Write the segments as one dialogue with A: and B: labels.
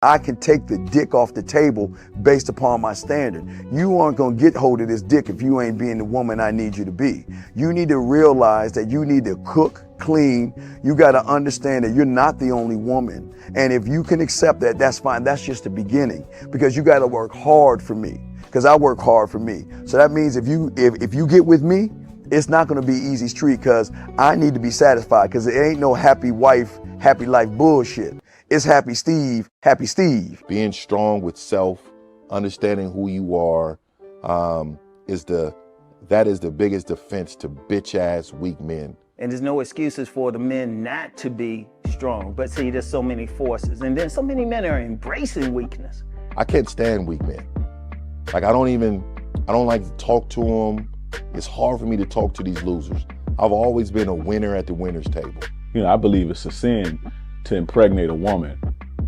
A: I can take the dick off the table based upon my standard. You aren't gonna get hold of this dick if you ain't being the woman I need you to be. You need to realize that you need to cook, clean. You gotta understand that you're not the only woman. And if you can accept that, that's fine. That's just the beginning, because you gotta work hard for me, because I work hard for me. So that means if you get with me, it's not gonna be easy street, because I need to be satisfied, because it ain't no happy wife, happy life bullshit. It's happy Steve, happy Steve.
B: Being strong with self, understanding who you are, is the biggest defense to bitch ass weak men.
C: And there's no excuses for the men not to be strong. But see, there's so many forces. And then so many men are embracing weakness.
B: I can't stand weak men. Like, I don't like to talk to them. It's hard for me to talk to these losers. I've always been a winner at the winner's table.
D: You know, I believe it's a sin to impregnate a woman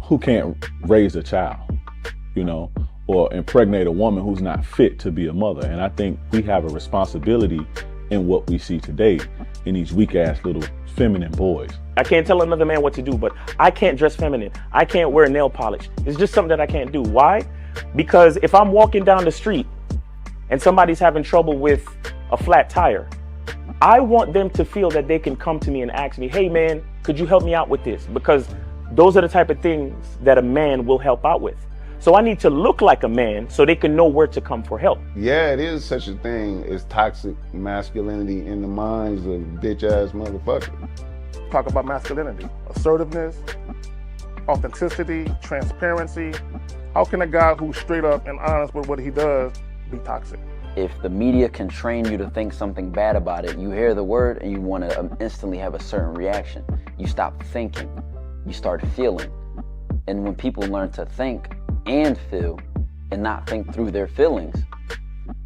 D: who can't raise a child, you know, or impregnate a woman who's not fit to be a mother. And I think we have a responsibility in what we see today in these weak ass little feminine boys.
E: I can't tell another man what to do, but I can't dress feminine. I can't wear nail polish. It's just something that I can't do. Why? Because if I'm walking down the street and somebody's having trouble with a flat tire, I want them to feel that they can come to me and ask me, hey man, could you help me out with this? Because those are the type of things that a man will help out with. So I need to look like a man so they can know where to come for help.
F: Yeah, it is such a thing as toxic masculinity in the minds of bitch ass motherfuckers.
G: Talk about masculinity, assertiveness, authenticity, transparency. How can a guy who's straight up and honest with what he does be toxic?
H: If the media can train you to think something bad about it, you hear the word and you want to instantly have a certain reaction. You stop thinking, you start feeling. And when people learn to think and feel and not think through their feelings,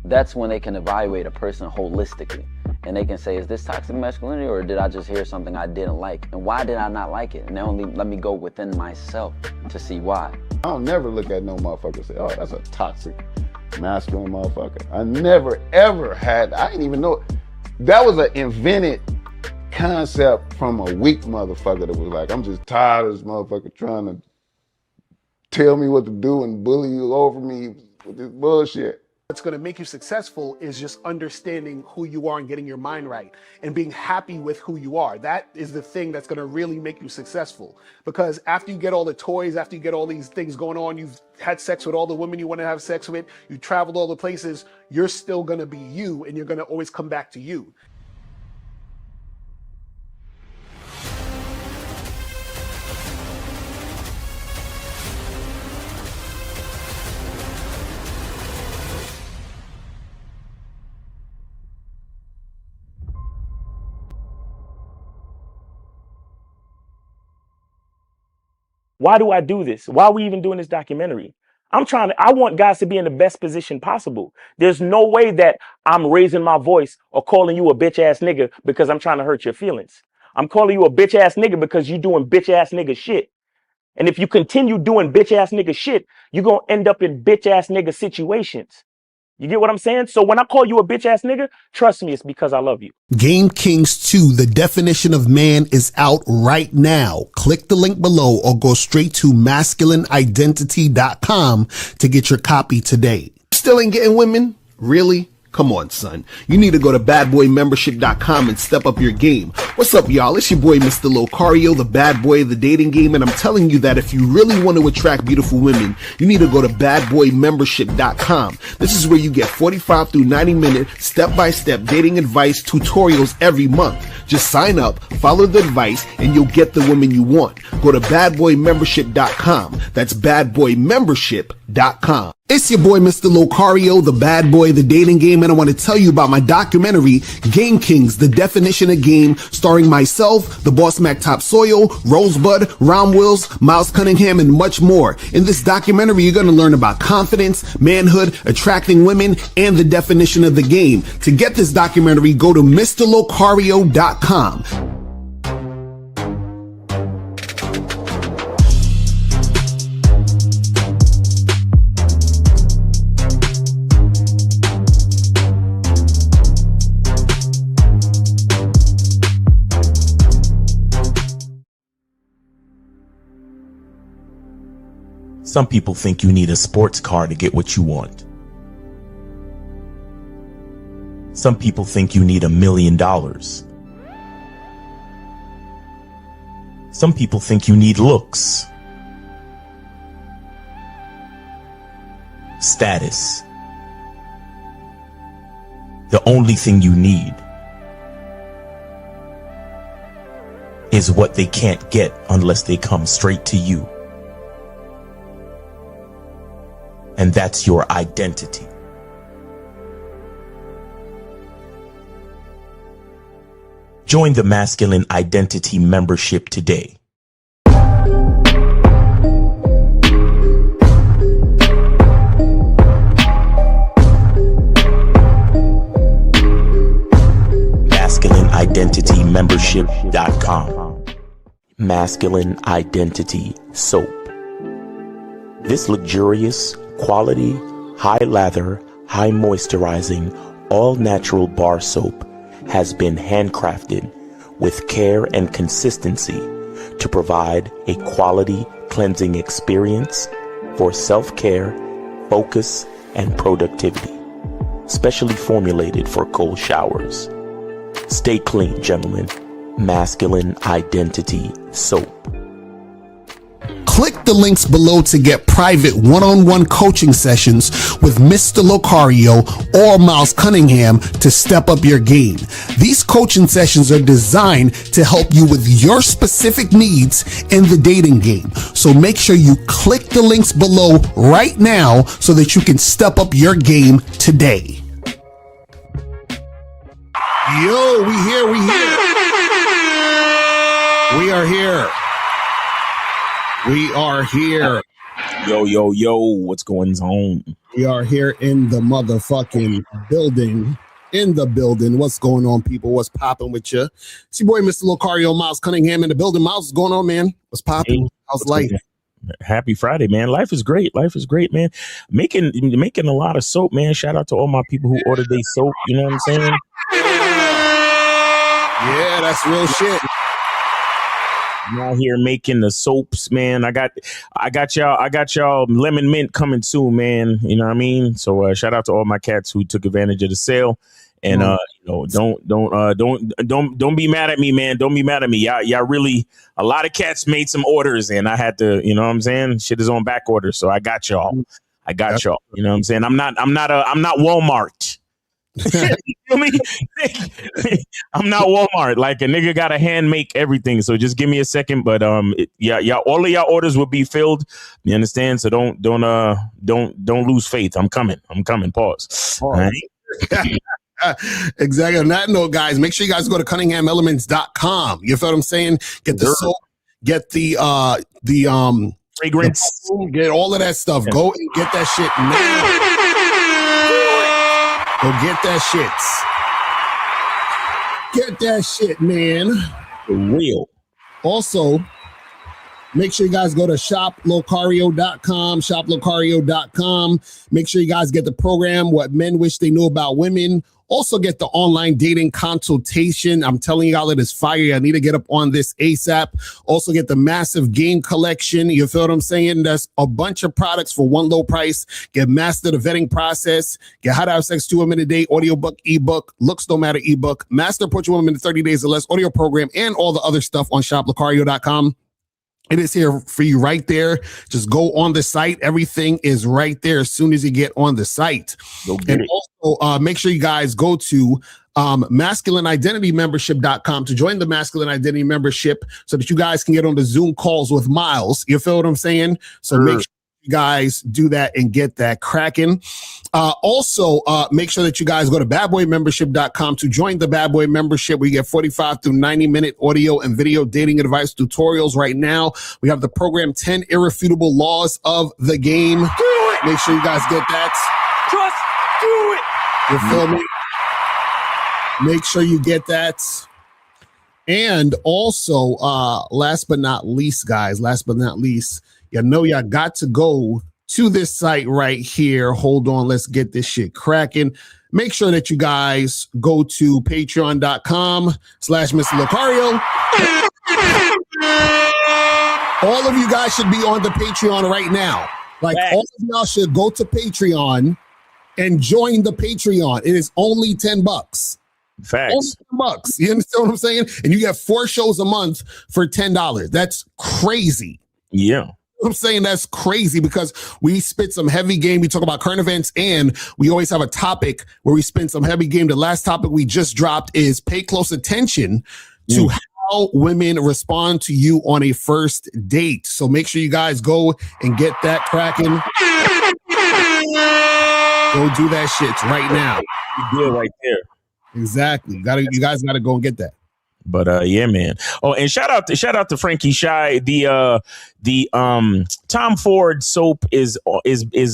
H: that's when they can evaluate a person holistically. And they can say, is this toxic masculinity, or did I just hear something I didn't like? And why did I not like it? And only let me go within myself to see why.
F: I don't never look at no motherfucker and say, oh, that's a toxic masculine motherfucker. I never ever had, I didn't even know. That was an invented concept from a weak motherfucker that was like, I'm just tired of this motherfucker trying to tell me what to do and bully you over me with this bullshit.
I: What's going to make you successful is just understanding who you are and getting your mind right and being happy with who you are. That is the thing that's going to really make you successful. Because after you get all the toys, after you get all these things going on, you've had sex with all the women you want to have sex with, you traveled all the places, you're still going to be you, and you're going to always come back to you.
E: Why do I do this? Why are we even doing this documentary? I want guys to be in the best position possible. There's no way that I'm raising my voice or calling you a bitch ass nigga because I'm trying to hurt your feelings. I'm calling you a bitch ass nigga because you're doing bitch ass nigga shit. And if you continue doing bitch ass nigga shit, you're going to end up in bitch ass nigga situations. You get what I'm saying? So when I call you a bitch ass nigga, trust me, it's because I love you.
J: Game Kings 2, The Definition of Man, is out right now. Click the link below or go straight to masculineidentity.com to get your copy today. Still ain't getting women? Really? Come on, son. You need to go to badboymembership.com and step up your game. What's up, y'all? It's your boy, Mr. Locario, the bad boy of the dating game, and I'm telling you that if you really want to attract beautiful women, you need to go to badboymembership.com. This is where you get 45 through 90-minute step-by-step dating advice tutorials every month. Just sign up, follow the advice, and you'll get the women you want. Go to badboymembership.com. That's badboymembership.com. It's your boy, Mr. Locario, the bad boy of the dating game, and I want to tell you about my documentary, Game Kings, The Definition of Game, starring myself, the Boss Mac Top Soil, Rosebud, Ron Wills, Miles Cunningham, and much more. In this documentary, you're going to learn about confidence, manhood, attracting women, and the definition of the game. To get this documentary, go to MrLocario.com.
K: Some people think you need a sports car to get what you want. Some people think you need $1 million. Some people think you need looks, status. The only thing you need is what they can't get unless they come straight to you. And that's your identity. Join the Masculine Identity membership today. MasculineIdentityMembership.com. Masculine Identity Soap. This luxurious, quality, high lather, high moisturizing, all natural bar soap has been handcrafted with care and consistency to provide a quality cleansing experience for self-care, focus, and productivity. Specially formulated for cold showers. Stay clean, gentlemen. Masculine Identity Soap.
J: Click the links below to get private one-on-one coaching sessions with Mr. Locario or Miles Cunningham to step up your game. These coaching sessions are designed to help you with your specific needs in the dating game. So make sure you click the links below right now so that you can step up your game today. Yo, we here. We are here. We are here.
K: Yo, what's going on?
J: We are here in the motherfucking building. What's going on, people? What's popping with you? It's your boy, Mr. Locario, Miles Cunningham in the building. Miles, what's going on, man? What's popping? How's life?
E: Happy Friday, man. Life is great, man. Making a lot of soap, man. Shout out to all my people who ordered their soap. You know what I'm saying?
J: Yeah, that's real shit.
E: I'm out here making the soaps, man. I got y'all lemon mint coming soon, man. You know what I mean? So shout out to all my cats who took advantage of the sale. And don't be mad at me, man. Don't be mad at me. Y'all really, a lot of cats made some orders and I had to, you know what I'm saying? Shit is on back order. So I got y'all. You know what I'm saying? I'm not Walmart. You feel me? I'm not Walmart. Like a nigga got to hand make everything. So just give me a second. But all of y'all orders will be filled. You understand? So don't lose faith. I'm coming. Pause. All right.
J: Exactly. On that note, guys, make sure you guys go to CunninghamElements.com. You feel what I'm saying? Get the soap, get the
E: fragrance,
J: get all of that stuff. Go and get that shit now. Go get that shit. Get that shit, man.
E: For real.
J: Also, make sure you guys go to shoplocario.com. Make sure you guys get the program, What Men Wish They Knew About Women. Also get the online dating consultation. I'm telling y'all it is fire. I need to get up on this ASAP. Also get the massive game collection. You feel what I'm saying? That's a bunch of products for one low price. Get Master the Vetting Process. Get How to Have Sex 2 Women a Day, audiobook, ebook, Looks Don't Matter ebook, Master Approach a Woman in 30 Days or Less audio program, and all the other stuff on shoplocario.com. It is here for you right there. Just go on the site. Everything is right there as soon as you get on the site. And also make sure you guys go to masculineidentitymembership.com to join the Masculine Identity membership so that you guys can get on the Zoom calls with Miles. You feel what I'm saying? So make sure you guys do that and get that cracking. Also, make sure that you guys go to badboymembership.com to join the Bad Boy membership. We get 45 through 90-minute audio and video dating advice tutorials right now. We have the program 10 Irrefutable Laws of the Game. Make sure you guys get that.
E: Just do it.
J: You feel me? Make sure you get that. And also, last but not least, guys, you know y'all got to go to this site right here. Hold on, let's get this shit cracking. Make sure that you guys go to patreon.com/Mr. Locario. All of you guys should be on the Patreon right now. Like, all of y'all should go to Patreon and join the Patreon. It is only $10.
E: Facts.
J: Only $10. You understand what I'm saying? And you get 4 shows a month for $10. That's crazy.
E: Yeah.
J: I'm saying that's crazy because we spit some heavy game. We talk about current events, and we always have a topic where we spend some heavy game. The last topic we just dropped is pay close attention to how women respond to you on a first date. So make sure you guys go and get that cracking. Go do that shit right now.
E: You do it right there.
J: Exactly. You guys gotta go and get that.
E: But yeah, man. Oh, and shout out to Frankie Shy. The Tom Ford soap is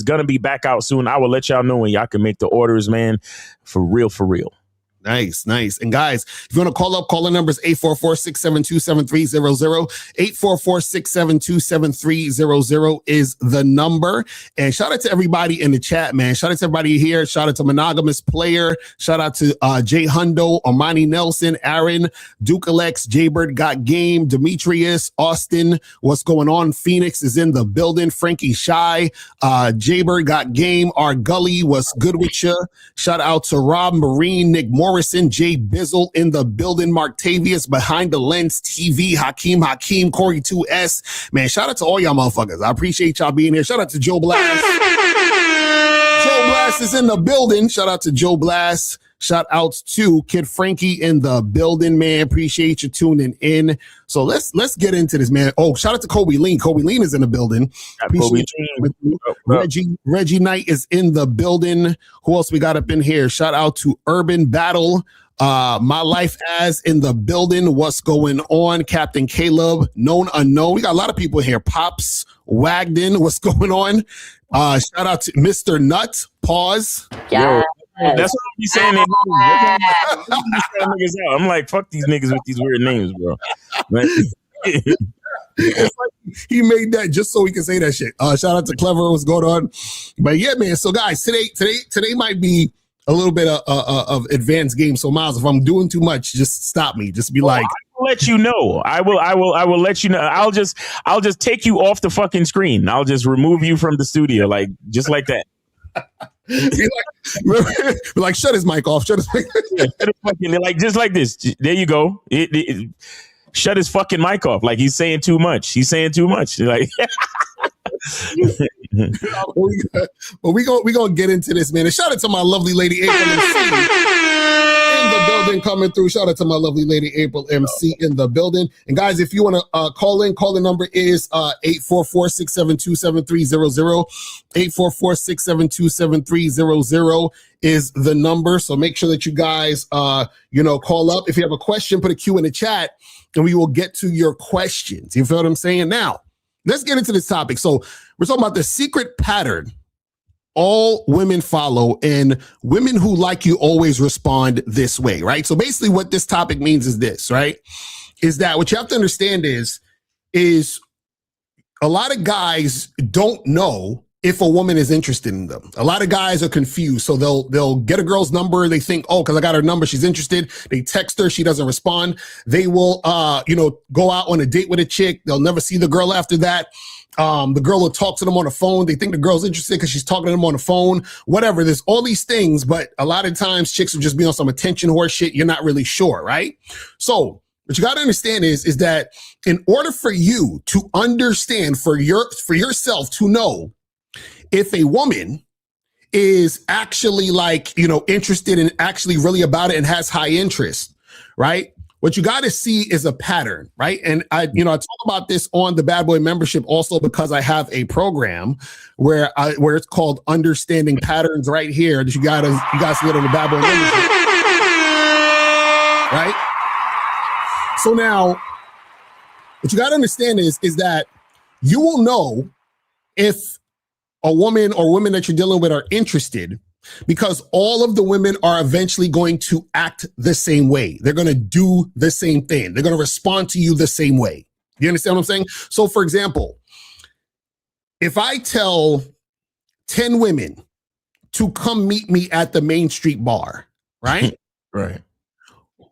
E: gonna be back out soon. I will let y'all know when y'all can make the orders, man. For real.
J: Nice. And guys, if you want to call up, call the numbers 844-672-7300. 844-672-7300 is the number. And shout out to everybody in the chat, man. Shout out to everybody here. Shout out to Monogamous Player. Shout out to Jay Hundo, Armani Nelson, Aaron, Duke Alex, Jaybird Got Game, Demetrius, Austin. What's going on? Phoenix is in the building. Frankie Shy, Jaybird Got Game. Our Gully, what's good with you? Shout out to Rob Marine, Nick Morrison, Jay Bizzle in the building, Marktavius, Behind the Lens TV, Hakeem, Corey 2S. Man, shout out to all y'all motherfuckers. I appreciate y'all being here. Shout out to Joe Blast. Joe Blast is in the building. Shout out to Joe Blast. Shout out to Kid Frankie in the building, man. Appreciate you tuning in. So let's get into this, man. Oh, shout out to Kobe Lean. Kobe Lean is in the building. Reggie Knight is in the building. Who else we got up in here? Shout out to Urban Battle. My Life As in the building. What's going on? Captain Caleb, Known Unknown. We got a lot of people here. Pops Wagden. What's going on? Shout out to Mr. Nut. Pause.
H: Yeah.
E: That's what I'm saying. I'm like, fuck these niggas with these weird names, bro.
J: It's like he made that just so he can say that shit. Shout out to Clever. What's going on? But yeah, man. So guys, today might be a little bit of advanced game. So Miles, if I'm doing too much, just stop me. Just be like,
E: I'll let you know. I will let you know. I'll just take you off the fucking screen. I'll just remove you from the studio, just like that.
J: Be like, shut his mic off. Shut his mic.
E: Just like this. There you go. Shut his fucking mic off. Like he's saying too much. Like,
J: but we gonna get into this, man. And shout out to my lovely lady April MC in the building coming through. Shout out to my lovely lady April MC in the building. And guys, if you want to call the number is 844-672-7300. 844-672-7300 is the number. So make sure that you guys call up. If you have a question, put a Q in the chat and we will get to your questions. You feel what I'm saying? Now, let's get into this topic. So we're talking about the secret pattern all women follow, and women who like you always respond this way, right? So basically what this topic means is this, right? Is that what you have to understand is a lot of guys don't know if a woman is interested in them. A lot of guys are confused. So they'll get a girl's number. They think, oh, because I got her number, she's interested. They text her, she doesn't respond. They will, go out on a date with a chick. They'll never see the girl after that. The girl will talk to them on the phone. They think the girl's interested because she's talking to them on the phone, whatever. There's all these things, but a lot of times chicks will just be on some attention horse shit. You're not really sure, right? So what you got to understand is that in order for you to understand for yourself to know if a woman is actually interested and actually really about it and has high interest, right? What you got to see is a pattern, right? And I talk about this on the Bad Boy membership also because I have a program where it's called Understanding Patterns right here that you guys get on the Bad Boy membership, right? So now, what you got to understand is that you will know if a woman or women that you're dealing with are interested because all of the women are eventually going to act the same way. They're going to do the same thing. They're going to respond to you the same way. You understand what I'm saying? So, for example, if I tell 10 women to come meet me at the Main Street bar, right?
E: Right.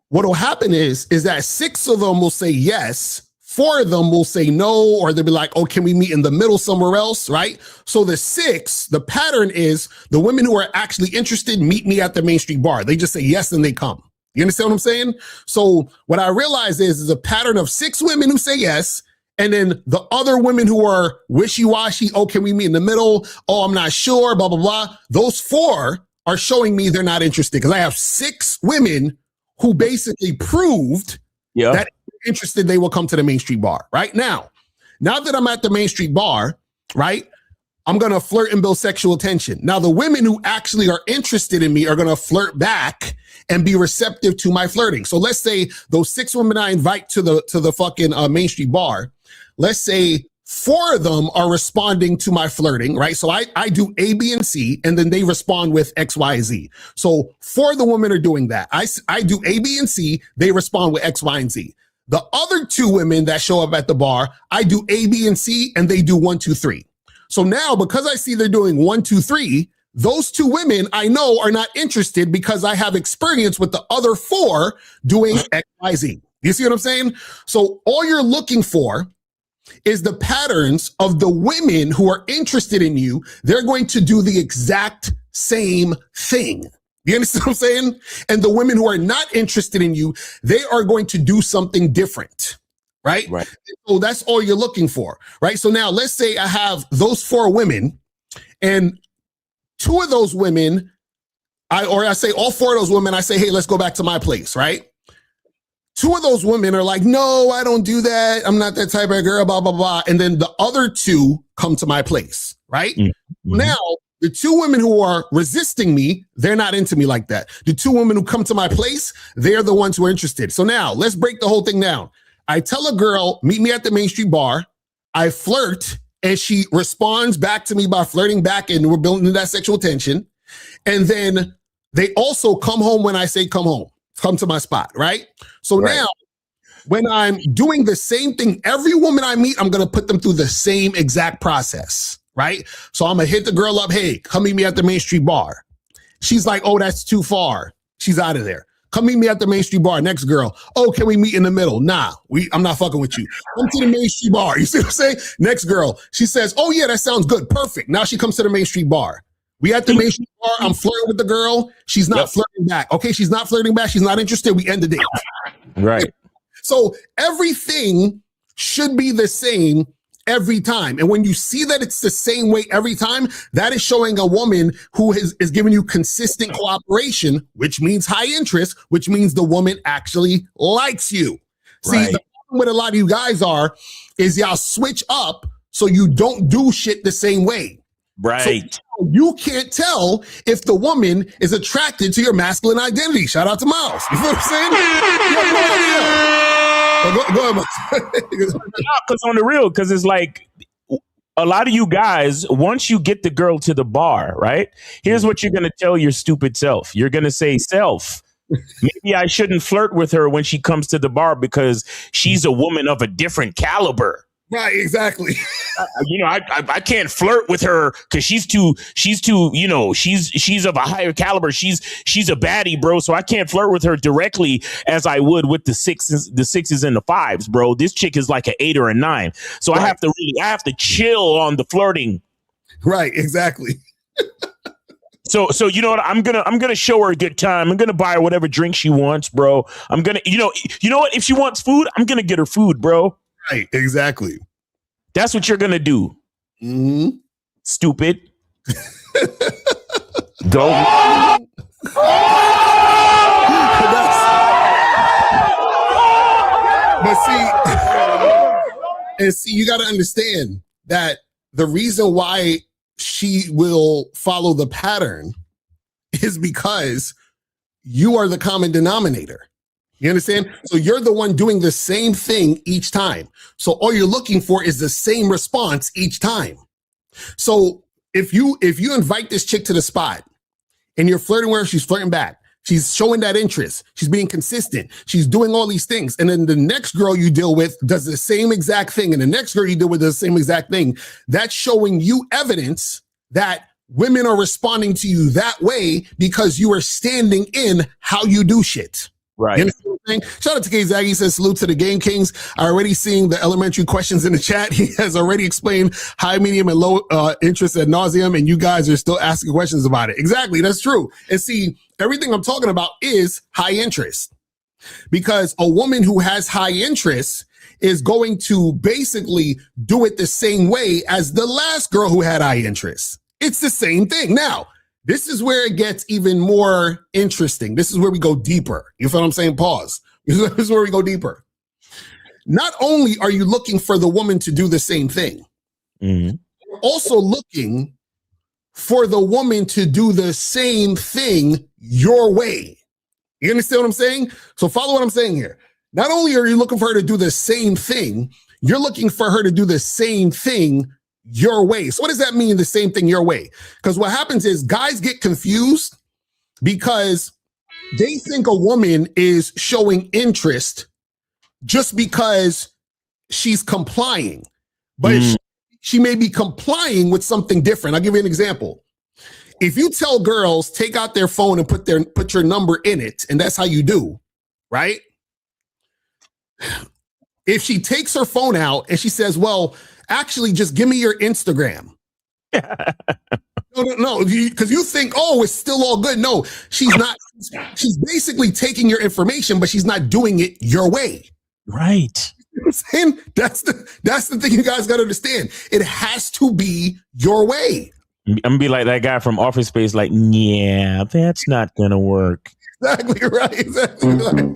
J: What will happen is that 6 of them will say yes, 4 of them will say no, or they'll be like, oh, can we meet in the middle somewhere else, right? So the pattern is the women who are actually interested meet me at the Main Street bar. They just say yes and they come. You understand what I'm saying? So what I realize is a pattern of 6 women who say yes, and then the other women who are wishy-washy, oh, can we meet in the middle? Oh, I'm not sure, blah, blah, blah. Those 4 are showing me they're not interested because I have 6 women who basically proved that if interested, they will come to the Main Street bar, right? Now that I'm at the Main Street bar, right, I'm going to flirt and build sexual tension. Now, the women who actually are interested in me are going to flirt back and be receptive to my flirting. So let's say those 6 women I invite to the fucking Main Street bar, let's say 4 of them are responding to my flirting, right? So I do A, B, and C, and then they respond with X, Y, Z. So 4 of the women are doing that. I do A, B, and C, they respond with X, Y, and Z. The other 2 women that show up at the bar, I do A, B, and C, and they do 1, 2, 3. So now, because I see they're doing 1, 2, 3, those 2 women I know are not interested because I have experience with the other 4 doing X, Y, Z. You see what I'm saying? So all you're looking for is the patterns of the women who are interested in you. They're going to do the exact same thing. You understand what I'm saying? And the women who are not interested in you, they are going to do something different. Right? So that's all you're looking for, right? So now let's say I have those 4 women, and 2 of those women, I say all 4 of those women, I say, hey, let's go back to my place, right? 2 of those women are like, no, I don't do that. I'm not that type of girl, blah, blah, blah. And then the other 2 come to my place, right? Mm-hmm. Now, the 2 women who are resisting me, they're not into me like that. The 2 women who come to my place, they're the ones who are interested. So now let's break the whole thing down. I tell a girl, meet me at the Main Street bar. I flirt, and she responds back to me by flirting back, and we're building that sexual tension. And then they also come home when I say come home, come to my spot, right? So now, when I'm doing the same thing, every woman I meet, I'm going to put them through the same exact process, right? So I'm going to hit the girl up, hey, come meet me at the Main Street bar. She's like, oh, that's too far. She's out of there. Come meet me at the Main Street bar. Next girl. Oh, can we meet in the middle? Nah, I'm not fucking with you. Come to the Main Street bar. You see what I'm saying? Next girl. She says, oh yeah, that sounds good. Perfect. Now she comes to the Main Street bar. We at the Main Street bar. I'm flirting with the girl. She's not flirting back. Okay, she's not flirting back. She's not interested. We end the date.
E: Right.
J: So everything should be the same every time. And when you see that it's the same way every time, that is showing a woman who is giving you consistent cooperation, which means high interest, which means the woman actually likes you. See, the problem with a lot of you guys is y'all switch up so you don't do shit the same way.
E: Right.
J: So you can't tell if the woman is attracted to your masculine identity. Shout out to Miles. You know what I'm saying? Go ahead,
E: because on the real, because it's like a lot of you guys, once you get the girl to the bar, right? Here's what you're going to tell your stupid self. You're going to say, self, maybe I shouldn't flirt with her when she comes to the bar because she's a woman of a different caliber.
J: Right, exactly.
E: I can't flirt with her because she's too, she's of a higher caliber. She's a baddie, bro. So I can't flirt with her directly as I would with the sixes and the 5s, bro. This chick is like an 8 or a 9. So I have to chill on the flirting.
J: Right, exactly.
E: So you know what? I'm gonna show her a good time. I'm gonna buy her whatever drink she wants, bro. I'm gonna, you know what? If she wants food, I'm gonna get her food, bro.
J: Right, exactly.
E: That's what you're gonna do.
J: Mm-hmm.
E: Stupid.
J: Don't. But see, you got to understand that the reason why she will follow the pattern is because you are the common denominator. You understand? So you're the one doing the same thing each time. So all you're looking for is the same response each time. So if you invite this chick to the spot and you're flirting with her, she's flirting back. She's showing that interest. She's being consistent. She's doing all these things. And then the next girl you deal with does the same exact thing. And the next girl you deal with does the same exact thing. That's showing you evidence that women are responding to you that way because you are standing in how you do shit. You understand what I'm saying? Shout out to K Zag. He says, salute to the Game Kings. I already seeing the elementary questions in the chat. He has already explained high, medium, and low interest ad nauseum, and you guys are still asking questions about it. Exactly. That's true. And see, everything I'm talking about is high interest, because a woman who has high interest is going to basically do it the same way as the last girl who had high interest. It's the same thing. Now, this is where it gets even more interesting. This is where we go deeper. You feel what I'm saying? Pause. This is where we go deeper. Not only are you looking for the woman to do the same thing, you're also looking for the woman to do the same thing your way. You understand what I'm saying? So follow what I'm saying here. Not only are you looking for her to do the same thing, you're looking for her to do the same thing your way. So what does that mean, the same thing your way? Because what happens is guys get confused because they think a woman is showing interest just because she's complying. But she may be complying with something different. I'll give you an example. If you tell girls, take out their phone and put your number in it, and that's how you do, right? If she takes her phone out and she says, well, actually, just give me your Instagram. No, because you think, oh, it's still all good. No, she's not. She's basically taking your information, but she's not doing it your way.
K: Right.
J: You know what I'm saying? That's the thing you guys got to understand. It has to be your way.
E: I'm gonna be like that guy from Office Space, like, yeah, that's not gonna work.
J: Exactly right. Exactly right.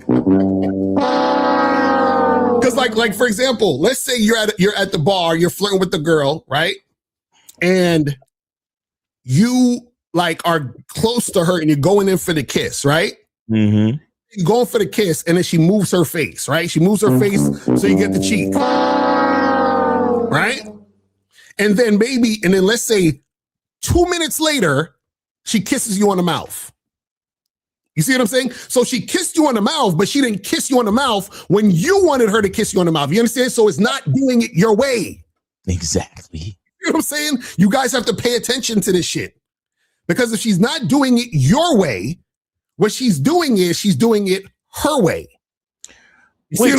J: Because like for example, let's say you're at the bar, you're flirting with the girl, right? And you like are close to her and you're going in for the kiss, right?
E: Mm-hmm.
J: You're going for the kiss, and then she moves her face, right? She moves her face so you get the cheek, right? And then let's say 2 minutes later, she kisses you on the mouth. You see what I'm saying? So she kissed you on the mouth, but she didn't kiss you on the mouth when you wanted her to kiss you on the mouth. You understand? So it's not doing it your way.
K: Exactly.
J: You know what I'm saying? You guys have to pay attention to this shit. Because if she's not doing it your way, what she's doing is she's doing it her way.
E: Wait,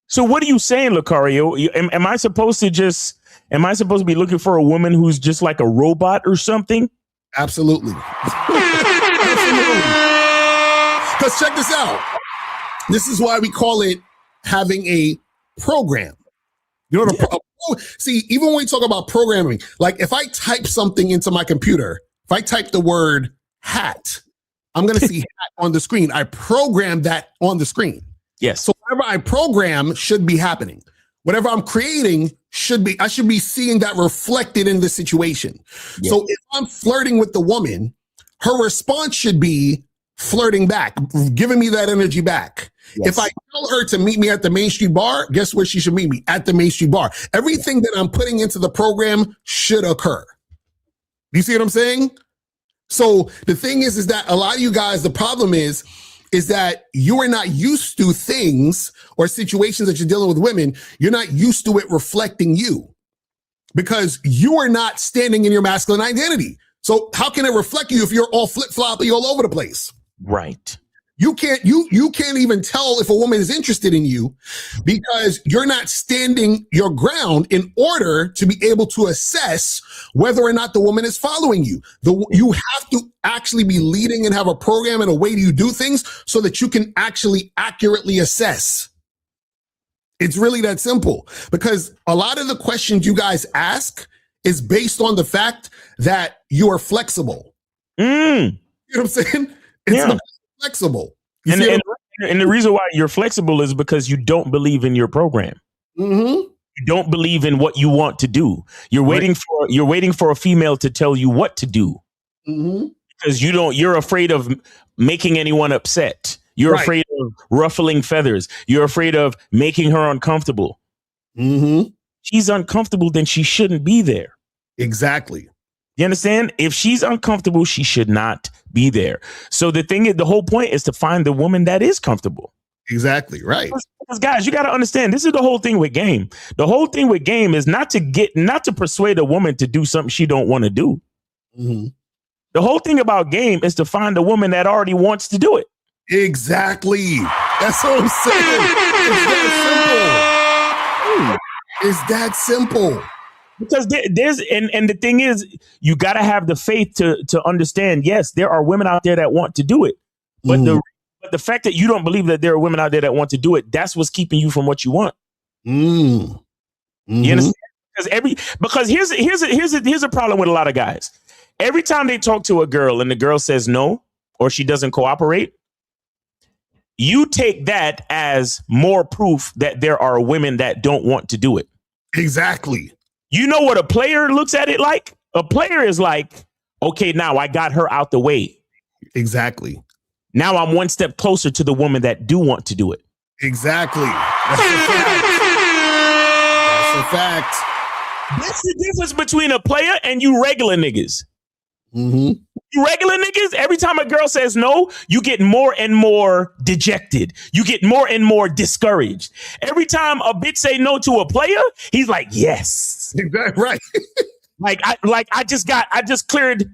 E: so what are you saying, Lucario? Am I supposed to be looking for a woman who's just like a robot or something?
J: Absolutely. Because check this out. This is why we call it having a program. You know what see, even when we talk about programming, like if I type something into my computer, if I type the word hat, I'm going to see hat on the screen. I program that on the screen.
E: Yes.
J: So whatever I program should be happening. Whatever I'm creating I should be seeing that reflected in the situation. Yes. So if I'm flirting with the woman, her response should be flirting back, giving me that energy back. Yes. If I tell her to meet me at the Main Street Bar, guess where she should meet me? At the Main Street Bar. Everything that I'm putting into the program should occur. You see what I'm saying? So the thing is that a lot of you guys, the problem is that you are not used to things or situations that you're dealing with women. You're not used to it reflecting you because you are not standing in your masculine identity. So how can it reflect you if you're all flip-floppy all over the place?
E: Right.
J: You can't even tell if a woman is interested in you because you're not standing your ground in order to be able to assess whether or not the woman is following you. You have to actually be leading and have a program and a way you do things so that you can actually accurately assess. It's really that simple because a lot of the questions you guys ask is based on the fact that you are flexible. You know what I'm saying? It's not flexible.
E: And the reason why you're flexible is because you don't believe in your program. You don't believe in what you want to do. You're waiting for a female to tell you what to do because you're afraid of making anyone upset. You're afraid of ruffling feathers. You're afraid of making her uncomfortable. She's uncomfortable, then she shouldn't be there.
J: Exactly.
E: You understand? If she's uncomfortable, she should not be there. So the whole point is to find the woman that is comfortable.
J: Exactly. Right.
E: Because guys, you got to understand, this is the whole thing with game. The whole thing with game is not to persuade a woman to do something she don't want to do. The whole thing about game is to find a woman that already wants to do it.
J: Exactly. That's what I'm saying. It's that simple.
E: Because there's and the thing is, you got to have the faith to understand. Yes, there are women out there that want to do it, but the fact that you don't believe that there are women out there that want to do it, that's what's keeping you from what you want. You understand? Because here's a problem with a lot of guys. Every time they talk to a girl and the girl says no or she doesn't cooperate, you take that as more proof that there are women that don't want to do it.
J: Exactly.
E: You know what a player looks at it like? A player is like, okay, now I got her out the way.
J: Exactly.
E: Now I'm one step closer to the woman that do want to do it.
J: Exactly. That's a fact.
E: That's the difference between a player and you regular niggas.
J: Mm-hmm.
E: You regular niggas, every time a girl says no, you get more and more dejected. You get more and more discouraged. Every time a bitch say no to a player, he's like, yes.
J: Right.
E: I just cleared.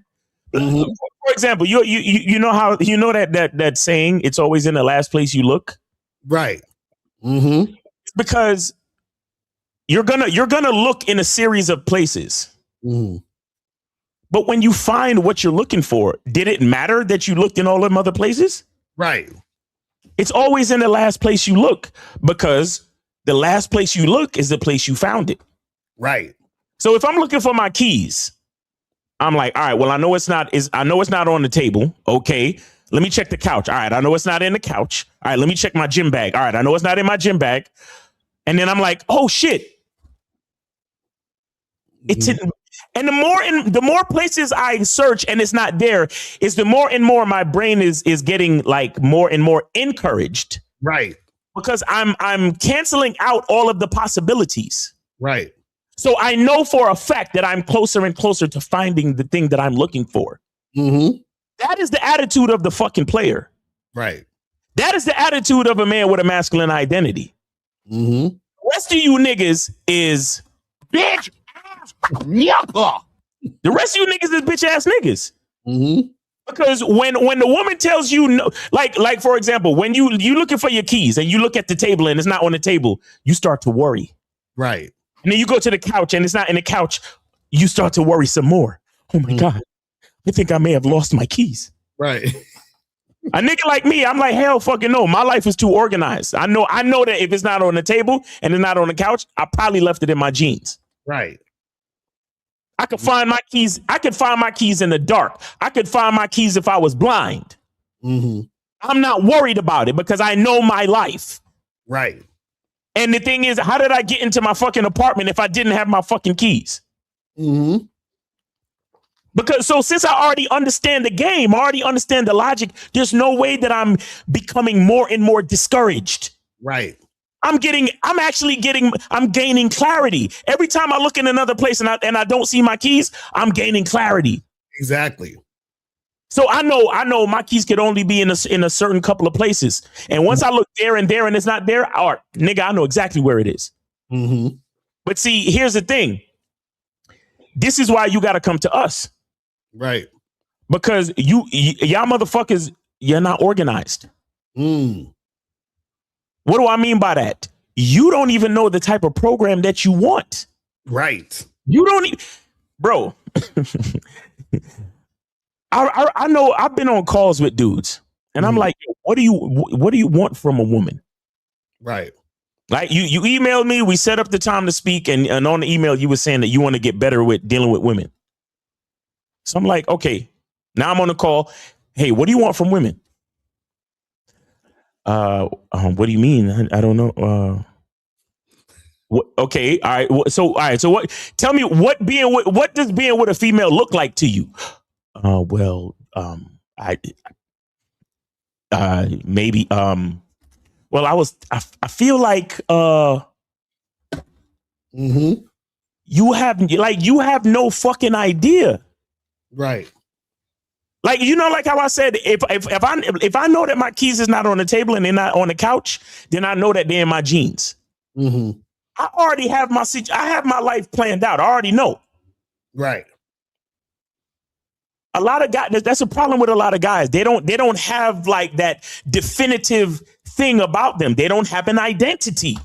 E: Mm-hmm. For example, you know how you know that saying, it's always in the last place you look.
J: Right. Mm-hmm.
E: It's because you're gonna look in a series of places.
J: Mm.
E: But when you find what you're looking for, did it matter that you looked in all them other places?
J: Right.
E: It's always in the last place you look, because the last place you look is the place you found it.
J: Right.
E: So if I'm looking for my keys, I'm like, all right, well, I know it's not on the table. Okay. Let me check the couch. All right. I know it's not in the couch. All right. Let me check my gym bag. All right. I know it's not in my gym bag. And then I'm like, oh shit. It's in. And the more places I search and it's not there, is the more and more my brain is getting like more and more encouraged.
J: Right.
E: Because I'm canceling out all of the possibilities.
J: Right.
E: So I know for a fact that I'm closer and closer to finding the thing that I'm looking for.
J: Mm-hmm.
E: That is the attitude of the fucking player.
J: Right.
E: That is the attitude of a man with a masculine identity.
J: Mm-hmm.
E: The rest of you niggas is bitch. The rest of you niggas is bitch ass niggas.
J: Mm-hmm.
E: Because when the woman tells you no, like for example, when you looking for your keys and you look at the table and it's not on the table, you start to worry.
J: Right.
E: And then you go to the couch and it's not in the couch, you start to worry some more. Oh my God, I think I may have lost my keys.
J: Right.
E: A nigga like me, I'm like, hell fucking no. My life is too organized. I know that if it's not on the table and it's not on the couch, I probably left it in my jeans.
J: Right.
E: I could find my keys. I could find my keys in the dark. I could find my keys if I was blind.
J: Mm-hmm.
E: I'm not worried about it because I know my life.
J: Right.
E: And the thing is, how did I get into my fucking apartment if I didn't have my fucking keys?
J: Mm-hmm.
E: Because since I already understand the game, I already understand the logic, there's no way that I'm becoming more and more discouraged.
J: Right.
E: I'm gaining clarity. Every time I look in another place and I don't see my keys, I'm gaining clarity.
J: Exactly.
E: So I know my keys could only be in a certain couple of places. And once I look there and it's not there, nigga, I know exactly where it is.
J: Mm-hmm.
E: But see, here's the thing. This is why you got to come to us.
J: Right.
E: Because y'all motherfuckers, you're not organized.
J: Mm.
E: What do I mean by that? You don't even know the type of program that you want.
J: Right.
E: You don't bro. I know I've been on calls with dudes and I'm like, what do you want from a woman?
J: Right.
E: Like you emailed me, we set up the time to speak, and on the email you were saying that you want to get better with dealing with women. So I'm like, okay, now I'm on the call. Hey, what do you want from women? What do you mean? I don't know. Okay, all right. So what? Tell me what does being with a female look like to you? Well, maybe. Well, I feel like you have no fucking idea.
J: Right.
E: Like, you know, like how I said, if I know that my keys is not on the table and they're not on the couch, then I know that they're in my jeans.
J: Mm-hmm.
E: I already have I have my life planned out. I already know.
J: Right.
E: A lot of guys, that's a problem with a lot of guys. They don't have like that definitive thing about them. They don't have an identity.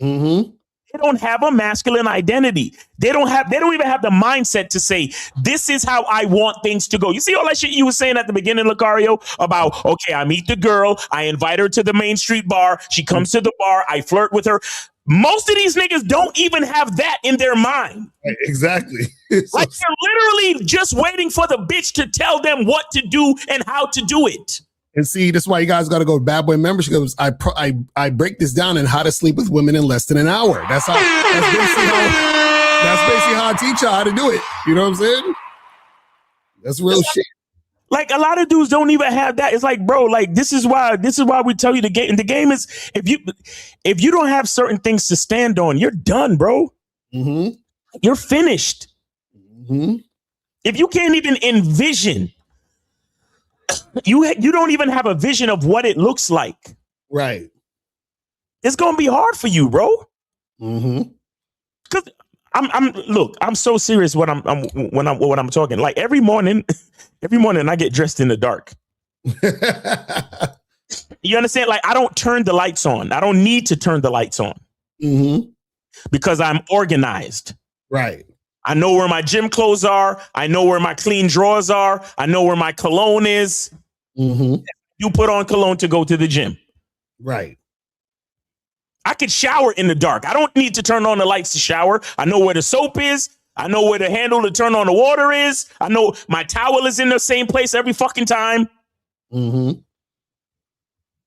J: Mm-hmm.
E: They don't have a masculine identity. They don't even have the mindset to say, this is how I want things to go. You see all that shit you were saying at the beginning, Lucario, about, okay, I meet the girl, I invite her to the Main Street bar, she comes to the bar, I flirt with her. Most of these niggas don't even have that in their mind.
J: Exactly.
E: Like they're literally just waiting for the bitch to tell them what to do and how to do it.
J: And see, that's why you guys got to go to Bad Boy Membership. Because I break this down in how to sleep with women in less than an hour. That's basically how I teach y'all how to do it. You know what I'm saying? That's real shit.
E: Like a lot of dudes don't even have that. It's like, bro, like this is why we tell you the game. And the game is if you don't have certain things to stand on, you're done, bro.
J: Mm-hmm.
E: You're finished.
J: Mm-hmm.
E: If you can't even envision, you don't even have a vision of what it looks like.
J: Right.
E: It's gonna be hard for you, bro.
J: Mm-hmm.
E: Cause I'm so serious when I'm talking. Like every morning I get dressed in the dark. You understand? Like I don't turn the lights on. I don't need to turn the lights on.
J: Mm-hmm.
E: Because I'm organized.
J: Right.
E: I know where my gym clothes are. I know where my clean drawers are. I know where my cologne is.
J: Mm-hmm.
E: You put on cologne to go to the gym.
J: Right.
E: I could shower in the dark. I don't need to turn on the lights to shower. I know where the soap is. I know where the handle to turn on the water is. I know my towel is in the same place every fucking time.
J: Mm-hmm.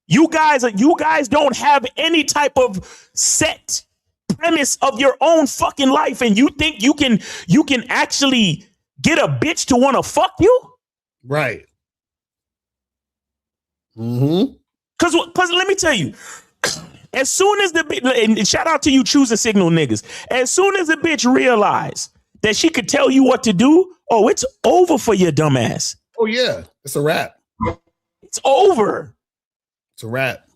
E: You guys don't have any type of set premise of your own fucking life, and you think you can actually get a bitch to want to fuck you?
J: Right. Mm-hmm.
E: Cause let me tell you, as soon as and shout out to you choose a signal niggas, as soon as the bitch realize that she could tell you what to do, oh, it's over for your dumb ass.
J: Oh yeah, it's a wrap.
E: It's over.
J: It's a wrap.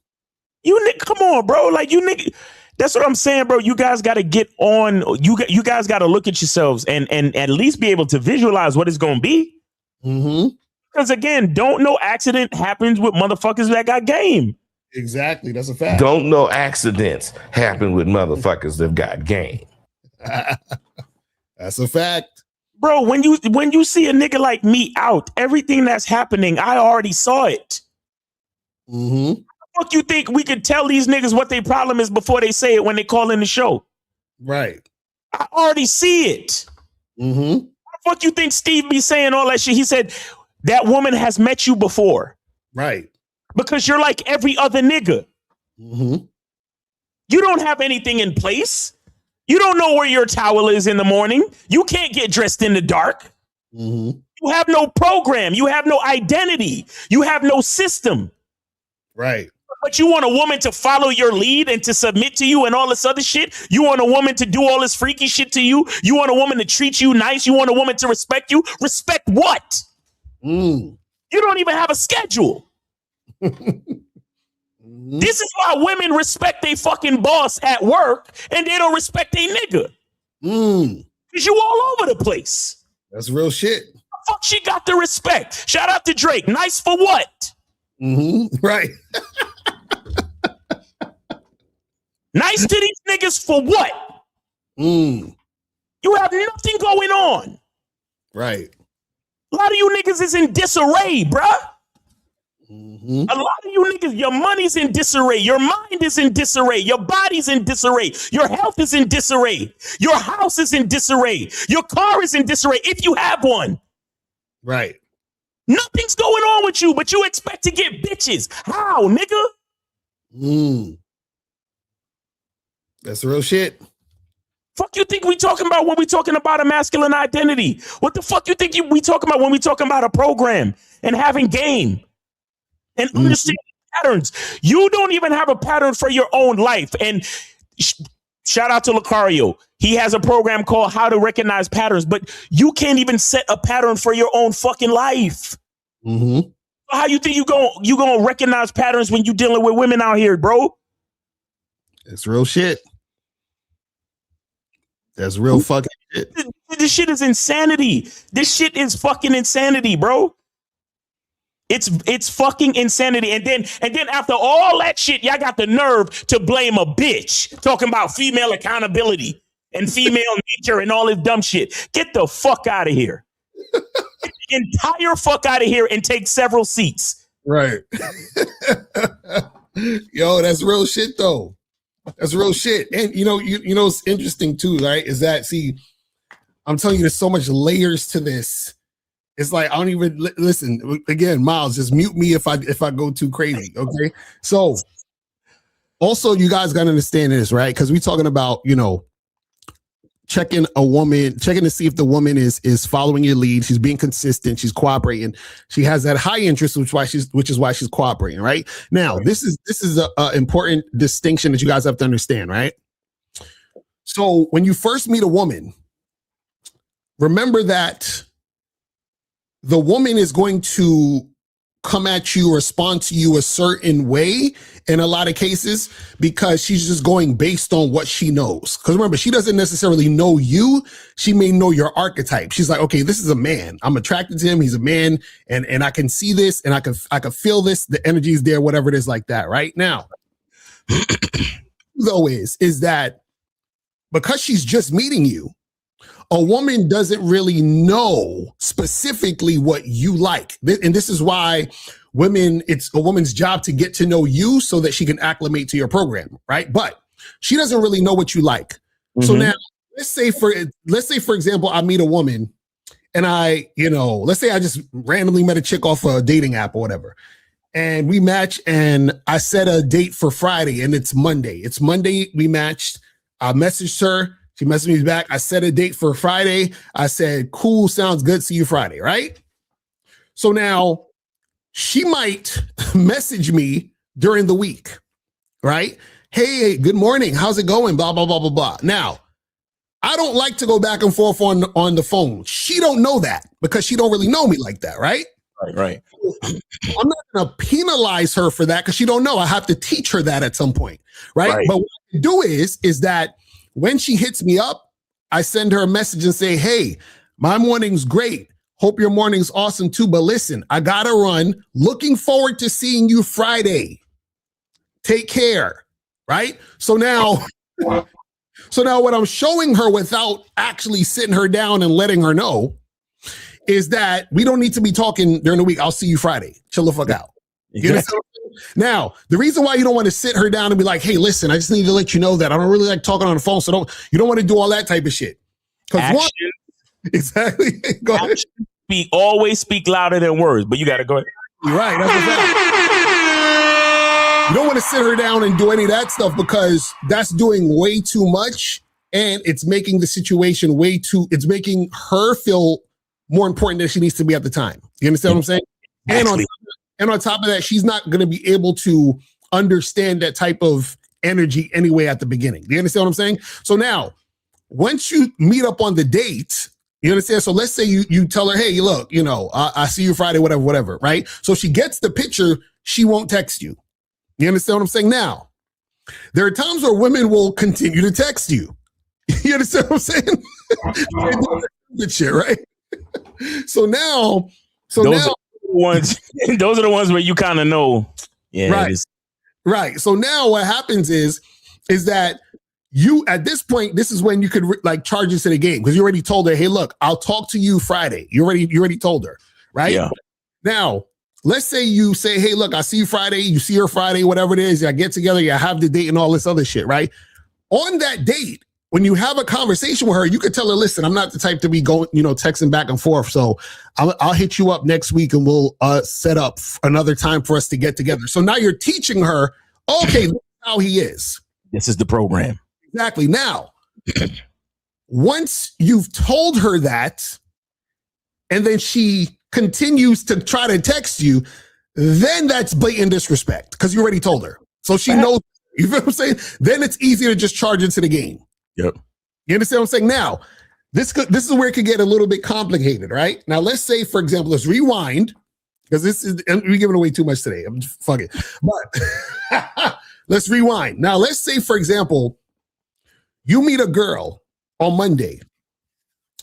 E: Come on, bro. Like you nigga. That's what I'm saying, bro. You guys got to get on. You guys got to look at yourselves and at least be able to visualize what it's going to be.
J: Mm-hmm.
E: Because again, don't no accident happens with motherfuckers that got game.
J: Exactly. That's a fact.
L: Don't no accidents happen with motherfuckers that got game.
J: That's a fact.
E: Bro, when you see a nigga like me out, everything that's happening, I already saw it.
J: Mm-hmm.
E: Fuck you think we could tell these niggas what their problem is before they say it when they call in the show?
J: Right.
E: I already see it.
J: Mm-hmm.
E: Fuck you think Steve be saying all that shit? He said that woman has met you before.
J: Right.
E: Because you're like every other nigga.
J: Mm-hmm.
E: You don't have anything in place. You don't know where your towel is in the morning. You can't get dressed in the dark.
J: Mm-hmm.
E: You have no program. You have no identity. You have no system.
J: Right.
E: But you want a woman to follow your lead and to submit to you and all this other shit? You want a woman to do all this freaky shit to you? You want a woman to treat you nice? You want a woman to respect you? Respect what?
J: Mm.
E: You don't even have a schedule.
J: Mm-hmm.
E: This is why women respect their fucking boss at work and they don't respect their nigga.
J: Mm.
E: Because you all over the place.
J: That's real shit.
E: The fuck she got the respect? Shout out to Drake. Nice for what?
J: Mm-hmm. Right.
E: Nice to these niggas for what?
J: Mm.
E: You have nothing going on.
J: Right.
E: A lot of you niggas is in disarray, bruh.
J: Mm-hmm.
E: A lot of you niggas, your money's in disarray. Your mind is in disarray. Your body's in disarray. Your health is in disarray. Your house is in disarray. Your car is in disarray if you have one.
J: Right.
E: Nothing's going on with you, but you expect to get bitches. How, nigga?
J: Mm. That's real shit.
E: Fuck you think we talking about when we talking about a masculine identity? What the fuck you think we talking about when we talking about a program and having game and understanding patterns? You don't even have a pattern for your own life. And shout out to Lucario. He has a program called How to Recognize Patterns, but you can't even set a pattern for your own fucking life.
J: Mm-hmm.
E: How you think you gonna recognize patterns when you dealing with women out here, bro?
J: It's real shit. That's real fucking shit.
E: This shit is insanity. This shit is fucking insanity, bro. It's fucking insanity. And then after all that shit, y'all got the nerve to blame a bitch talking about female accountability and female nature and all this dumb shit. Get the fuck out of here. Get the entire fuck out of here and take several seats.
J: Right. Yo, that's real shit though. That's real shit. And you know, it's interesting too, right? Is that, see, I'm telling you, there's so much layers to this. It's like, I don't even listen. Again, Miles, just mute me if I go too crazy. Okay. So also you guys got to understand this, right? Because we're talking about, you know, checking to see if the woman is following your lead. She's being consistent. She's cooperating. She has that high interest, which is why she's cooperating. Right now, this is a important distinction that you guys have to understand. Right. So when you first meet a woman, remember that the woman is going to come at you, respond to you a certain way in a lot of cases, because she's just going based on what she knows. Because remember, she doesn't necessarily know you. She may know your archetype. She's like, okay, this is a man. I'm attracted to him. He's a man. And I can see this and I can feel this. The energy is there, whatever it is like that. Right now, though, is that because she's just meeting you, a woman doesn't really know specifically what you like. And this is why it's a woman's job to get to know you so that she can acclimate to your program, right? But she doesn't really know what you like. Mm-hmm. So now let's say for example, I meet a woman and let's say I just randomly met a chick off a dating app or whatever. And we match and I set a date for Friday and it's Monday. It's Monday, we matched. I messaged her. She messaged me back. I set a date for Friday. I said, cool, sounds good. See you Friday, right? So now she might message me during the week, right? Hey, good morning. How's it going? Blah, blah, blah, blah, blah. Now, I don't like to go back and forth on the phone. She don't know that because she don't really know me like that, right?
E: Right.
J: I'm not going to penalize her for that because she don't know. I have to teach her that at some point, right? But what I do is that when she hits me up, I send her a message and say, hey, my morning's great. Hope your morning's awesome too. But listen, I got to run. Looking forward to seeing you Friday. Take care. Right? So now what I'm showing her without actually sitting her down and letting her know is that we don't need to be talking during the week. I'll see you Friday. Chill the fuck out. You understand? Now, the reason why you don't want to sit her down and be like, hey, listen, I just need to let you know that I don't really like talking on the phone. So you don't want to do all that type of shit. Because exactly. Go ahead.
E: Always speak louder than words, but you got to go ahead.
J: Right. That's exactly. You don't want to sit her down and do any of that stuff because that's doing way too much. And it's making the situation it's making her feel more important than she needs to be at the time. You understand what I'm saying? And on top of that, she's not going to be able to understand that type of energy anyway at the beginning. Do you understand what I'm saying? So now, once you meet up on the date, you understand? So let's say you tell her, hey, look, I see you Friday, whatever, right? So she gets the picture, she won't text you. You understand what I'm saying? Now, there are times where women will continue to text you. You understand what I'm saying? Good shit, right?
E: Those are the ones where you kind of know. Yeah.
J: Right. So now what happens is that you, at this point, this is when you could charge this to the game because you already told her, hey, look, I'll talk to you Friday. You already told her, right? Yeah. Now, let's say you say, hey, look, I'll see you Friday. You see her Friday, whatever it is. I get together. You have the date and all this other shit, right? On that date, when you have a conversation with her, you could tell her, listen, I'm not the type to be going, texting back and forth. So I'll hit you up next week and we'll set up another time for us to get together. So now you're teaching her, okay, this is how he is.
E: This is the program.
J: Exactly. Now, once you've told her that, and then she continues to try to text you, then that's blatant disrespect because you already told her. So she knows, you feel what I'm saying? Then it's easier to just charge into the game.
E: Yep.
J: You understand what I'm saying? Now, this is where it could get a little bit complicated, right? Now, let's say, for example, let's rewind because we're giving away too much today. Fuck it. But let's rewind. Now, let's say, for example, you meet a girl on Monday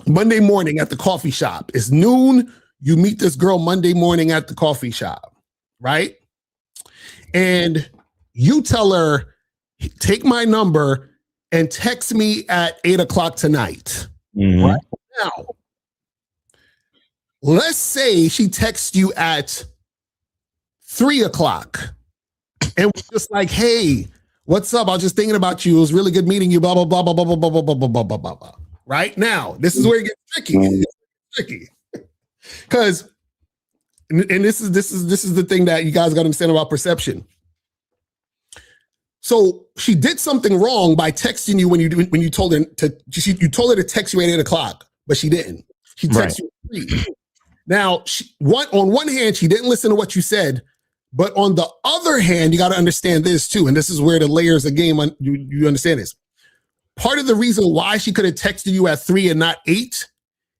J: Monday morning at the coffee shop. It's noon. You meet this girl Monday morning at the coffee shop, right? And you tell her, take my number and text me at 8:00 tonight.
K: Mm-hmm.
J: Right now, let's say she texts you at 3:00 and was just like, hey, what's up? I was just thinking about you. It was really good meeting you, blah, blah, blah, blah, blah, blah, blah, blah, blah, blah, blah, blah, blah. Right now, this is where it gets tricky. It's tricky. Because, and this is the thing that you guys got to understand about perception. So she did something wrong by texting you when you told her you told her to text you at 8:00, but she didn't. She texted you at 3. Now, on one hand, she didn't listen to what you said, but on the other hand, you got to understand this too, and this is where the layers of game you understand this. Part of the reason why she could have texted you at 3 and not 8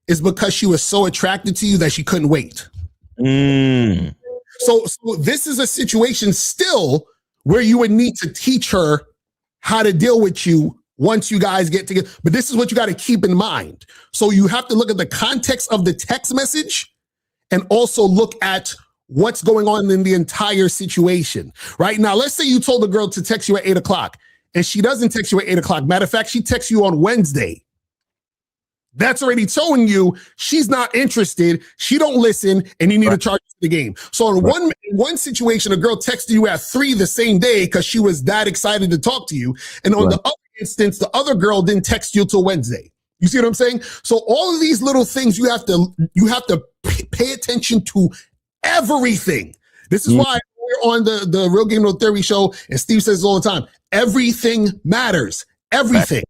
J: is because she was so attracted to you that she couldn't wait. So this is a situation still where you would need to teach her how to deal with you once you guys get together. But this is what you got to keep in mind. So you have to look at the context of the text message and also look at what's going on in the entire situation. Right now, let's say you told the girl to text you at 8:00 and she doesn't text you at 8:00. Matter of fact, she texts you on Wednesday. That's already showing you she's not interested. She don't listen, and you need to charge the game. So in one situation, a girl texted you at 3 the same day because she was that excited to talk to you. And on the other instance, the other girl didn't text you till Wednesday. You see what I'm saying? So all of these little things you have to pay attention to everything. This is why we're on the Real Game No Theory show, and Steve says all the time, everything matters. Everything.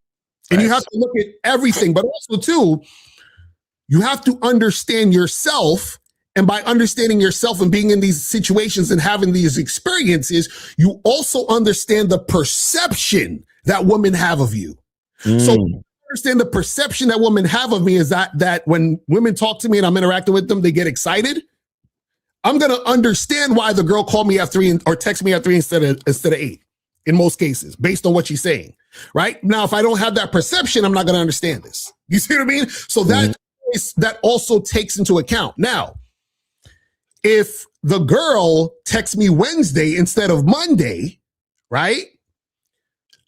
J: And you have to look at everything, but also too, you have to understand yourself. And by understanding yourself and being in these situations and having these experiences, you also understand the perception that women have of you. So understand the perception that women have of me is that when women talk to me and I'm interacting with them, they get excited. I'm going to understand why the girl called me at 3 or text me at 3 instead of 8 in most cases, based on what she's saying. Right now, if I don't have that perception, I'm not going to understand this. You see what I mean? So that also takes into account. Now, if the girl texts me Wednesday instead of Monday, right?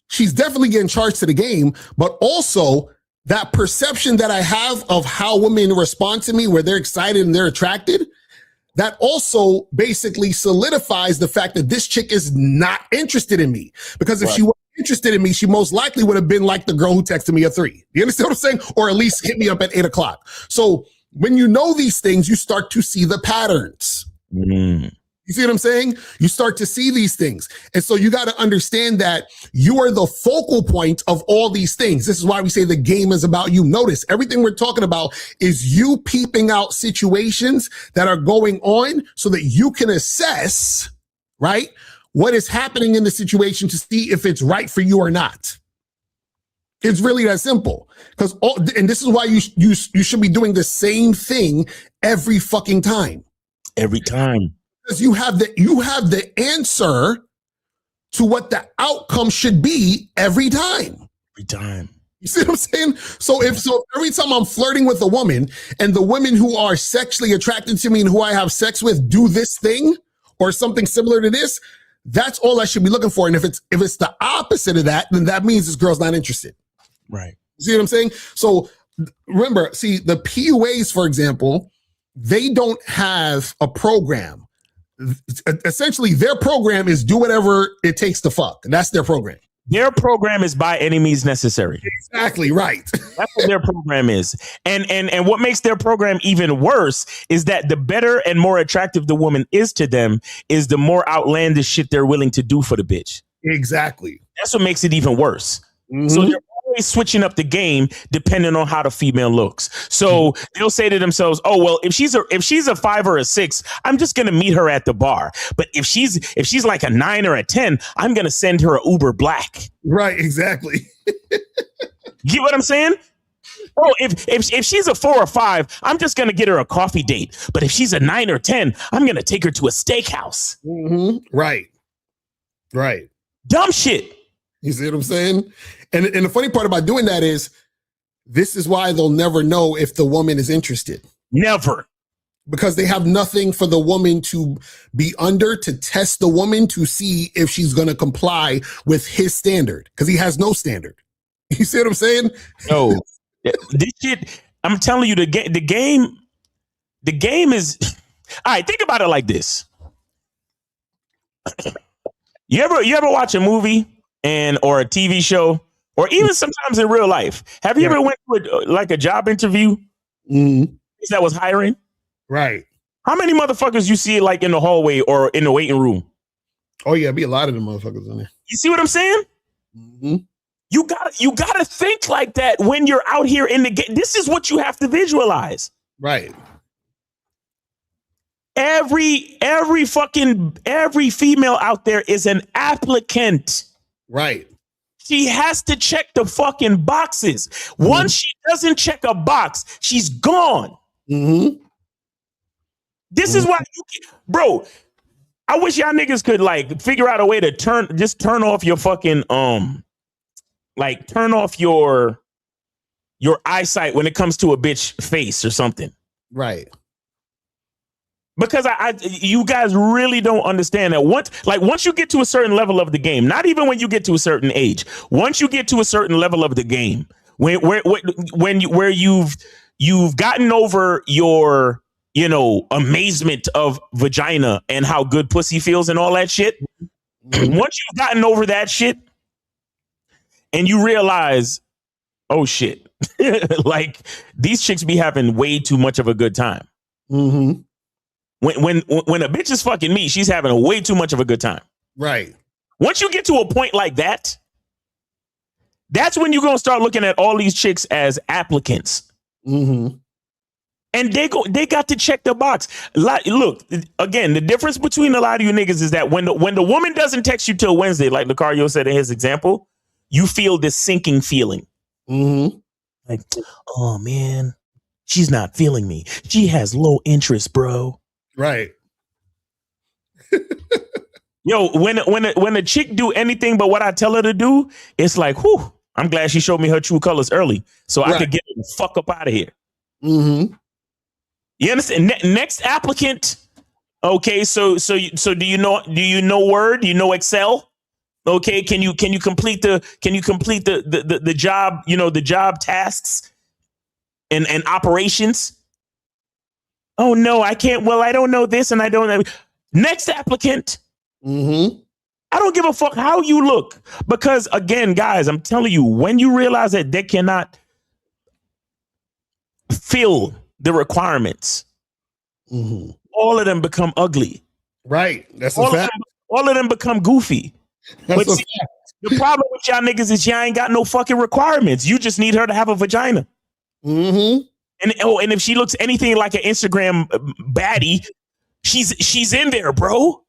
J: She's definitely getting charged to the game, but also that perception that I have of how women respond to me, where they're excited and they're attracted, that also basically solidifies the fact that this chick is not interested in me. Because if she was interested in me, she most likely would have been like the girl who texted me at 3. You understand what I'm saying? Or at least hit me up at 8:00. So when you know these things, you start to see the patterns. You see what I'm saying? You start to see these things. And so you got to understand that you are the focal point of all these things. This is why we say the game is about you. Notice everything we're talking about is you peeping out situations that are going on so that you can assess, right, what is happening in the situation to see if it's right for you or not. It's really that simple. And this is why you should be doing the same thing every fucking time.
K: Every time.
J: Because you have the answer to what the outcome should be every time.
K: Every time.
J: You see what I'm saying? So every time I'm flirting with a woman and the women who are sexually attracted to me and who I have sex with do this thing or something similar to this, that's all I should be looking for. And if it's the opposite of that, then that means this girl's not interested.
K: Right.
J: You see what I'm saying? So remember, see, the PUAs, for example, they don't have a program. Essentially, their program is do whatever it takes to fuck. That's their program.
K: Their program is by any means necessary.
J: Exactly right.
K: That's what their program is. And what makes their program even worse is that the better and more attractive the woman is to them is the more outlandish shit they're willing to do for the bitch.
J: Exactly.
K: That's what makes it even worse. So they're always switching up the game depending on how the female looks. So they'll say to themselves, "Oh well, if she's a 5 or a 6, I'm just gonna meet her at the bar. But if she's like a 9 or a 10, I'm gonna send her a Uber Black."
J: Right, exactly.
K: Get what I'm saying? Oh, if she's a 4 or 5, I'm just gonna get her a coffee date. But if she's a 9 or 10, I'm gonna take her to a steakhouse.
J: Right. Right.
K: Dumb shit.
J: You see what I'm saying? And the funny part about doing that is This is why they'll never know if the woman is interested.
K: Never.
J: Because they have nothing for the woman to be under to test the woman to see if she's going to comply with his standard. Because he has no standard. You see what I'm saying?
K: No. This shit, I'm telling you, the game is. All right, think about it like this. You ever watch a movie or a TV show, or even sometimes in real life? Have you ever went to a job interview that was hiring?
J: Right.
K: How many motherfuckers you see like in the hallway or in the waiting room?
J: Oh yeah, be a lot of them motherfuckers in there.
K: You see what I'm saying?
J: Mm-hmm.
K: You gotta think like that when you're out here in the game. This is what you have to visualize.
J: Right.
K: Every female out there is an applicant.
J: Right.
K: She has to check the fucking boxes. Once she doesn't check a box, she's gone.
J: Mm-hmm.
K: This is why, bro. I wish y'all niggas could like figure out a way to turn off your fucking turn off your eyesight when it comes to a bitch face or something.
J: Right.
K: Because you guys really don't understand that once you get to a certain level of the game, not even when you get to a certain age, once you get to a certain level of the game, where you've gotten over your amazement of vagina and how good pussy feels and all that shit. Mm-hmm. Once you've gotten over that shit and you realize, oh shit, like these chicks be having way too much of a good time.
J: Mm-hmm.
K: When a bitch is fucking me, she's having way too much of a good time.
J: Right.
K: Once you get to a point like that, that's when you're going to start looking at all these chicks as applicants.
J: Mm-hmm.
K: And they got to check the box. Look, again, the difference between a lot of you niggas is that when the woman doesn't text you till Wednesday, like Lucario said in his example, you feel this sinking feeling.
J: Mm-hmm.
K: Like, oh man, she's not feeling me. She has low interest, bro.
J: Right.
K: Yo, when a chick do anything but what I tell her to do, it's like, whew, I'm glad she showed me her true colors early so I could get her the fuck up out of here.
J: Mm-hmm.
K: You understand? Next applicant. Okay, so do you know Word? Do you know Excel? Okay, can you complete the job, the job tasks and operations? Oh no, I can't. Well, I don't know this and I don't know. Next applicant.
J: Mm-hmm.
K: I don't give a fuck how you look, because again, guys, I'm telling you, when you realize that they cannot fill the requirements,
J: mm-hmm.
K: all of them become ugly.
J: Right. That's a fact.
K: All of them become goofy. But see, the problem with y'all niggas is y'all ain't got no fucking requirements. You just need her to have a vagina.
J: Mm-hmm.
K: And if she looks anything like an Instagram baddie, she's in there, bro.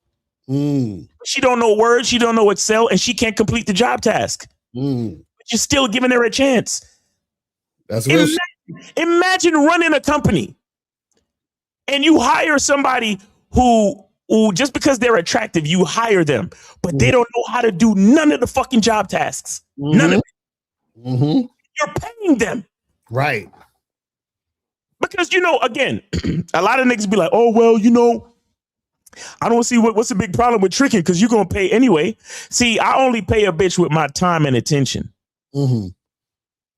J: Mm.
K: She don't know Word, she don't know Excel, and she can't complete the job task.
J: Mm.
K: But you're still giving her a chance.
J: That's real.
K: Imagine running a company and you hire somebody who just because they're attractive, you hire them, but they don't know how to do none of the fucking job tasks.
J: Mm-hmm.
K: None of it.
J: Mm-hmm.
K: You're paying them.
J: Right.
K: Because, again, a lot of niggas be like, oh, well, I don't see what's the big problem with tricking because you're going to pay anyway. See, I only pay a bitch with my time and attention.
J: Mm-hmm.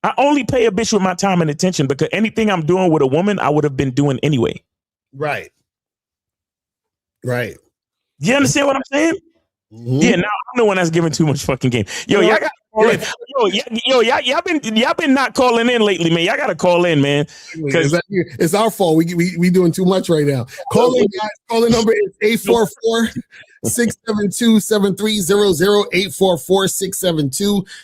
K: I only pay a bitch with my time and attention because anything I'm doing with a woman, I would have been doing anyway.
J: Right. Right.
K: You understand what I'm saying?
J: Mm-hmm.
K: Yeah, now I'm the one that's giving too much fucking game. Yo, y'all got to call in. Y'all been not calling in lately, man. Y'all got to call in, man. Because
J: it's our fault. We doing too much right now. Call in, guys. Calling number is 844-672-7300.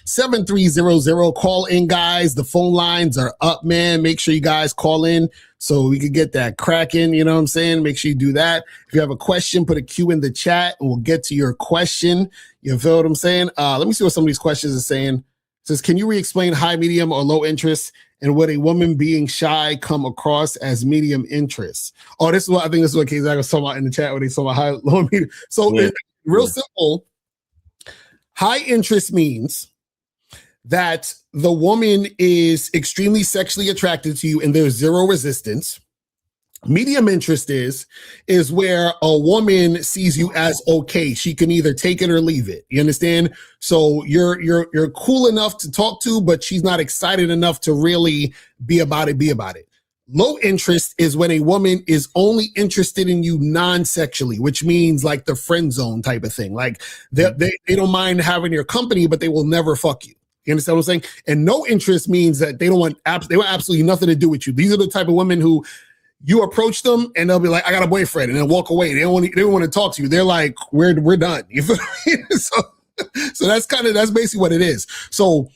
J: 844-672-7300. Call in, guys. The phone lines are up, man. Make sure you guys call in so we could get that cracking. You know what I'm saying? Make sure you do that. If you have a question, put a Q in the chat and we'll get to your question. You feel what I'm saying? Let me see what some of these questions are saying. It says, can you re-explain high, medium, or low interest, and would a woman being shy come across as medium interest? Oh, this is what I think this is what KZ was talking about in the chat when they saw about high, low, and medium. So real simple, high interest means that the woman is extremely sexually attracted to you and there's zero resistance. Medium interest is where a woman sees you as okay. She can either take it or leave it. You understand? So you're cool enough to talk to, but she's not excited enough to really be about it. Low interest is when a woman is only interested in you non-sexually, which means like the friend zone type of thing. Like they don't mind having your company, but they will never fuck you. You understand what I'm saying? And no interest means that they want absolutely nothing to do with you. These are the type of women who you approach them and they'll be like, I got a boyfriend, and then walk away. They don't want to talk to you. They're like, we're done. You feel me? So that's basically what it is. So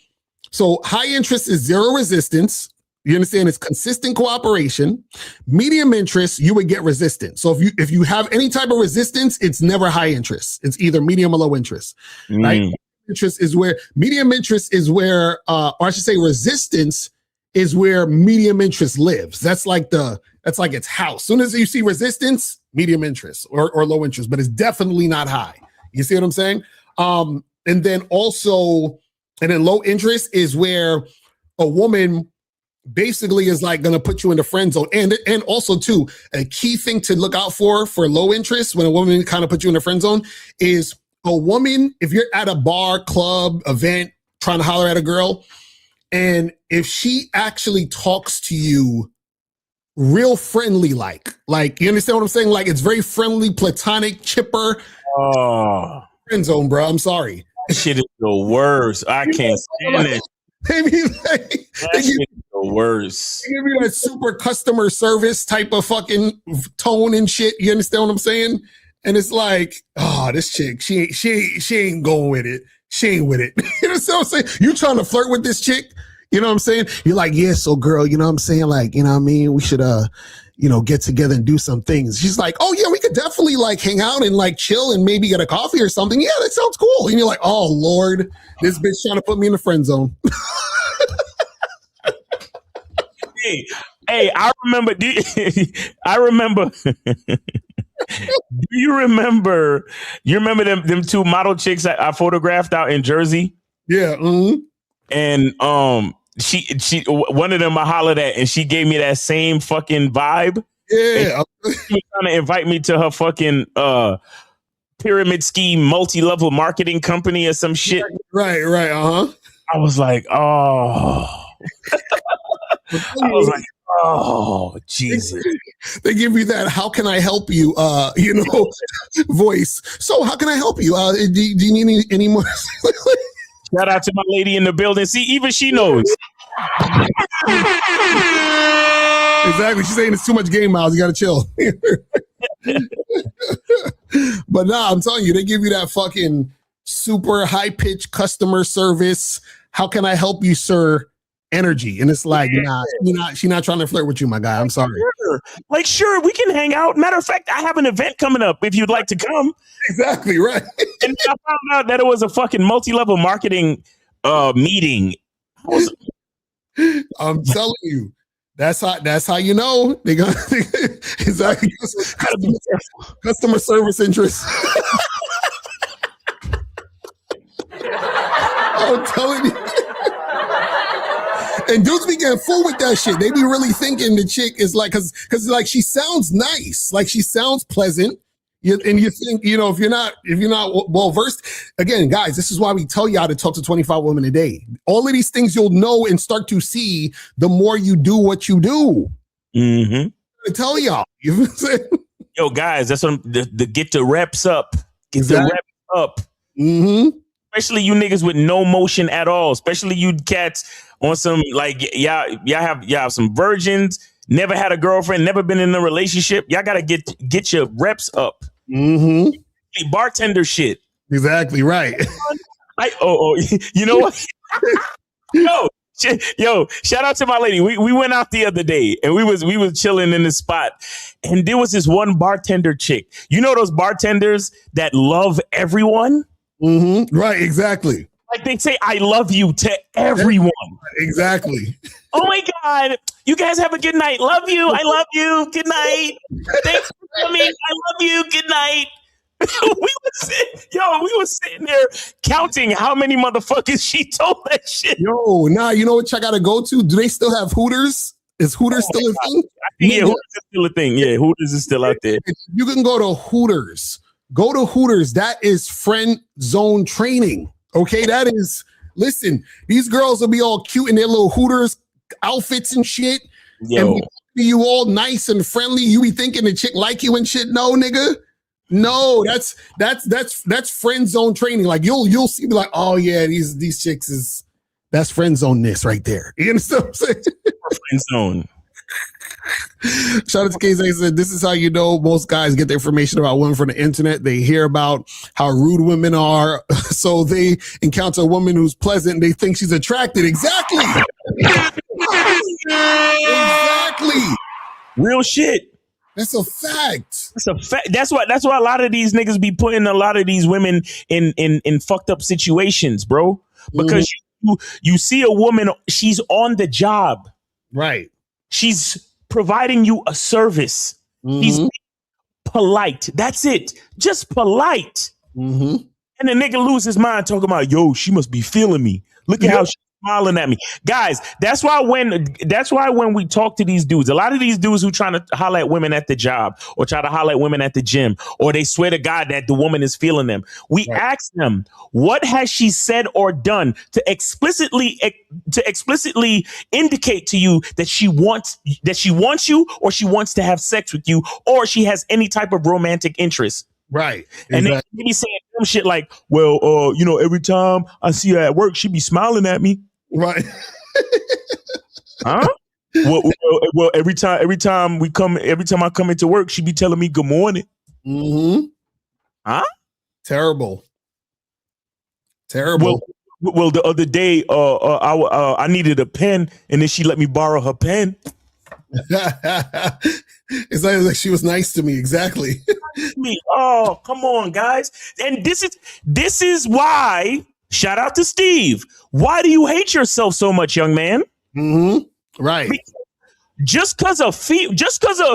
J: high interest is zero resistance. You understand? It's consistent cooperation. Medium interest, you would get resistance. So if you have any type of resistance, it's never high interest. It's either medium or low interest, right? Medium interest is where, or I should say resistance is where medium interest lives. That's like its house. Soon as you see resistance, medium interest or low interest, but it's definitely not high. You see what I'm saying? And then low interest is where a woman basically is like going to put you in the friend zone. And also too, a key thing to look out for low interest when a woman kind of puts you in the friend zone is a woman, if you're at a bar, club, event, trying to holler at a girl, and if she actually talks to you real friendly, like you understand what I'm saying? Like it's very friendly, platonic, chipper.
K: Oh,
J: friend zone, bro. I'm sorry.
K: That shit is the worst. I can't stand it.
J: That shit is
K: the worst.
J: They give you that super customer service type of fucking tone and shit. You understand what I'm saying? And it's like, oh, this chick, she ain't going with it. She ain't with it. You know what I'm saying? You trying to flirt with this chick? You know what I'm saying? You're like, yeah, so girl, you know what I'm saying? Like, you know what I mean? We should, get together and do some things. She's like, oh yeah, we could definitely like hang out and like chill and maybe get a coffee or something. Yeah, that sounds cool. And you're like, oh Lord, this bitch trying to put me in the friend zone.
K: Hey, I remember. Do you remember? You remember them two model chicks I photographed out in Jersey?
J: Yeah. Mm-hmm.
K: And she one of them I hollered at, and she gave me that same fucking vibe.
J: Yeah.
K: She was trying to invite me to her fucking pyramid scheme, multi-level marketing company or some shit.
J: Right. Uh-huh.
K: I was like, oh. I was like, oh, Jesus.
J: They give you that, how can I help you, voice. So how can I help you? Do you need any more?
K: Shout out to my lady in the building. See, even she knows.
J: Exactly. She's saying it's too much game, Miles. You got to chill. But nah, I'm telling you, they give you that fucking super high-pitched customer service. How can I help you, sir? Energy. And it's like, nah, she's not trying to flirt with you, my guy. I'm sorry.
K: Sure, we can hang out. Matter of fact, I have an event coming up if you'd like to come.
J: Exactly, right.
K: And I found out that it was a fucking multi-level marketing meeting.
J: I'm telling you, that's how you know they gonna exactly customer service interest. I'm telling you. And dudes be getting full with that shit. They be really thinking the chick is like, cause like she sounds nice, like she sounds pleasant. And you think, if you're not well versed, again, guys, this is why we tell you how to talk to 25 women a day. All of these things you'll know and start to see the more you do what you do.
K: Mm-hmm.
J: I tell y'all. You know what I'm saying?
K: Yo, guys, that's what the get the reps up. Get the reps up.
J: Mm-hmm.
K: Especially you niggas with no motion at all. Especially you cats on some like y'all have some virgins, never had a girlfriend, never been in a relationship. Y'all gotta get your reps up.
J: Mm-hmm.
K: Bartender shit.
J: Exactly right.
K: You know what? Yo, shout out to my lady. We went out the other day and we was chilling in the spot, and there was this one bartender chick. You know those bartenders that love everyone?
J: Mm-hmm. Right, exactly.
K: Like they say, I love you to everyone.
J: Exactly.
K: Oh my God. You guys have a good night. Love you. I love you. Good night. Thanks for coming. I love you. Good night. we was sitting there counting how many motherfuckers she told that shit.
J: Yo, nah, you know what I gotta go to? Do they still have Hooters? Is Hooters still a thing?
K: I think Hooters is still a thing. Yeah, Hooters is still out there.
J: You can go to Hooters. Go to Hooters. That is friend zone training. Okay, that is. Listen, these girls will be all cute in their little Hooters outfits and shit.
K: Yo.
J: And be you all nice and friendly. You be thinking the chick like you and shit. No, nigga. No, that's friend zone training. Like you'll see, be like, oh yeah, these chicks is that's friend zone this right there. You understand what I'm saying?
K: Friend zone.
J: Shout out to KZ said, this is how you know most guys get their information about women from the internet. They hear about how rude women are, so they encounter a woman who's pleasant. They think she's attracted. Exactly. Exactly.
K: Real shit.
J: That's a fact.
K: That's a fact. That's why a lot of these niggas be putting a lot of these women in fucked up situations, bro. Because you see a woman, she's on the job.
J: Right.
K: She's providing you a service. She's polite. That's it. Just polite. And the nigga lose his mind talking about, yo, she must be feeling me. Look at how she's smiling at me. Guys, that's why when we talk to these dudes, a lot of these dudes who trying to holler at women at the job or try to holler at women at the gym, or they swear to God that the woman is feeling them. We ask them, what has she said or done to explicitly indicate to you that she wants you, or she wants to have sex with you, or she has any type of romantic interest?
J: Right.
K: And they be saying dumb shit like, well, every time I see her at work, she be smiling at me.
J: Right.
K: Huh? Well, every time I come into work, she be telling me good morning. Huh?
J: Terrible.
K: Well, the other day, I needed a pen, and then she let me borrow her pen.
J: It's like she was nice to me. Exactly.
K: Oh, come on, guys. And this is why, shout out to Steve. Why do you hate yourself so much, young man?
J: Right.
K: Just because a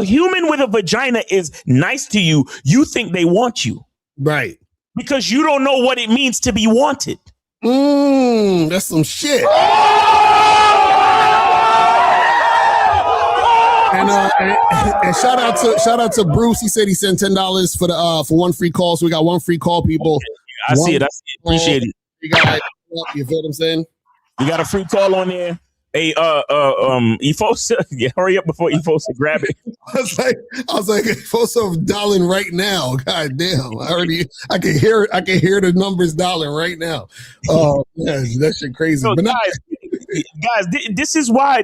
K: human with a vagina is nice to you, you think they want you.
J: Right.
K: Because you don't know what it means to be wanted.
J: That's some shit. And shout out to Bruce. He said he sent $10 for one free call. So we got one free call, people.
K: I see it. Appreciate it.
J: You feel what I'm saying?
K: We got a free call on there. Hey, Efos, hurry up before Efos grab it.
J: I was like, Efos dialing right now. God damn! I can hear the numbers dialing right now. Oh, yeah, that shit crazy.
K: So,
J: but
K: guys, this is why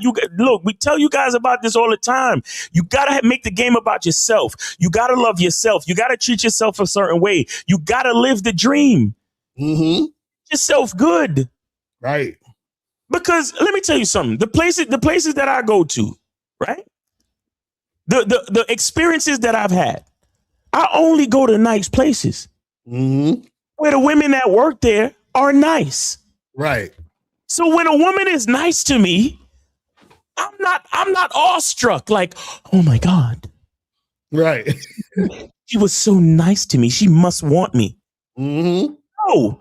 K: you look. We tell you guys about this all the time. You gotta make the game about yourself. You gotta love yourself. You gotta treat yourself a certain way. You gotta live the dream. Yourself good,
J: right?
K: Because let me tell you something. The places that I go to, right? The experiences that I've had, I only go to nice places where the women that work there are nice.
J: Right.
K: So when a woman is nice to me, I'm not awestruck. Like, oh my God.
J: Right.
K: She was so nice to me. She must want me. No.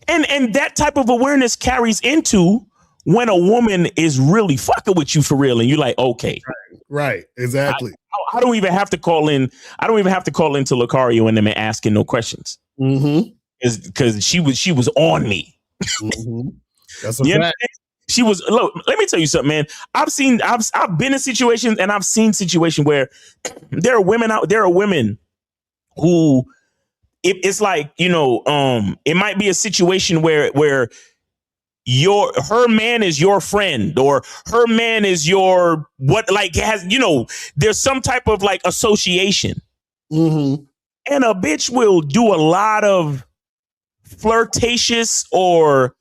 K: And that type of awareness carries into when a woman is really fucking with you for real, and you're like, okay,
J: right, exactly.
K: I don't even have to call in. I don't even have to call into Lucario and them and asking no questions. Because she was on me.
J: That's a fact.
K: She was. Look, let me tell you something, man. I've been in situations, and I've seen situations where there are women who. It's like, it might be a situation where her man is your friend, or her man is your there's some type of like association. And a bitch will do a lot of flirtatious or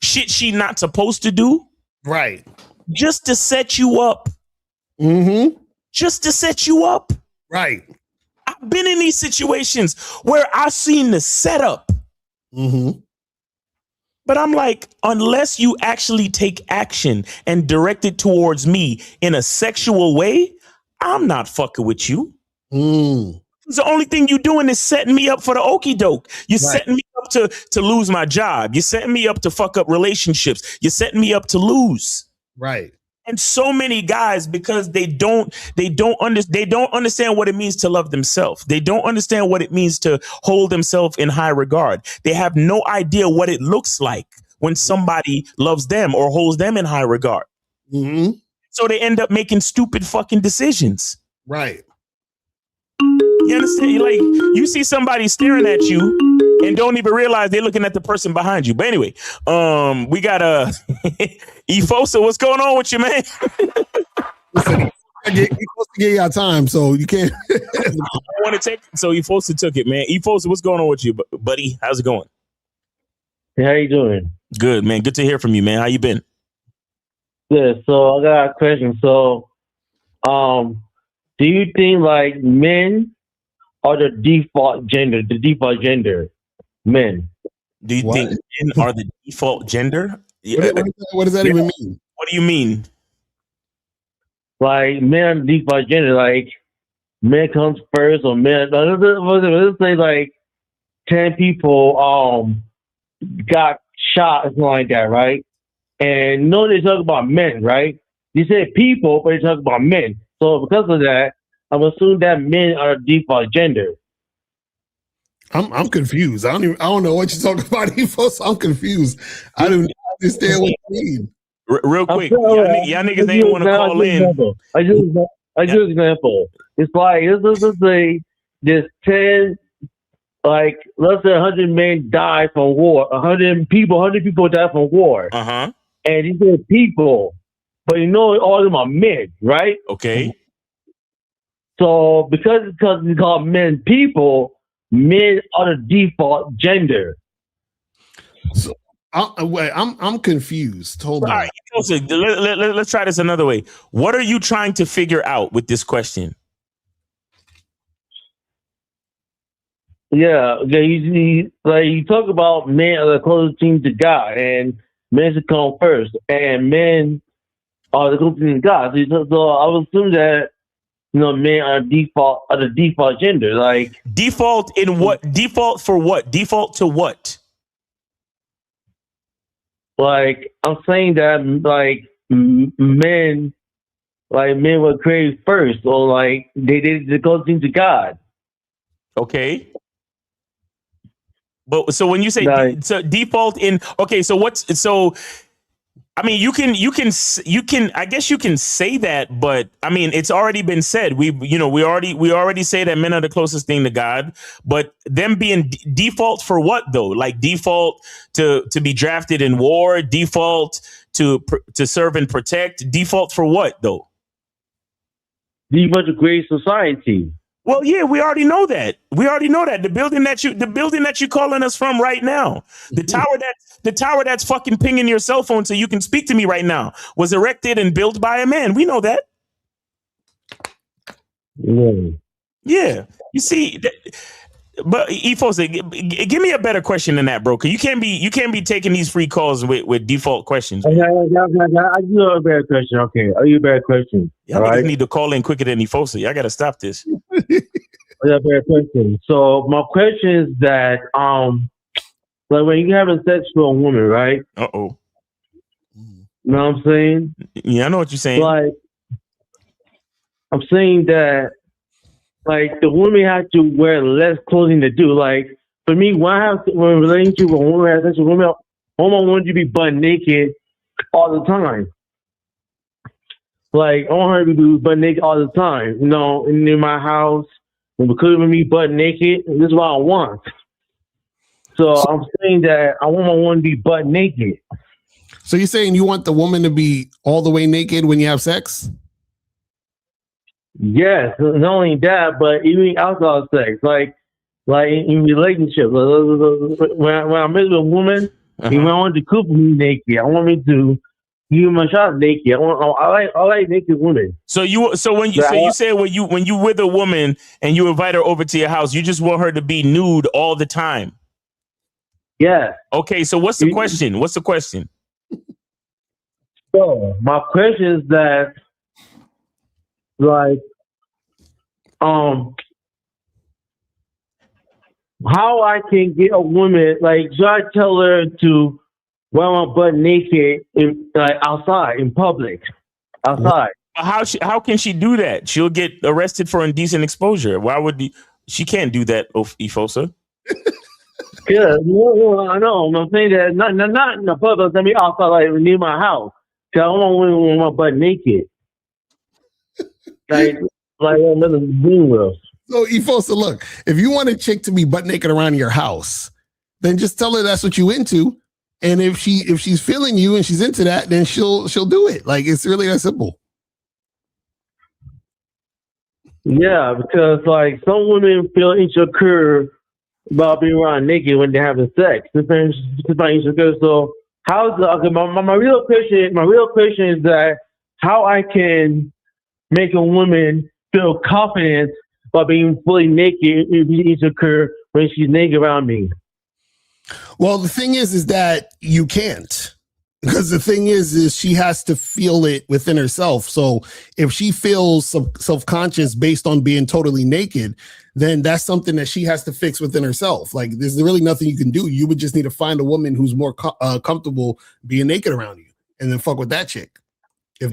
K: shit she not supposed to do.
J: Right.
K: Just to set you up. Just to set you up.
J: Right.
K: I've been in these situations where I've seen the setup. But I'm like, unless you actually take action and direct it towards me in a sexual way, I'm not fucking with you. The only thing you doing is setting me up for the okie doke. You're setting me up to lose my job. You're setting me up to fuck up relationships. You're setting me up to lose.
J: Right.
K: And so many guys, because they don't understand what it means to love themselves. They don't understand what it means to hold themselves in high regard. They have no idea what it looks like when somebody loves them or holds them in high regard.
J: Mm-hmm.
K: So they end up making stupid fucking decisions.
J: Right.
K: You understand? You see somebody staring at you and don't even realize they're looking at the person behind you. But anyway, we got Efosa. What's going on with you, man?
J: Listen, you're supposed to get your time, so you can't.
K: I want to take. So Efosa took it, man. Efosa, what's going on with you, buddy? How's it going?
M: Hey, how you doing?
K: Good, man. Good to hear from you, man. How you been?
M: Good. So I got a question. So, do you think like men are the default gender? Men.
K: Do you think men are the default gender?
J: What does that even mean?
K: What do you mean?
M: Like men are the default gender. Like men comes first, or men. Let's say like 10 people got shot or something like that, right? And they talk about men, right? You said people, but they talk about men. So because of that, I'm assuming that men are the default gender.
J: I'm confused. I don't know what you're talking about, Evo. So I'm confused. I don't understand what you mean.
K: Real quick, y'all niggas ain't want to call in.
M: I just example. It's like there's 10, like let's say 100 men die from war. 100 people die from war. And these are people, but all of them are men, right?
K: Okay.
M: So because it's called men people, men are the default gender.
J: So I'm confused. Hold on.
K: All right, let's try this another way. What are you trying to figure out with this question?
M: Yeah, you talk about men are the closest team to God, and men should come first, and men are the closest team to God. So I would assume that men are the default gender. Like
K: default in what? Default for what? Default to what?
M: Like I'm saying that like men were created first, or like they go into God.
K: Okay. But so when you say default in, okay, so I mean, you can, I guess you can say that, but I mean, it's already been said. We already say that men are the closest thing to God, but them being default for what though? Like default to be drafted in war, default to serve and protect, default for what though?
M: Default to create society.
K: Well, yeah, we already know that. The building that you calling us from right now, the tower that's fucking pinging your cell phone so you can speak to me right now, was erected and built by a man. We know that. Yeah. You see, but Efos, give me a better question than that, bro. Cause you can't be taking these free calls with default questions.
M: I do have a better question. Okay, are you a better question?
K: Y'all niggas need to call in quicker than Efosa. Y'all gotta stop this.
M: I got a better question. So my question is that like when you're having sex with a woman, right?
K: Uh-oh.
M: You know what I'm saying?
K: Yeah, I know what you're saying.
M: Like I'm saying that like the woman has to wear less clothing to do. Like for me, when relationship with a woman has sex with a woman, I want you to be butt naked all the time. Like I want her to be butt naked all the time. In my house, when we could with me butt naked, this is what I want. So I'm saying that I want my woman to be butt naked.
J: So you're saying you want the woman to be all the way naked when you have sex?
M: Yes, not only that, but even outside sex, like in relationships. When I'm with a woman, even when I want to cook me naked, I want me to give my shot naked. I like naked women.
K: So you say when you with a woman and you invite her over to your house, you just want her to be nude all the time.
M: Yeah.
K: Okay, so what's the question?
M: So my question is that, like, how I can get a woman, like, should I tell her to wear my butt naked in, like, outside in public, outside?
K: How can she do that? She'll get arrested for indecent exposure. Why would she can't do that, Ifosa?
M: Yeah, I know. I'm saying that not in the public. I mean, outside, like near my house. Cause I don't want women with my butt naked, like another being with.
J: So Efosa, look, if you want a chick to be butt naked around your house, then just tell her that's what you into. And if she's feeling you and she's into that, then she'll do it. Like, it's really that simple.
M: Yeah, because like some women feel insecure about being around naked when they're having sex. It's not insecure. So how's my real question is that how I can make a woman feel confident by being fully naked and be insecure when she's naked around me.
J: Well, the thing is that you can't. Because the thing is she has to feel it within herself. So if she feels self-conscious based on being totally naked, then that's something that she has to fix within herself. Like, there's really nothing you can do. You would just need to find a woman who's more comfortable being naked around you, and then fuck with that chick. If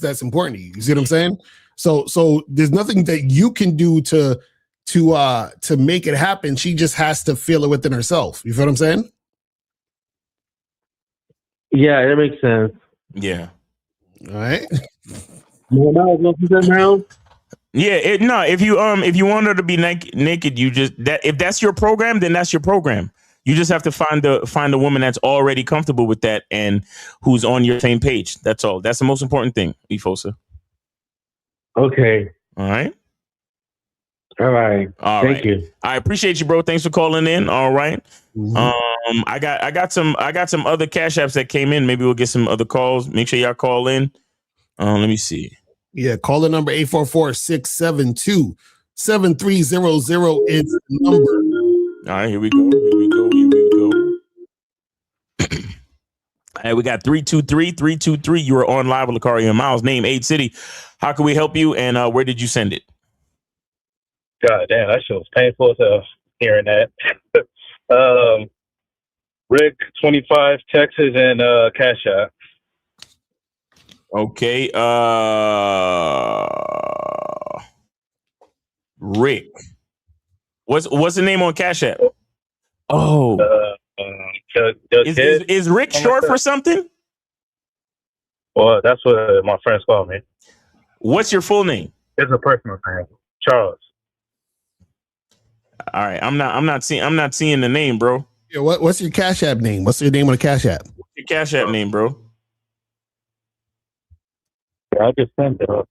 J: that's important to you. You see what I'm saying? So there's nothing that you can do to make it happen. She just has to feel it within herself. You feel what I'm saying?
M: Yeah, that makes sense.
K: Yeah.
J: All right.
K: Yeah, if you want her to be naked, you just if that's your program, then that's your program. You just have to find a woman that's already comfortable with that and who's on your same page. That's all. That's the most important thing, Ifosa.
M: Okay.
K: All right.
M: All right. Thank you.
K: I appreciate you, bro. Thanks for calling in. All right.
J: Mm-hmm.
K: I got some other cash apps that came in. Maybe we'll get some other calls. Make sure y'all call in. Let me see.
J: Yeah, call the number 844-672-7300 is the number.
K: All right, here we go. All right, we got 323-323. You are on live with Lucario and Miles. Name, age, city. How can we help you? And where did you send it?
N: God damn, that shit was painful as hell hearing that. Rick, 25, Texas, and Cash App.
K: Okay. Rick. What's the name on Cash App? Oh. Is Rick short for something?
N: Well, that's what my friends call me.
K: What's your full name?
N: It's a personal thing. Charles.
K: All right. I'm not seeing the name, bro.
J: Yeah, what's your Cash App name? What's your name on the Cash App?
K: What's your Cash App name, bro?
N: I just sent it up.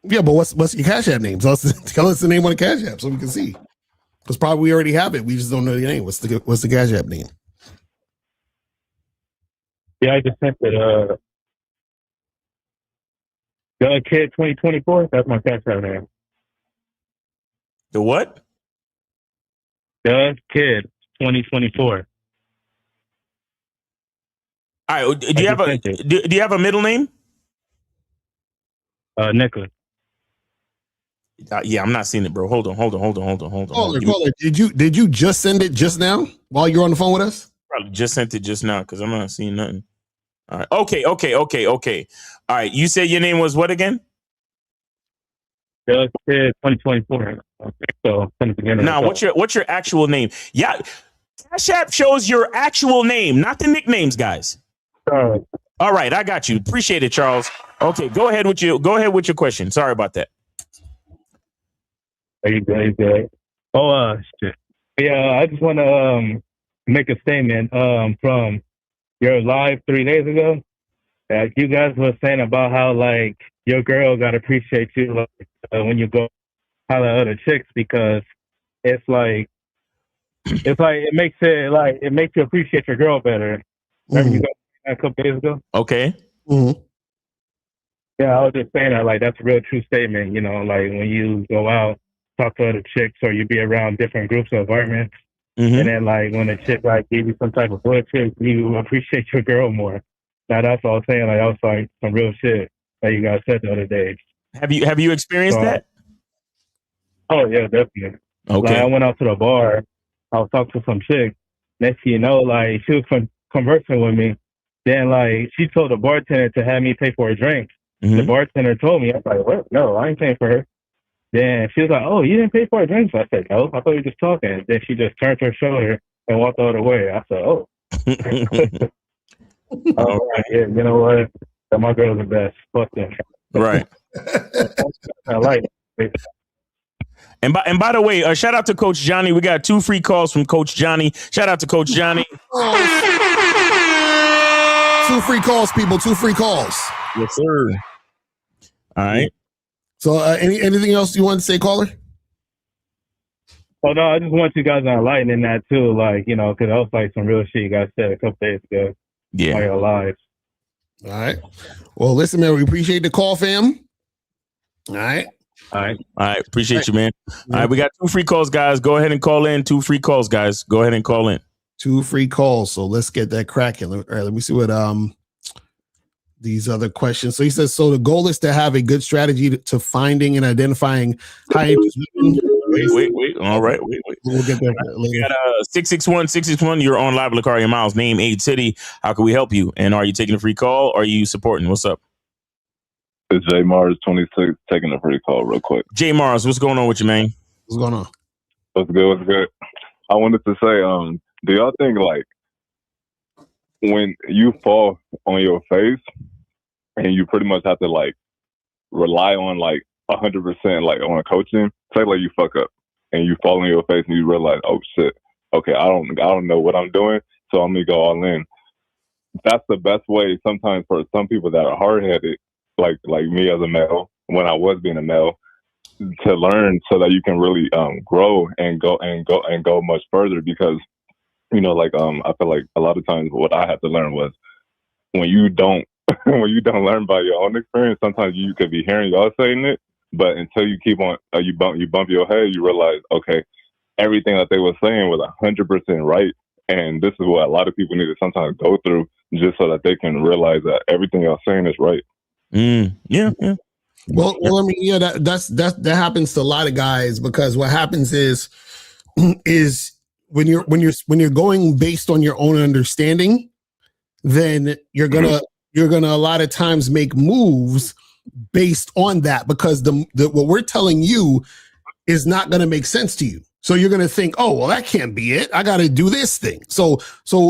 J: Yeah, but what's your Cash App name? Tell us the name on the Cash App so we can see. Because probably we already have it. We just don't know the name. What's the Cash App name?
N: Yeah, I just sent it. Kid 2024. That's my Cash App name.
K: The what?
N: Kid 2024.
K: All right. Do you have a middle name?
N: Nicholas.
K: Yeah, I'm not seeing it, bro. Hold on.
J: Caller, did you just send it just now while you're on the phone with us?
K: Probably just sent it just now because I'm not seeing nothing. All right. Okay. All right. You said your name was what again?
N: Kid 2024. So
K: now, what's your actual name? Yeah, Cash App shows your actual name, not the nicknames, guys. All right, I got you. Appreciate it, Charles. Okay, go ahead with your question. Sorry about that.
N: Are you good? Oh, shit. Yeah, I just want to make a statement from your live 3 days ago that you guys were saying about how like your girl got to appreciate you like, when you go holler at other chicks because it makes you appreciate your girl better. Remember you got that a couple days ago?
K: Okay.
J: Mm-hmm.
N: Yeah, I was just saying that like that's a real true statement. You know, like when you go out, talk to other chicks, or you be around different groups or environments, and then like when a chick like give you some type of bullshit, you appreciate your girl more. Now that's all I'm saying. Like that was like some real shit that you guys said the other day.
K: Have you experienced that?
N: Oh yeah, definitely. Like I went out to the bar. I was talking to some chick. Next thing you know, like she was conversing with me. Then like she told the bartender to have me pay for a drink. The bartender told me. I was like, what? No, I ain't paying for her. Then she was like, oh, you didn't pay for a drink? So I said, no, I thought we were just talking. Then she just turned her shoulder and walked all the way. I said, oh. I was like, yeah, you know what? My girl's the best. Fuck them.
K: Right.
N: I like it.
K: And by the way, shout out to Coach Johnny. We got 2 free calls from Coach Johnny. Shout out to Coach Johnny.
J: 2 free calls, people. 2 free calls.
K: Yes, sir. All right.
J: So anything else you want to say, caller?
N: Oh, no, I just want you guys to enlighten in that, too. Like, you know, because that was like some real shit you guys said a couple days ago.
K: Yeah.
N: On your lives.
J: All right. Well, listen, man, we appreciate the call, fam. All right.
N: All right.
K: All right. Appreciate you, man. All right. We got 2 free calls, guys. Go ahead and call in. 2 free calls, guys. Go ahead and call in.
J: 2 free calls. So let's get that cracking. All right. Let me see what these other questions. So he says, so the goal is to have a good strategy to finding and identifying high interest women.
K: Wait. All right. Wait.
J: We'll get there later.
K: We got 661. You're on live with Lacari Miles. Name, age, city. How can we help you? And are you taking a free call? Or are you supporting? What's up?
O: It's J Mars 26 taking a free call real quick.
K: J Mars, what's going on with you, man?
J: What's going on?
O: What's good? I wanted to say, do y'all think like when you fall on your face and you pretty much have to like rely on like 100% like on coaching, say like you fuck up and you fall on your face and you realize, oh shit, okay, I don't know what I'm doing, so I'm gonna go all in. That's the best way sometimes for some people that are hard-headed, like me as a male, when I was being a male, to learn so that you can really grow and go much further. Because you know, like I feel like a lot of times what I had to learn was when you don't learn by your own experience, sometimes you could be hearing y'all saying it, but until you keep on you bump your head, you realize, okay, everything that they were saying was 100% right. And this is what a lot of people need to sometimes go through just so that they can realize that everything y'all saying is right.
K: Yeah.
J: Well, I mean, yeah, that happens to a lot of guys, because what happens is when you're going based on your own understanding, then you're gonna a lot of times make moves based on that, because the what we're telling you is not gonna make sense to you. So you're gonna think, oh, well, that can't be it. I got to do this thing. So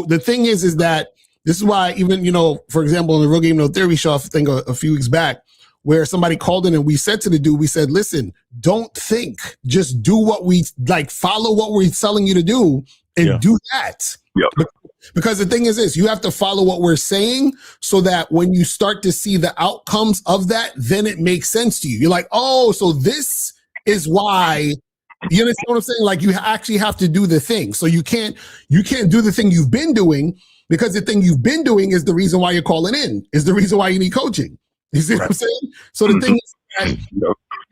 J: the thing is that this is why, even, you know, for example, in the Real Game No Theory show, I think a few weeks back, where somebody called in and we said to the dude, we said, listen, don't think, just do what we like, follow what we're telling you to do and do that.
O: Yep.
J: Because the thing is this, you have to follow what we're saying so that when you start to see the outcomes of that, then it makes sense to you. You're like, oh, so this is why. You understand what I'm saying? Like, you actually have to do the thing. So you can't do the thing you've been doing, because the thing you've been doing is the reason why you're calling in, is the reason why you need coaching. You see what I'm saying? So the thing is that if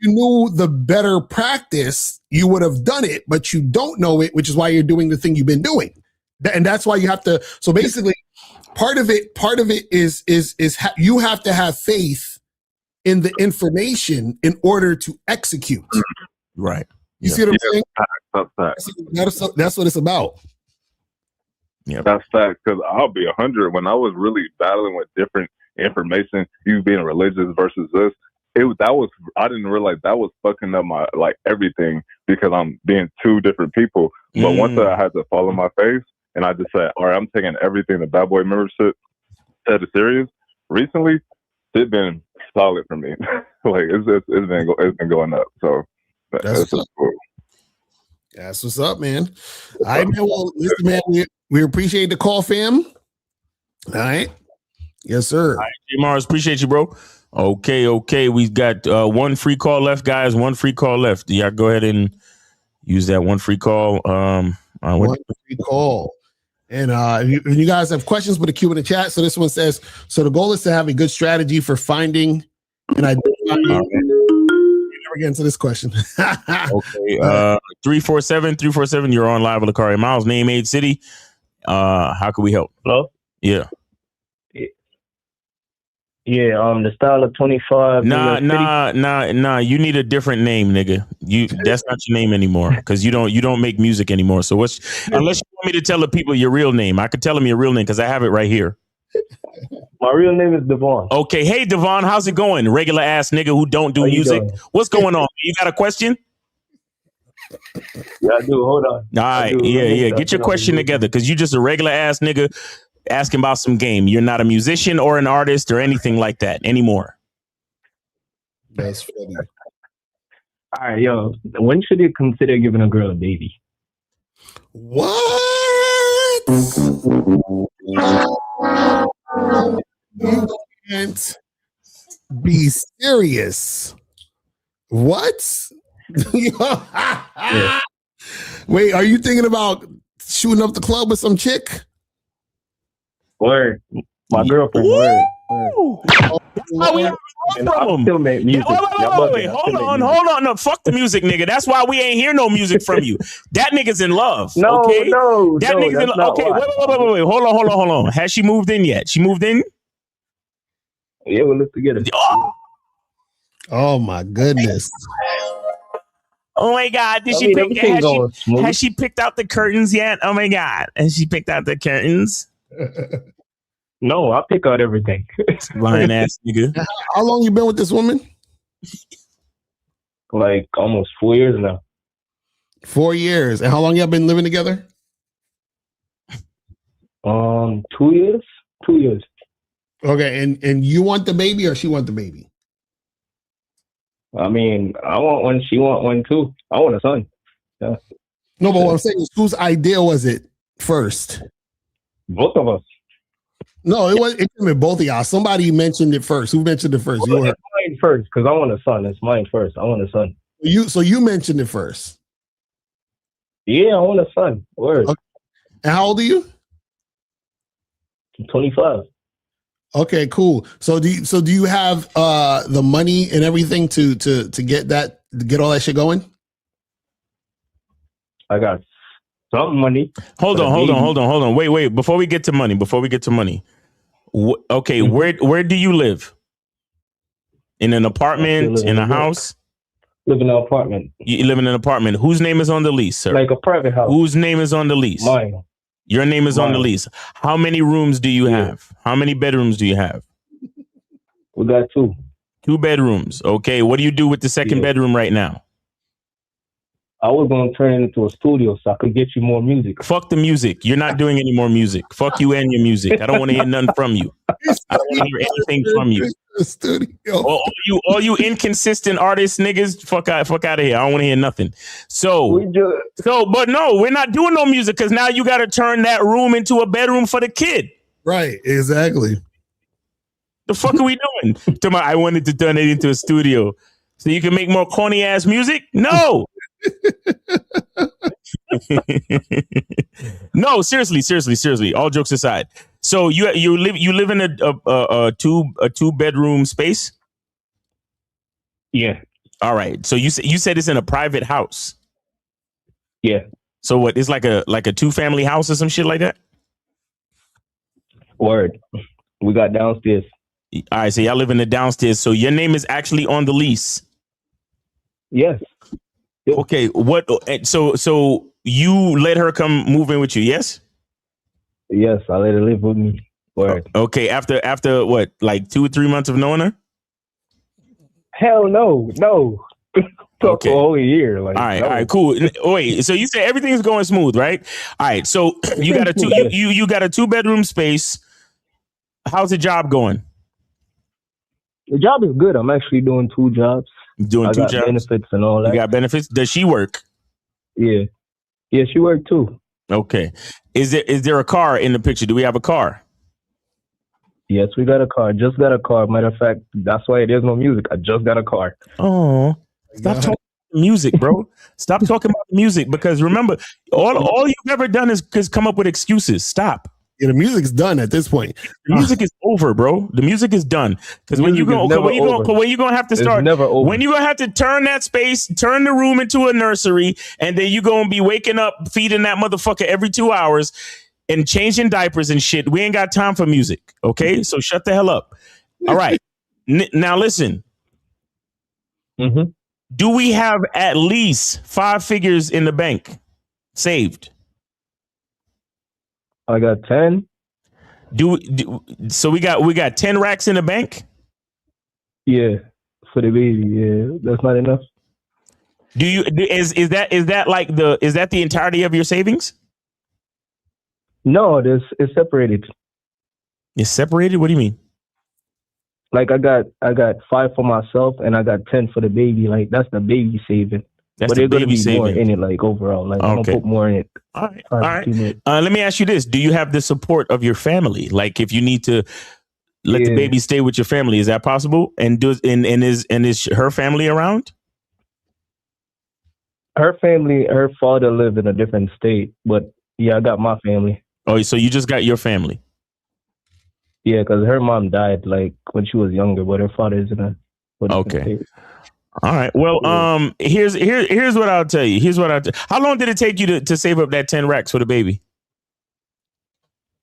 J: you knew the better practice, you would have done it, but you don't know it, which is why you're doing the thing you've been doing. And that's why you have to. So basically, part of it is you have to have faith in the information in order to execute.
K: Right.
J: You see what I'm saying? That's what it's about.
O: Yeah, that's fact. Because I'll be 100. When I was really battling with different information, you being religious versus this, I didn't realize that was fucking up my like everything, because I'm being 2 different people. But once I had to follow my face, and I just said, all right, I'm taking everything the Bad Boy membership said serious. Recently, it's been solid for me. Like it's been going up. So.
J: That's
O: cool.
J: That's what's up, man. All right, man. Well, listen, man, we appreciate the call, fam. All right. Yes, sir.
K: All right, J Mars, appreciate you, bro. Okay. We've got 1 free call left, guys. 1 free call left. Y'all go ahead and use that 1 free call.
J: 1 free call. And if you guys have questions, put a Q in the chat. So this one says, so the goal is to have a good strategy for finding and identifying. Never get into this question.
K: Okay. 347. You're on live with Lacari Miles. Name, age, city. How can we help?
M: Hello?
K: Yeah.
M: Yeah, the style of 25.
K: Nah. You need a different name, nigga. That's not your name anymore because you don't make music anymore. So unless you want me to tell the people your real name, I could tell them your real name because I have it right here.
M: My real name is Devon.
K: Okay, hey Devon, how's it going? Regular ass nigga who don't do music. What's going on? You got a question?
M: Yeah, I do. Hold on.
K: All right, yeah. Get your question together because you just a regular ass nigga asking about some game. You're not a musician or an artist or anything like that anymore.
N: That's funny. All right, yo. When should you consider giving a girl a baby?
J: What? You can't be serious. What? Wait, are you thinking about shooting up the club with some chick?
N: Word. My girlfriend. Word.
K: That's why we
N: still make music.
K: Wait. Hold on. No, fuck the music, nigga. That's why we ain't hear no music from you. That nigga's in love.
N: No,
K: okay?
N: no,
K: that
N: no,
K: nigga's in
N: that's
K: love. Okay,
N: not
K: wait. Hold on. Has she moved in yet? She moved in?
N: Yeah, we live together.
J: Oh my goodness.
K: Oh my God! Has she picked out the curtains yet? Oh my God! Has she picked out the curtains?
N: No, I pick out everything.
K: Lying ass nigga.
J: How long you been with this woman?
N: Like almost 4 years now.
J: 4 years. And how long y'all been living together?
N: 2 years. 2 years.
J: Okay, and you want the baby or she want the baby?
N: I mean, I want one. She want one too. I want a son. Yeah.
J: No, but what I'm saying is, whose idea was it first?
N: Both of us.
J: No, it was. It could have been both of y'all. Somebody mentioned it first. Who mentioned it first? You or her?
N: It's mine first because I want a son. It's mine first. I want a son.
J: So you mentioned it first.
N: Yeah, I want a son. Word.
J: Okay. And how old are you?
N: I'm 25.
J: Okay, cool. So do you have the money and everything to get all that shit going?
N: I got some money.
K: Hold on. Wait. Before we get to money. Okay, where do you live? In an apartment? In a house?
N: Live in an apartment.
K: You live in an apartment. Whose name is on the lease, sir?
N: Like a private house.
K: Whose name is on the lease?
N: Mine.
K: Your name is on the lease. How many rooms do you have? How many bedrooms do you have?
N: We got 2.
K: 2 bedrooms. Okay. What do you do with the second bedroom right now?
N: I was going to turn it into a studio so I could get you more music.
K: Fuck the music. You're not doing any more music. Fuck you and your music. I don't want to hear nothing from you. I don't want to hear anything from you. All you inconsistent artists, niggas, fuck out of here. I don't want to hear nothing. But no, we're not doing no music because now you got to turn that room into a bedroom for the kid.
J: Right. Exactly.
K: The fuck are we doing? I wanted to turn it into a studio so you can make more corny ass music. No. No, seriously. All jokes aside. So you live in a 2 bedroom space?
N: Yeah.
K: All right. So you said it's in a private house.
N: Yeah.
K: So what? It's like a 2-family house or some shit like that?
N: Word. We got downstairs.
K: All right. So y'all live in the downstairs. So your name is actually on the lease.
N: Yes.
K: Okay. What? So you let her come move in with you? Yes.
N: Yes, I let her live with me. Word.
K: Okay. After what? Like 2 or 3 months of knowing her?
N: Hell no. Talk for a whole year. Like,
K: all right, cool. Wait, so you say everything's going smooth, right? All right. So you got you got a 2-bedroom space. How's the job going?
N: The job is good. I'm actually doing 2 jobs.
K: Doing 2 jobs?
N: Benefits and all that.
K: You got benefits? Does she work?
N: Yeah. Yeah, she worked too.
K: Okay. Is there a car in the picture? Do we have a car?
N: Yes, we got a car. Just got a car. Matter of fact, that's why there's no music. I just got a car.
K: Oh, stop talking about music, bro. Stop talking about music because remember, all you've ever done is come up with excuses. Stop.
J: Yeah, the music's done at this point.
K: The music is over, bro. The music is done. Because when you gonna have to start, when you gonna have to turn that space, turn the room into a nursery, and then you gonna be waking up, feeding that motherfucker every 2 hours, and changing diapers and shit. We ain't got time for music. Okay, so shut the hell up. All right, now listen.
N: Mm-hmm.
K: Do we have at least 5 figures in the bank saved?
N: I got 10.
K: So we got 10 racks in the bank?
N: Yeah, for the baby. Yeah, that's not enough.
K: Is that the entirety of your savings?
N: No, it's separated.
K: It's separated? What do you mean?
N: Like I got 5 for myself and I got 10 for the baby. Like that's the baby saving.
K: That's
N: but
K: the
N: there's gonna
K: baby
N: be more
K: savings.
N: in it, like overall. Like I'm
K: Okay.
N: gonna put more in it.
K: All right. Let me ask you this: do you have the support of your family? Like, if you need to let the baby stay with your family, is that possible? And is her family around?
N: Her family, her father lived in a different state, but yeah, I got my family.
K: Oh, so you just got your family?
N: Yeah, because her mom died like when she was younger, but her father is in a different state.
K: All right. Well, here's what I'll tell you. How long did it take you to save up that 10 racks for the baby?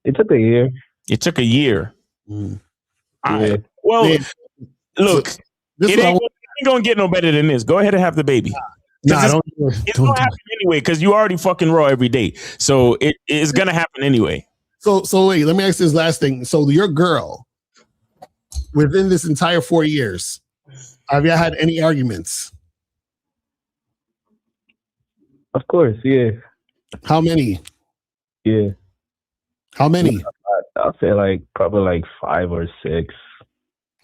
N: It took a year.
K: It took a year.
N: Yeah.
K: All right. Well, look, it ain't gonna get no better than this. Go ahead and have the baby. It's gonna happen anyway because you already fucking raw every day. So it's gonna happen anyway.
I: So wait, let me ask this last thing. So your girl, within this entire 4 years, have you had any arguments?
N: Of course, yeah.
I: How many?
N: Yeah.
I: How many?
N: I'll say like probably like 5 or 6.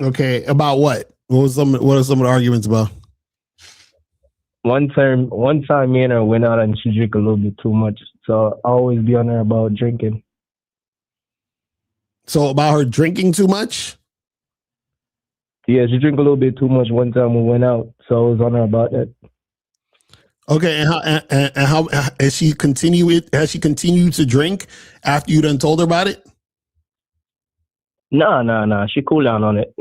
I: Okay, about what? What are some of the arguments about?
N: One time me and her went out and she drank a little bit too much. So I always be on her about drinking.
I: So about her drinking too much?
N: Yeah, she drank a little bit too much one time we went out. So I was on her about that.
I: Okay, and how has she continued to drink after you done told her about it?
N: Nah. She cooled down on it.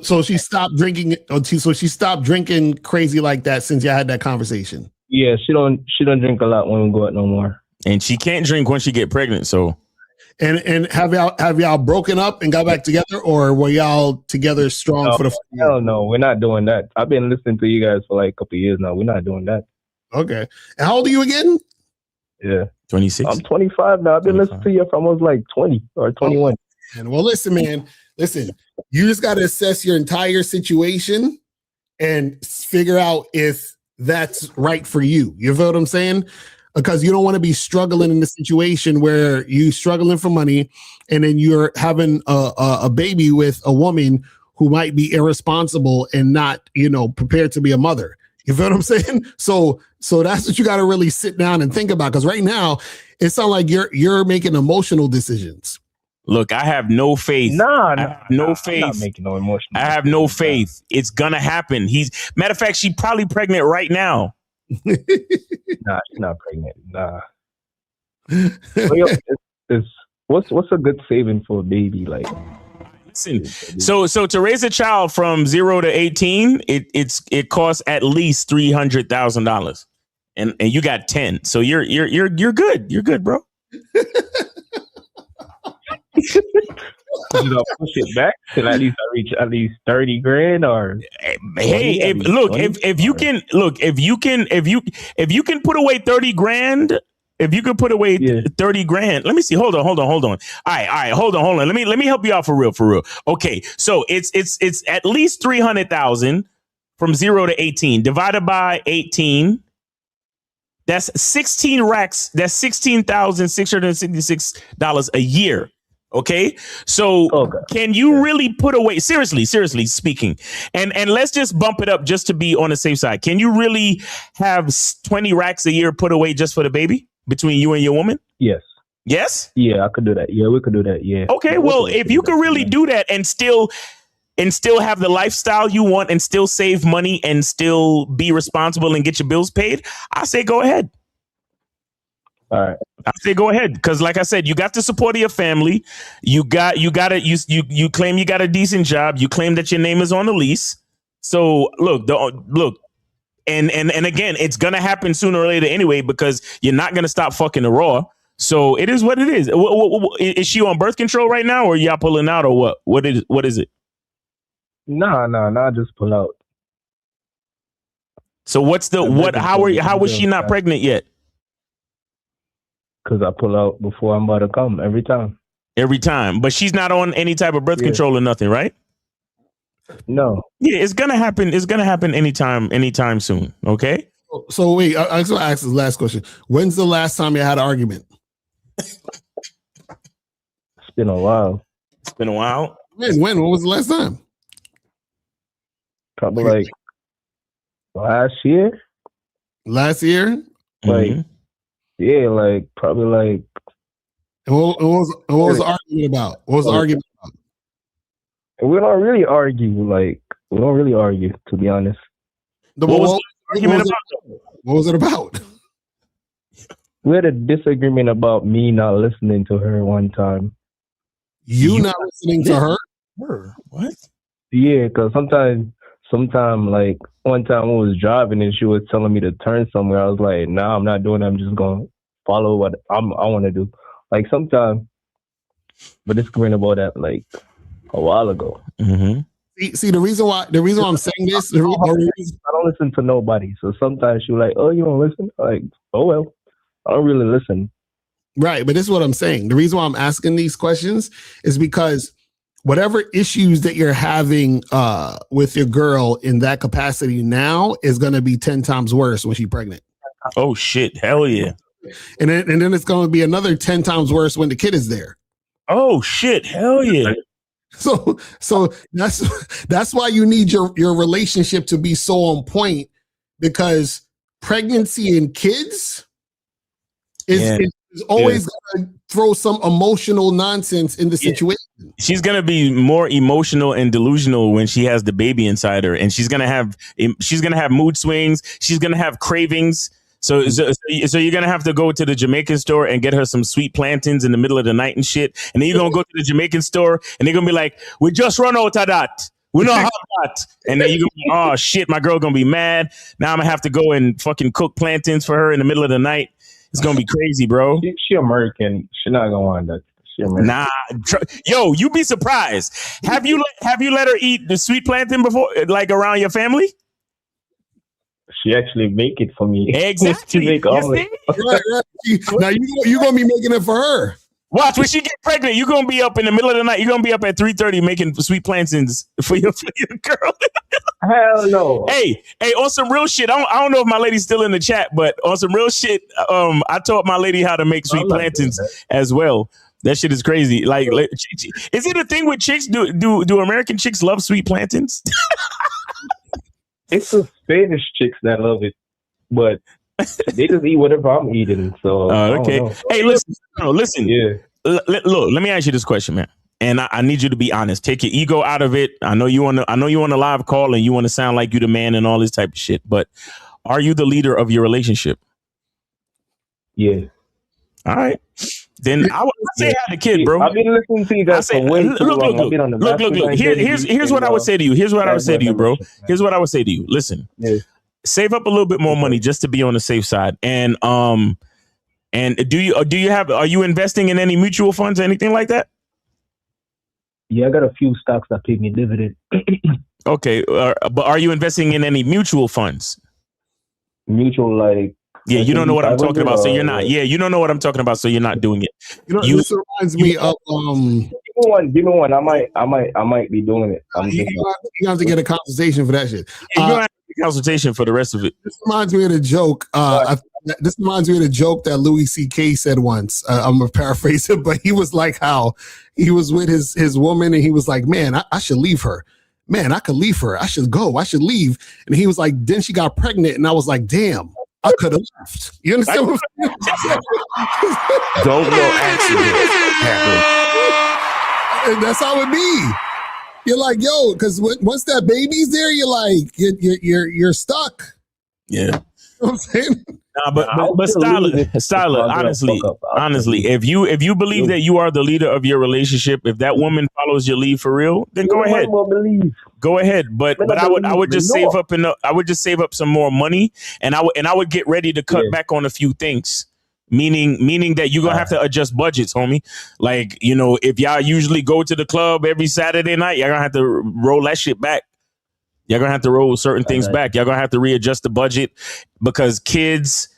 I: So she stopped drinking. So she stopped drinking crazy like that since you had that conversation.
N: Yeah, she don't drink a lot when we go out no more.
K: And she can't drink once she get pregnant. So,
I: and have y'all broken up and got back together, or were y'all together strong for the?
N: Hell no, we're not doing that. I've been listening to you guys for like a couple of years now. We're not doing that.
I: Okay. And how old are you again?
N: Yeah,
K: 26.
N: I'm 25 now. I've been listening to you from I was like 20 or 21.
I: And well, listen, man. Listen, you just got to assess your entire situation and figure out if that's right for you. You feel what I'm saying? Because you don't want to be struggling in a situation where you struggling for money and then you're having a baby with a woman who might be irresponsible and not, prepared to be a mother. You feel what I'm saying? So that's what you got to really sit down and think about. Because right now, it sounds like you're making emotional decisions.
K: Look, I have no faith.
N: I
K: have no faith.
N: I'm not making no emotional.
K: I have no faith. It's gonna happen. Matter of fact, she's probably pregnant right now.
N: Nah, she's not pregnant. Nah. What's a good saving for a baby? Like,
K: listen. So to raise a child from 0 to 18, it costs at least $300,000, and you got 10. So you're good. You're good, bro.
N: Push it back till at least I reach at least 30 grand or
K: hey, if you can put away 30 grand, if you could put away 30 grand, let me see. Hold on. All right. Hold on. Let me help you out for real. Okay. So it's at least 300,000 from 0 to 18 divided by 18. That's 16 racks. That's $16,666 a year. Okay. So can you really put away, seriously speaking, and let's just bump it up just to be on the safe side. Can you really have 20 racks a year put away just for the baby between you and your woman?
N: Yes.
K: Yes?
N: Yeah, I could do that. Yeah, we could do that. Yeah.
K: Okay. Well, if you could really do that and still have the lifestyle you want and still save money and still be responsible and get your bills paid, I say go ahead.
N: All right.
K: I say go ahead, because like I said, you got the support of your family. You claim you got a decent job. You claim that your name is on the lease. So look, and again, it's gonna happen sooner or later anyway, because you're not gonna stop fucking the raw. So it is what it is. Is she on birth control right now, or y'all pulling out, or what? What is it?
N: Nah, just pull out.
K: So what's the what? How was she not pregnant yet?
N: Because I pull out before I'm about to come every time.
K: Every time, but she's not on any type of birth control or nothing, right?
N: No.
K: Yeah, it's gonna happen. It's gonna happen anytime soon. Okay.
I: So wait, I just want to ask this last question. When's the last time you had an argument?
N: It's been a while.
K: It's been a while.
I: When was the last time?
N: Probably like last year.
I: Last year?
N: Like, yeah, like probably like.
I: And what was the argument about? What was the argument about?
N: We don't really argue. Like, we don't really argue, to be honest.
I: What was it about?
N: We had a disagreement about me not listening to her one time.
I: You not listening to her?
K: What?
N: Yeah, because sometimes, like one time I was driving and she was telling me to turn somewhere. I was like, nah, I'm not doing it. I'm just going to follow what I want to do. Like sometimes, but disagreeing about that like a while ago.
K: Mm-hmm.
I: See, the reason why I'm saying this,
N: I don't listen to nobody. So sometimes she's like, oh, you don't listen? Like, oh, well, I don't really listen.
I: Right. But this is what I'm saying. The reason why I'm asking these questions is because whatever issues that you're having with your girl in that capacity now is going to be 10 times worse when she's pregnant.
K: Oh, shit. Hell yeah.
I: And then it's going to be another 10 times worse when the kid is there.
K: Oh, shit. Hell yeah.
I: So that's why you need your relationship to be so on point, because pregnancy and kids is always going to throw some emotional nonsense in the situation.
K: She's going to be more emotional and delusional when she has the baby inside her, and she's going to have mood swings. She's going to have cravings. So you're going to have to go to the Jamaican store and get her some sweet plantains in the middle of the night and shit. And then you're going to go to the Jamaican store and they're going to be like, we just run out of that. We don't have that. And then you're going to be, oh shit, my girl going to be mad. Now I'm going to have to go and fucking cook plantains for her in the middle of the night. It's going to be crazy, bro.
N: She American. She's not going to want that. She American.
K: Nah. Yo, you'd be surprised. Have you let her eat the sweet plantain before, like around your family?
N: She actually make it for me.
K: Exactly.
N: Make
I: right. Now you're going to be making it for her.
K: Watch, when she get pregnant, you're going to be up in the middle of the night. You're going to be up at 3:30 making sweet plantains for your girl.
N: Hell no.
K: Hey, on some real shit. I don't know if my lady's still in the chat, but on some real shit, I taught my lady how to make sweet plantains as well. That shit is crazy. Like, is it a thing with chicks? Do American chicks love sweet plantains?
N: It's the Spanish chicks that love it, but they just eat whatever I'm eating. So
K: okay. Hey, listen.
N: Yeah.
K: Look, let me ask you this question, man. And I need you to be honest. Take your ego out of it. I know you on a live call and you want to sound like you the man and all this type of shit. But are you the leader of your relationship?
N: Yeah.
K: All right. Then I would say have the kid, bro.
N: I've been listening to you guys for way too long. I've been on the
K: look. Here's what I would say to you. Here's what I would say to you, bro. Here's what I would say to you. Listen, save up a little bit more money just to be on the safe side. And are you investing in any mutual funds or anything like that?
N: Yeah, I got a few stocks that pay me dividend.
K: Okay, but are you investing in any mutual funds?
N: Mutual, like.
K: Yeah, you don't know what I'm talking about, so you're not. Yeah, you don't know what I'm talking about, so you're not doing it.
I: This reminds me of.
N: Give me one. I might be doing it.
I: You have to get a consultation for that shit.
K: Yeah, you have to get a consultation for the rest of it.
I: This reminds me of the joke. This reminds me of the joke that Louis C.K. said once. I'm gonna paraphrase it, but he was like how he was with his woman, and he was like, "Man, I should leave her. Man, I could leave her. I should go. I should leave." And he was like, "Then she got pregnant," and I was like, "Damn. I could have left." You understand what I'm saying?
L: Don't know accident happen.
I: And that's how it be. You're like, yo, because once that baby's there, you're like, you're stuck.
K: Yeah.
I: You know what I'm saying?
K: Nah, but Styler, honestly, if you believe that you are the leader of your relationship, if that woman follows your lead for real, then go ahead. Go ahead. But I would just save up I would just save up some more money, and I would get ready to cut back on a few things. Meaning that you're gonna have to adjust budgets, homie. Like, if y'all usually go to the club every Saturday night, y'all gonna have to roll that shit back. Y'all gonna have to roll certain things back. Y'all gonna have to readjust the budget because kids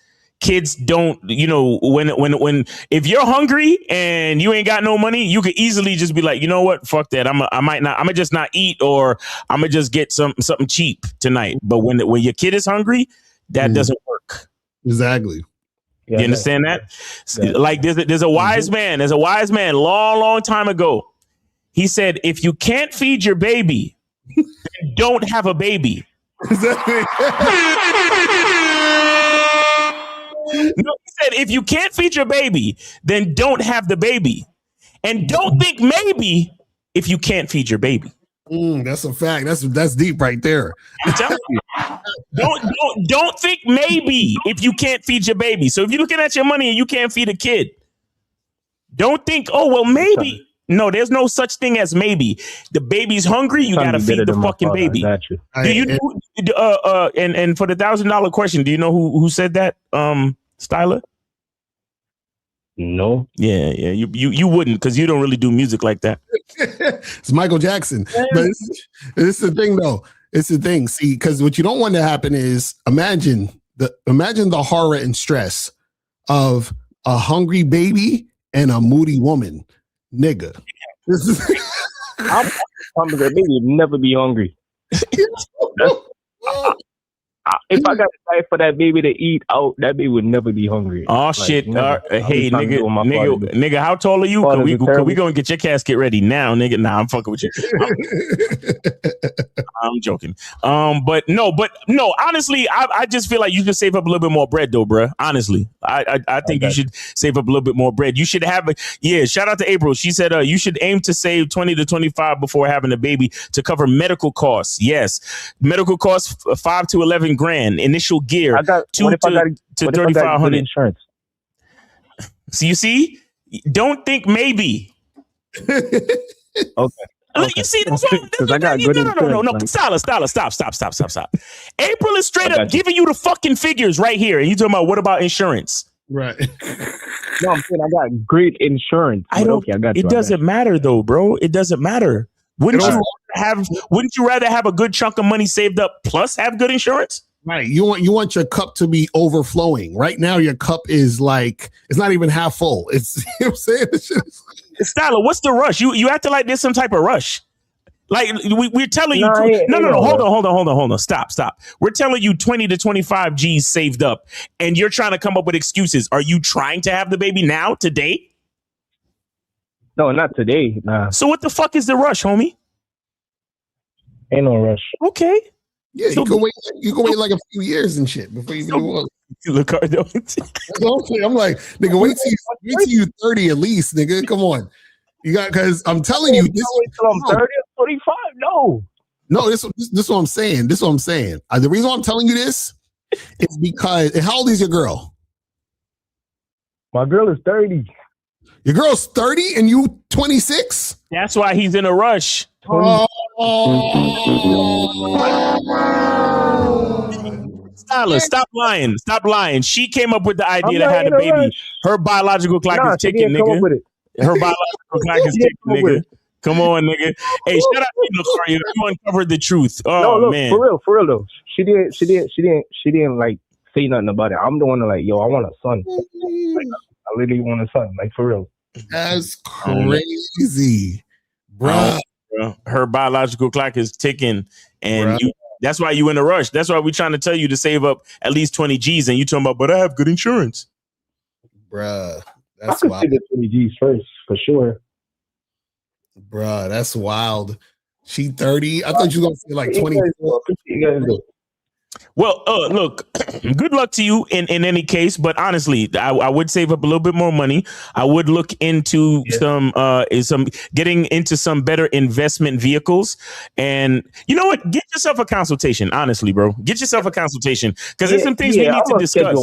K: don't, when if you're hungry and you ain't got no money, you could easily just be like, you know what, fuck that. I'm gonna just not eat, or I'm gonna just get something cheap tonight. But when your kid is hungry, that doesn't work.
J: Exactly.
K: You understand that? Like there's a wise man. There's a wise man long time ago. He said, if you can't feed your baby, then don't have a baby. No, he said, if you can't feed your baby, then don't have the baby. And don't think maybe if you can't feed your baby.
J: That's a fact. That's deep right there.
K: I'm telling you. Don't think maybe if you can't feed your baby. So if you're looking at your money and you can't feed a kid, don't think, oh, well, maybe. No, there's no such thing as maybe. The baby's hungry, you gotta feed the fucking baby. Do you and for the $1,000 question, do you know who said that? Styler?
M: No.
K: Yeah, you wouldn't, because you don't really do music like that.
J: It's Michael Jackson. But it's the thing, though. It's the thing. See, because what you don't want to happen is imagine the horror and stress of a hungry baby and a moody woman. Nigga.
M: I'm that baby would never be hungry. If I got to fight for that baby to eat out, that baby would never be hungry.
K: Oh, like, shit. Hey, nigga, how tall are you? Can we go and get your casket ready now, nigga? Nah, I'm fucking with you. I'm joking. But no, honestly, I just feel like you should save up a little bit more bread, though, bruh. Honestly, I think you should save up a little bit more bread. You should have shout out to April. She said you should aim to save 20 to 25 before having a baby to cover medical costs. Yes, medical costs 5 to 11 grand. Initial gear 2 to 3,500
M: insurance.
K: So you see, don't think maybe.
M: Okay.
K: You see, that's what I got good no. Stop. April is straight up giving you the fucking figures right here, and you talking about what about insurance?
J: Right.
M: No, I'm saying I got great insurance.
K: It doesn't matter though, bro. It doesn't matter. Wouldn't you rather have a good chunk of money saved up plus have good insurance?
J: Right. You want your cup to be overflowing. Right now, your cup is like, it's not even half full. It's, you know what I'm saying?
K: Styler, what's the rush? You acting like there's some type of rush. Like we're telling you, hold on. Stop. We're telling you 20 to 25 G's saved up, and you're trying to come up with excuses. Are you trying to have the baby now, today?
M: No, not today. Nah.
K: So what the fuck is the rush, homie?
M: Ain't no rush.
K: Okay.
J: Yeah, you can wait like a few years and shit before you do it. I'm like, nigga, wait till you 30 at least, nigga. Come on. You got, because I'm telling you,
M: wait till I'm 30 or 45. No,
J: this is what I'm saying. The reason why I'm telling you this is because, how old is your girl?
M: My girl is 30.
J: Your girl's 30 and you 26?
K: That's why he's in a rush. Styler, stop lying. She came up with the idea to have the baby. Rush. Her biological clock is ticking, nigga. Her biological clock is ticking, nigga. Come on, nigga. Hey, shut up, Lucario. You uncovered the truth. Oh, no, man.
M: For real though. She didn't like say nothing about it. I'm the one that like, yo, I want a son. Like, I literally want a son, like for real.
J: That's crazy, bro.
K: Her biological clock is ticking, and that's why you in a rush. That's why we're trying to tell you to save up at least 20 G's, and you talking about, but I have good insurance.
J: Bruh, that's
M: I could say the 20 G's first, for sure.
J: Bruh, that's wild. She 30. I thought you were going to say like 24.
K: Well, look, good luck to you in any case. But honestly, I would save up a little bit more money. I would look into some getting into some better investment vehicles. And you know what? Get yourself a consultation. Honestly, bro, get yourself a consultation because there's some things we need to discuss.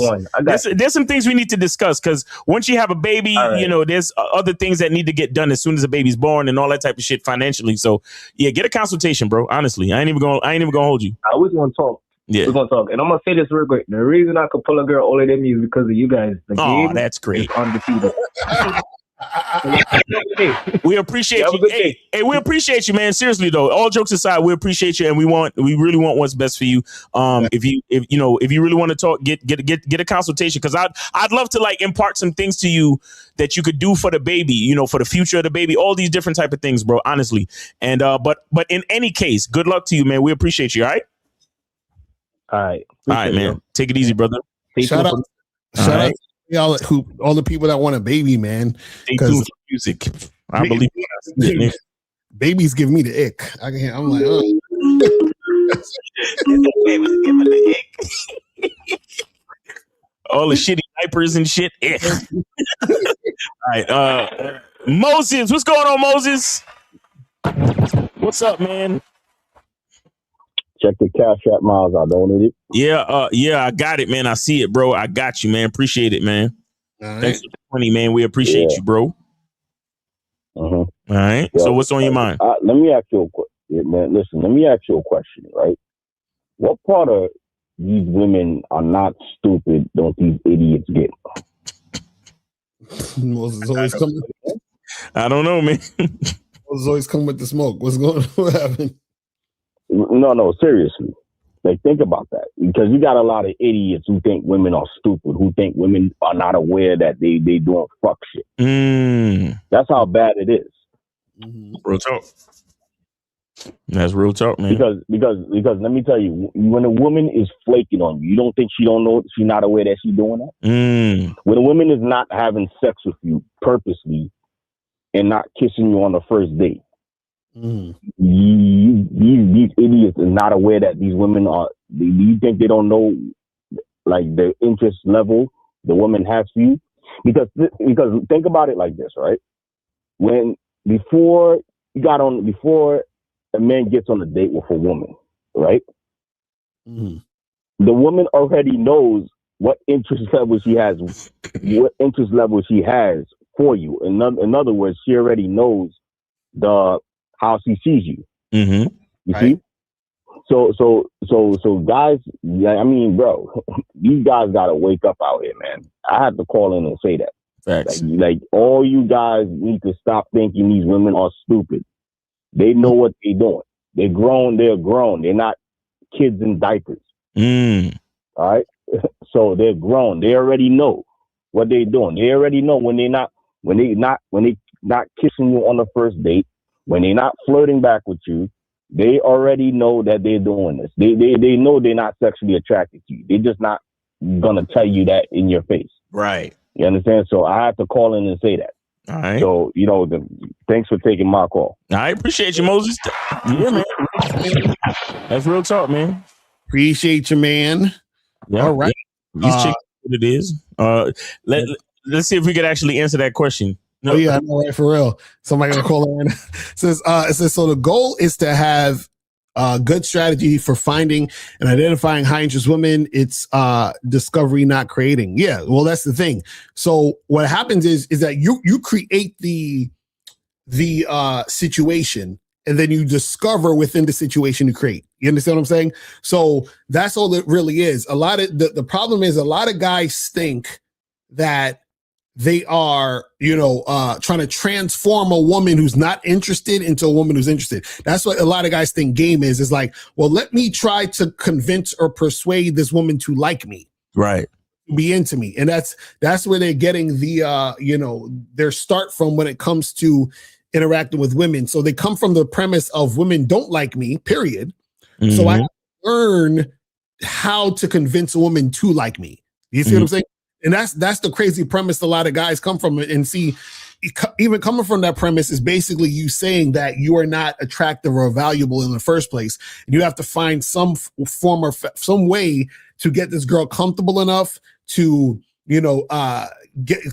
K: There's some things we need to discuss because once you have a baby, you know, there's other things that need to get done as soon as the baby's born and all that type of shit financially. So yeah, get a consultation, bro. Honestly, I ain't even gonna hold you.
M: I always want to talk.
K: Yeah.
M: We're gonna talk, and I'm gonna say this real quick. The reason I could pull a girl older than me is because of you guys. The game
K: that's great.
M: is undefeated.
K: We appreciate you. Hey, we appreciate you, man. Seriously though, all jokes aside, we appreciate you, and we really want what's best for you. If you really want to talk, get a consultation, because I'd love to like impart some things to you that you could do for the baby, for the future of the baby, all these different type of things, bro. Honestly, and but in any case, good luck to you, man. We appreciate you. All right, man. Take it easy, brother.
J: Shout out to y'all all the people that want a baby, man.
K: Stay tuned for music. I believe it.
J: Babies give me the ick. I'm like, oh.
K: Giving the ick. All the shitty diapers and shit. Ick. All right, Moses, what's going on, Moses? What's up, man?
P: Check the Cash App, Miles. I donated.
K: Yeah, I got it, man. I see it, bro. I got you, man. Appreciate it, man. Thanks for the 20, man. We appreciate you, bro. All right. So what's on your mind?
P: Let me ask you a question, man. Listen, let me ask you a question, right? What part of these women are not stupid don't these idiots get?
J: Moses always coming.
K: I don't know, man.
J: Moses always come with the smoke. What's going on? What happened?
P: No, seriously. Like, think about that. Because you got a lot of idiots who think women are stupid, who think women are not aware that they doing fuck shit. That's how bad it is.
K: Real talk. That's real talk, man.
P: Because let me tell you, when a woman is flaking on you, you don't think she don't know, she's not aware that she's doing that? When a woman is not having sex with you purposely and not kissing you on the first date, these idiots are not aware that these women are. Do you think they don't know, like, the interest level the woman has for you? Because think about it like this, right? Before a man gets on a date with a woman, right? The woman already knows what interest level she has for you. In other words, she already knows how she sees you. You see? So guys, I mean, bro, these guys gotta wake up out here, man. I have to call in and say that.
K: Facts.
P: Like all you guys need to stop thinking these women are stupid. They know what they're doing. They're grown. They're not kids in diapers. All right. So they're grown. They already know what they're doing. They already know when they're not kissing you on the first date, when they're not flirting back with you. They already know that they're doing this. They know they're not sexually attracted to you. They're just not gonna tell you that in your face.
K: Right.
P: You understand? So I have to call in and say that.
K: All right.
P: So, thanks for taking my call.
K: I appreciate you, Moses. Yeah, man. That's real talk, man.
J: Appreciate you, man.
K: Yeah.
J: All right.
K: These chicks, what it is. Let's see if we could actually answer that question.
J: No. Oh yeah, I know, right? For real. Somebody gonna call her in. It says so the goal is to have a good strategy for finding and identifying high interest women. It's discovery, not creating. Yeah, well, that's the thing. So what happens is that you create the situation, and then you discover within the situation you create. You understand what I'm saying? So that's all it really is. A lot of the problem is a lot of guys think that they are, trying to transform a woman who's not interested into a woman who's interested. That's what a lot of guys think game is. It's like, well, let me try to convince or persuade this woman to like me.
K: Right.
J: Be into me. And that's where they're getting their start from when it comes to interacting with women. So they come from the premise of women don't like me, period. So I learn how to convince a woman to like me. You see what I'm saying? And that's the crazy premise a lot of guys come from. And see, even coming from that premise is basically you saying that you are not attractive or valuable in the first place. And you have to find some form or some way to get this girl comfortable enough to,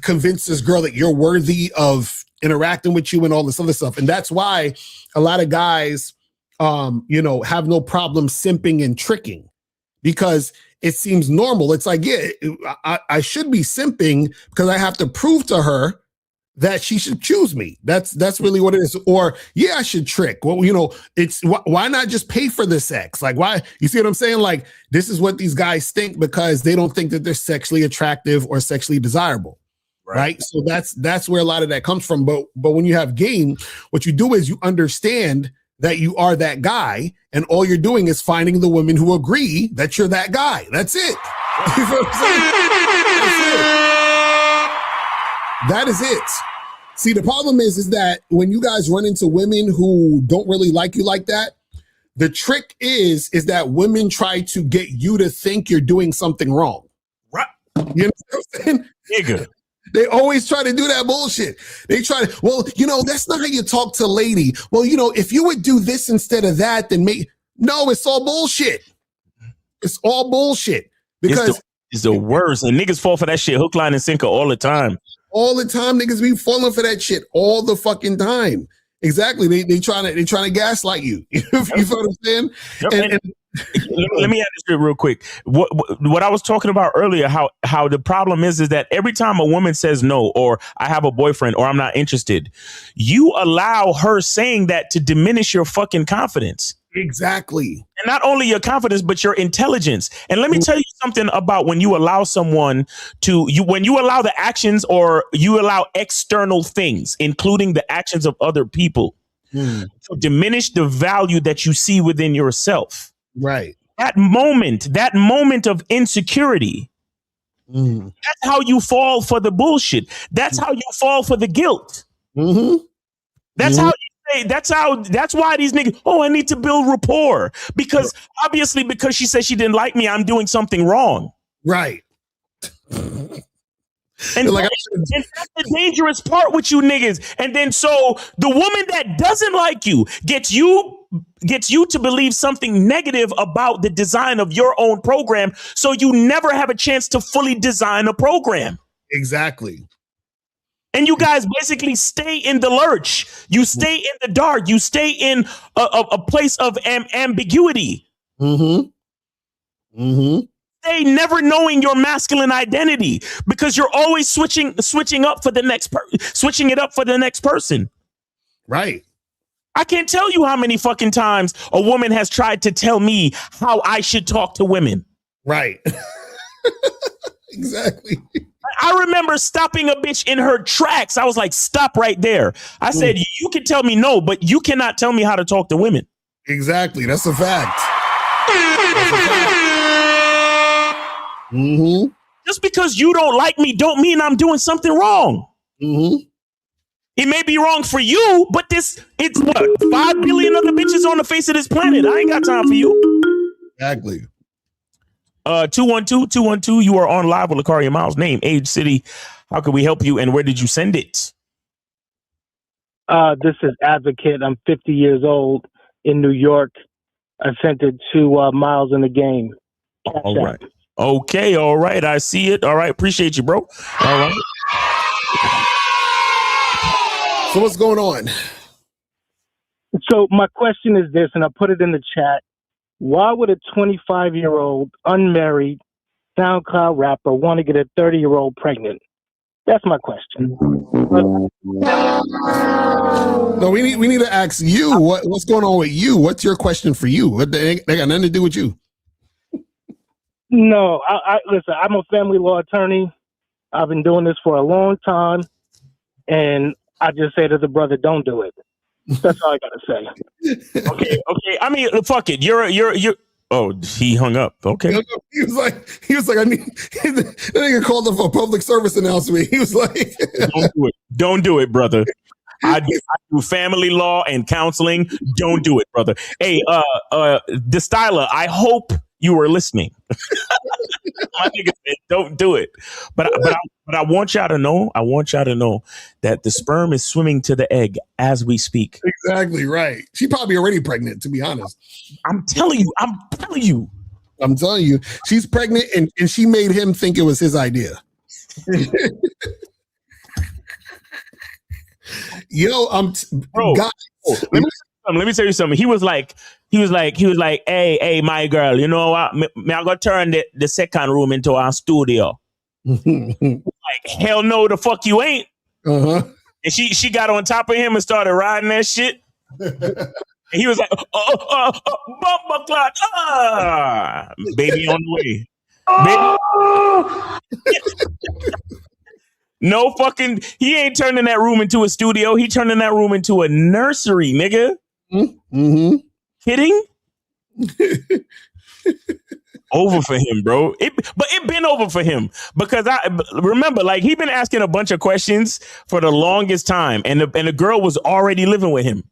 J: convince this girl that you're worthy of interacting with you and all this other stuff. And that's why a lot of guys, have no problem simping and tricking, because it seems normal. It's like, yeah, I should be simping because I have to prove to her that she should choose me. That's really what it is. Or, yeah, I should trick. Well, it's why not just pay for the sex? Like, why? You see what I'm saying? Like, this is what these guys think because they don't think that they're sexually attractive or sexually desirable. right? So that's where a lot of that comes from. But when you have game, what you do is you understand that you are that guy, and all you're doing is finding the women who agree that you're that guy. That's it. You know what I'm saying? That is it. See, the problem is that when you guys run into women who don't really like you like that, the trick is that women try to get you to think you're doing something wrong.
K: Right.
J: You know what I'm saying?
K: Nigga.
J: They always try to do that bullshit. They try to, well, that's not how you talk to a lady. Well, if you would do this instead of that, then no, it's all bullshit. It's all bullshit. Because
K: it's the worst. And niggas fall for that shit hook, line, and sinker all the time.
J: All the time, niggas be falling for that shit all the fucking time. Exactly. They trying to gaslight you. You feel what I'm saying?
K: Yep. Let me add this real quick. What I was talking about earlier, how the problem is that every time a woman says no, or I have a boyfriend, or I'm not interested, you allow her saying that to diminish your fucking confidence.
J: Exactly.
K: And not only your confidence, but your intelligence. And let me tell you something about when you allow someone when you allow the actions, or you allow external things, including the actions of other people, to diminish the value that you see within yourself.
J: Right.
K: That moment of insecurity, that's how you fall for the bullshit. That's how you fall for the guilt. That's how you say, that's why these niggas, I need to build rapport. Because obviously, because she said she didn't like me, I'm doing something wrong.
J: Right.
K: And that's the dangerous part with you niggas. And then so the woman that doesn't like you gets you to believe something negative about the design of your own program, so you never have a chance to fully design a program.
J: Exactly.
K: And you guys basically stay in the lurch. You stay in the dark. You stay in a place of ambiguity. Stay never knowing your masculine identity, because you're always switching up for the next switching it up for the next person.
J: Right.
K: I can't tell you how many fucking times a woman has tried to tell me how I should talk to women.
J: Right. Exactly.
K: I remember stopping a bitch in her tracks. I was like, stop right there. I said, you can tell me no, but you cannot tell me how to talk to women.
J: Exactly. That's a fact.
K: Just because you don't like me don't mean I'm doing something wrong. It may be wrong for you, but it's what, 5 billion other bitches on the face of this planet. I ain't got time for you.
J: Exactly.
K: 212-212, you are on live with Lakaria Miles. Name, age, city. How can we help you, and where did you send it?
Q: This is Advocate. I'm 50 years old in New York. I sent it to Miles in the Game.
K: All right. Okay, all right. I see it. All right. Appreciate you, bro. All right.
J: So what's going on?
Q: So my question is this, and I put it in the chat. Why would a 25-year-old unmarried SoundCloud rapper want to get a 30-year-old pregnant? That's my question.
J: No, we need to ask you what's going on with you. What's your question for you? They got nothing to do with you.
Q: No, I listen. I'm a family law attorney. I've been doing this for a long time, and I just say to the brother, "Don't do it." That's all I gotta say.
K: Okay. I mean, fuck it. You're. Oh, he hung up. Okay.
J: He was like, I need. That nigga called up for a public service announcement. He was like,
K: Don't do it, brother. I do family law and counseling. Don't do it, brother. Hey, the styler, I hope you were listening. My nigga said, don't do it. But I want y'all to know. I want y'all to know that the sperm is swimming to the egg as we speak.
J: Exactly right. She probably already pregnant, to be honest.
K: I'm telling you.
J: She's pregnant, and she made him think it was his idea. Yo,
K: bro. Guys, let me tell you something. He was like, hey, my girl, you know what? Me I gonna turn the second room into our studio. Like, hell no, the fuck you ain't. And she got on top of him and started riding that shit. And he was like, bumper clock, baby on the way. Baby. No fucking, he ain't turning that room into a studio. He turning that room into a nursery, nigga.
J: Mm-hmm.
K: Kidding? Over for him, bro. But it been over for him because I remember, like, he been asking a bunch of questions for the longest time, and the girl was already living with him.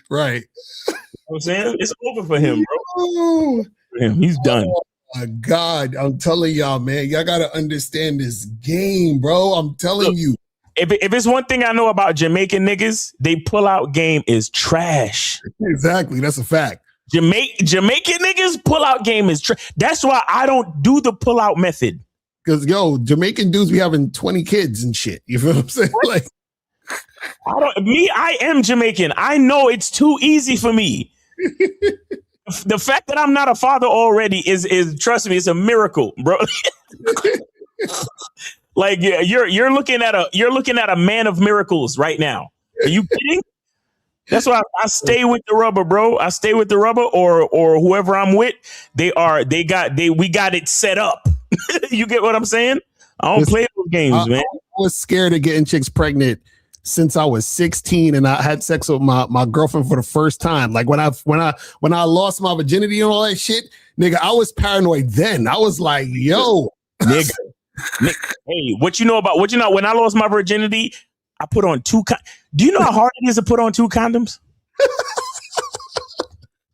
J: Right.
K: You know what I'm saying? It's over for him, bro.
J: Oh,
K: He's done.
J: Oh my God, I'm telling y'all, man, y'all gotta understand this game, bro. I'm telling you.
K: If it's one thing I know about Jamaican niggas, they pull out game is trash.
J: Exactly, that's a fact.
K: Jamaican niggas pull out game is trash. That's why I don't do the pull out method.
J: Because Jamaican dudes be having 20 kids and shit. You feel what I'm saying? Like,
K: I am Jamaican. I know it's too easy for me. The fact that I'm not a father already is trust me, it's a miracle, bro. Like you're looking at a man of miracles right now. Are you kidding? That's why I stay with the rubber, bro. I stay with the rubber or whoever I'm with. We got it set up. You get what I'm saying? I don't play those games, man.
J: I was scared of getting chicks pregnant since I was 16 and I had sex with my girlfriend for the first time. Like when I lost my virginity and all that shit, nigga, I was paranoid then. I was like, yo.
K: Nigga. Hey, when I lost my virginity, I put on two. Do you know how hard it is to put on two condoms?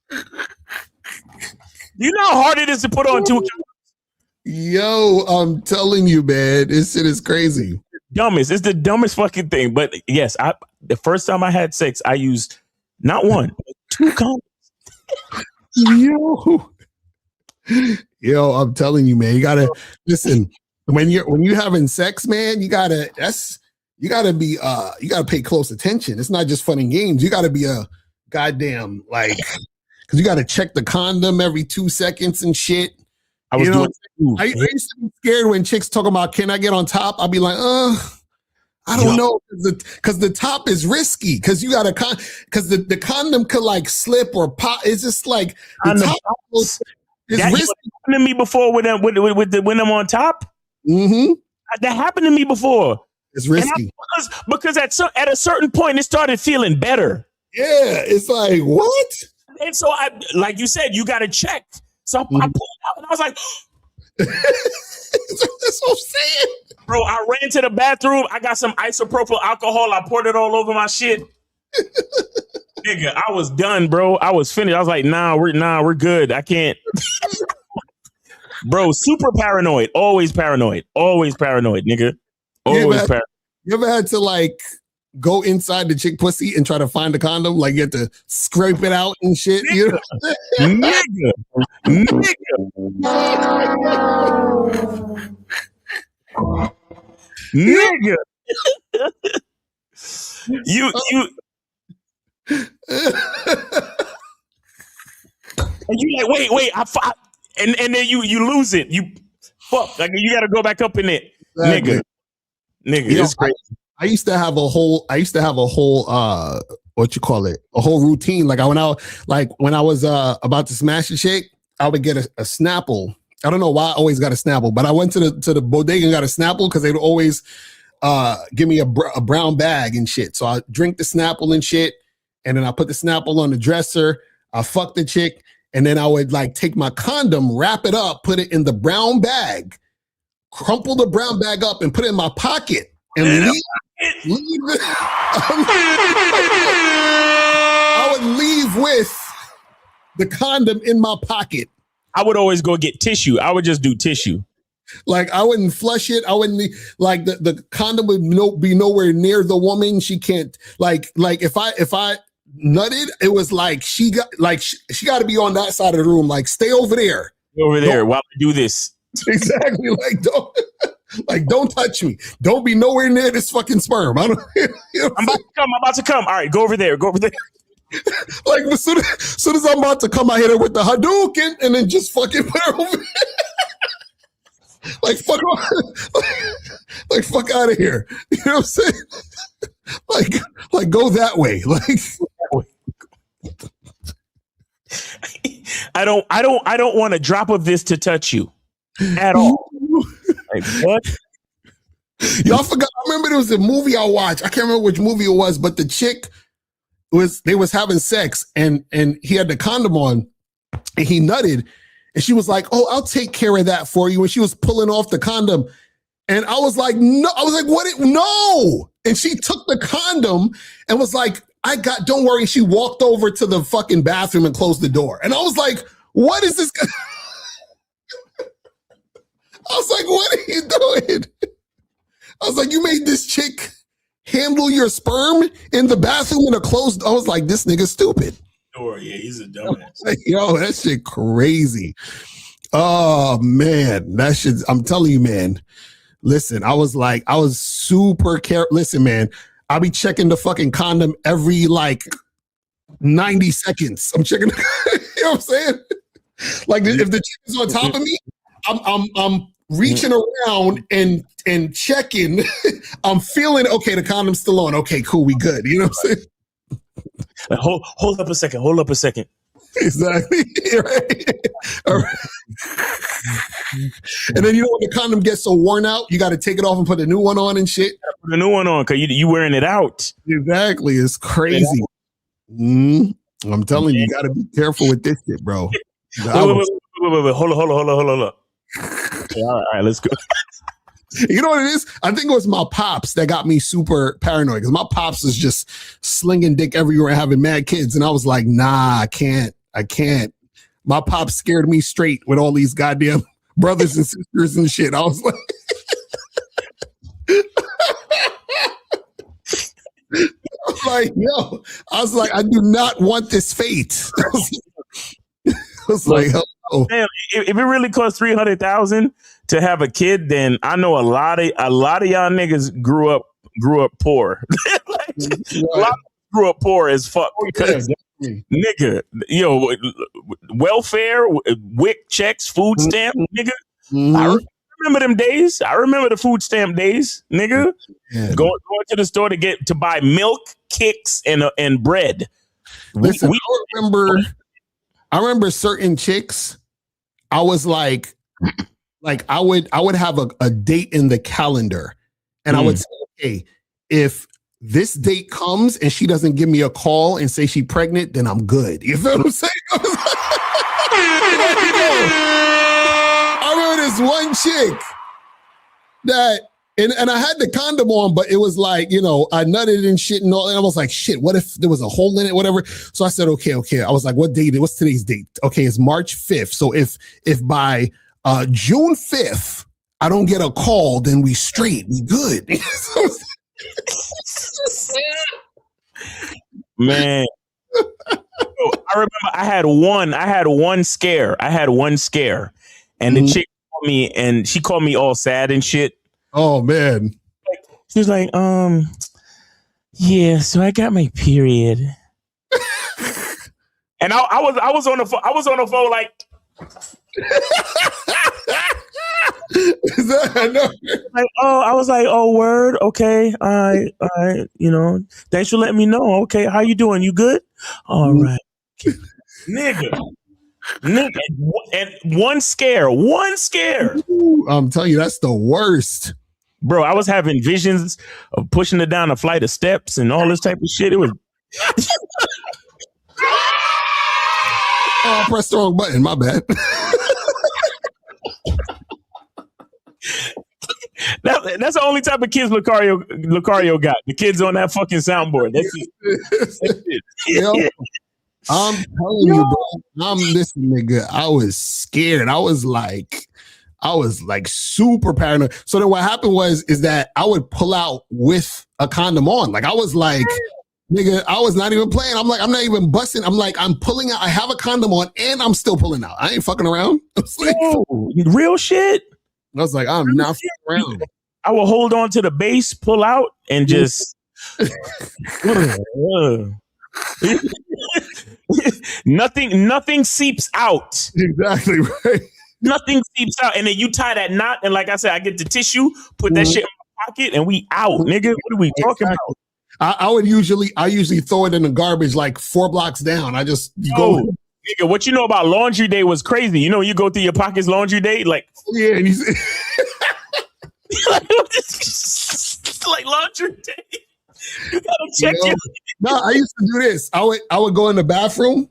K: Do you know how hard it is to put on two condoms?
J: Yo, I'm telling you, man, this shit is crazy.
K: It's the dumbest fucking thing. But yes, the first time I had sex, I used not one, but two condoms.
J: Yo, I'm telling you, man, you gotta listen. When you're having sex, man, you gotta pay close attention. It's not just fun and games. You gotta be a goddamn because you gotta check the condom every 2 seconds and shit. I used to be scared when chicks talk about, can I get on top? I'll be like, I don't know, because the top is risky. Because you got because the condom could like slip or pop. It's just like the top is risky.
K: Happened to me before when I'm on top.
J: Mm-hmm.
K: That happened to me before.
J: It's risky
K: because at a certain point it started feeling better.
J: Yeah, it's like what?
K: And so like you said, you got to check. So I pulled out and I was like,
J: that's what I'm saying.
K: Bro, I ran to the bathroom. I got some isopropyl alcohol. I poured it all over my shit. Nigga, I was done, bro. I was finished. I was like, we're good. I can't. Bro, super paranoid. Always paranoid, nigga. Always paranoid.
J: You ever had to like go inside the chick pussy and try to find the condom? Like you had to scrape it out and shit. You know?
K: Nigga. You and you like wait and then you lose it. You fuck like you got to go back up in it. Exactly. Nigga, it's crazy.
J: I used to have a whole what you call it, a whole routine. Like when I was about to smash a chick, I would get a Snapple. I don't know why I always got a Snapple, but I went to the bodega and got a Snapple because they'd always give me a brown bag and shit. So I drink the Snapple and shit, and then I put the Snapple on the dresser. I fuck the chick, and then I would like take my condom, wrap it up, put it in the brown bag, crumple the brown bag up, and put it in my pocket, and leave it. I would leave with the condom in my pocket.
K: I would always go get tissue. I would just do tissue.
J: Like I wouldn't flush it. I wouldn't like the condom would be nowhere near the woman. She can't like if I nutted, it was like she got to be on that side of the room. Like stay over there.
K: While I do this.
J: Exactly. Don't touch me. Don't be nowhere near this fucking sperm. I'm
K: about to come. All right, go over there.
J: Like as soon as I'm about to come, I hit her with the Hadouken and then just fucking put her over there. Like fuck out of here. You know what I'm saying? Like go that way. Like
K: I don't want a drop of this to touch you at all. Like what?
J: Y'all forgot. I remember there was a movie I watched. I can't remember which movie it was, but the chick they was having sex and he had the condom on and he nutted and she was like, "Oh, I'll take care of that for you." And she was pulling off the condom. And I was like, "No." I was like, "What? No." And she took the condom and was like, "Don't worry." She walked over to the fucking bathroom and closed the door. And I was like, "What is this?" I was like, "What are you doing?" I was like, "You made this chick handle your sperm in the bathroom in a closed." I was like, "This nigga's stupid."
K: Sure, yeah, he's a dumbass.
J: Like, yo, that shit crazy. Oh man, that shit. I'm telling you, man. Listen, I was super careful. Listen, man, I'll be checking the fucking condom every like 90 seconds. I'm checking. You know what I'm saying? Like if the chick is on top of me, I'm reaching around and checking. I'm feeling okay. The condom's still on. Okay, cool. We good. You know what I'm saying?
K: Like, hold up a second. Hold up a second.
J: Exactly. Right. All right. And then you know when the condom gets so worn out, you got to take it off and put a new one on and shit.
K: Put a new one on because you wearing it out.
J: Exactly. It's crazy. I'm telling you, you got to be careful with this shit, bro.
K: Wait. Hold on. Okay, all right, let's go.
J: You know what it is? I think it was my pops that got me super paranoid because my pops is just slinging dick everywhere and having mad kids. And I was like, nah, I can't. My pops scared me straight with all these goddamn brothers and sisters and shit. I was like, I was like, I do not want this fate. I was like, hello.
K: Damn, if it really costs $300,000 to have a kid, then I know a lot of y'all niggas grew up poor. A lot grew up poor as fuck. Nigga, welfare, WIC checks, food stamp, nigga. I remember them days. I remember the food stamp days, nigga. Going to the store to buy milk, kicks, and bread.
J: Listen, I remember certain chicks. I was like I would have a date in the calendar, and I would say, okay, if this date comes and she doesn't give me a call and say she's pregnant, then I'm good. You feel what I'm saying? I remember this one chick that, and I had the condom on, but it was like, I nutted and shit and all, and I was like, shit, what if there was a hole in it, whatever? So I said, okay. I was like, what's today's date? Okay, it's March 5th. So if by June 5th, I don't get a call, then we straight, we good.
K: Man. I remember I had one scare. And the chick called me and she called me all sad and shit.
J: Oh man.
K: She was like, yeah, so I got my period. And I was on the phone like I was like, oh, word, okay, all right, thanks for letting me know. Okay, how you doing? You good? All right, nigga, and one scare.
J: I'm telling you, that's the worst,
K: bro. I was having visions of pushing her down a flight of steps and all this type of shit. It was.
J: I pressed the wrong button. My bad.
K: That's the only type of kids Lucario got. The kids on that fucking soundboard. That's it.
J: I'm telling you, bro. Listen, nigga. I was scared. I was like super paranoid. So then what happened is that I would pull out with a condom on. Like I was like, nigga, I was not even playing. I'm like, I'm not even busting. I'm like, I'm pulling out. I have a condom on and I'm still pulling out. I ain't fucking around. I was like,
K: real shit.
J: I was like, I'm not fucking around.
K: I will hold on to the base, pull out, and just nothing seeps out.
J: Exactly right.
K: Nothing seeps out, and then you tie that knot, and like I said, I get the tissue, put that shit in my pocket, and we out, nigga. What are we talking about?
J: I usually throw it in the garbage like 4 blocks down. I just go.
K: Nigga, what you know about laundry day was crazy. You know, you go through your pockets laundry day, like
J: yeah, and
K: like laundry day. You gotta check
J: Yo,
K: your.
J: no, I used to do this. I would go in the bathroom.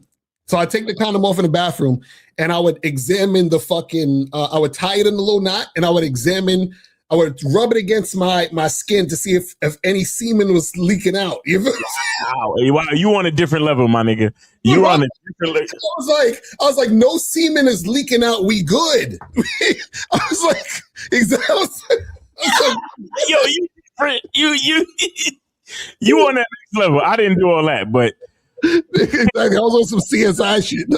J: So I take the condom off in the bathroom and I would examine the fucking, I would tie it in a little knot and I would rub it against my skin to see if any semen was leaking out. You feel me?
K: Wow, you on a different level, my nigga. You on a different level.
J: I was like, no semen is leaking out. We good. I was like, exactly.
K: You on that next level. I didn't do all that, but
J: exactly. I was on some CSI shit.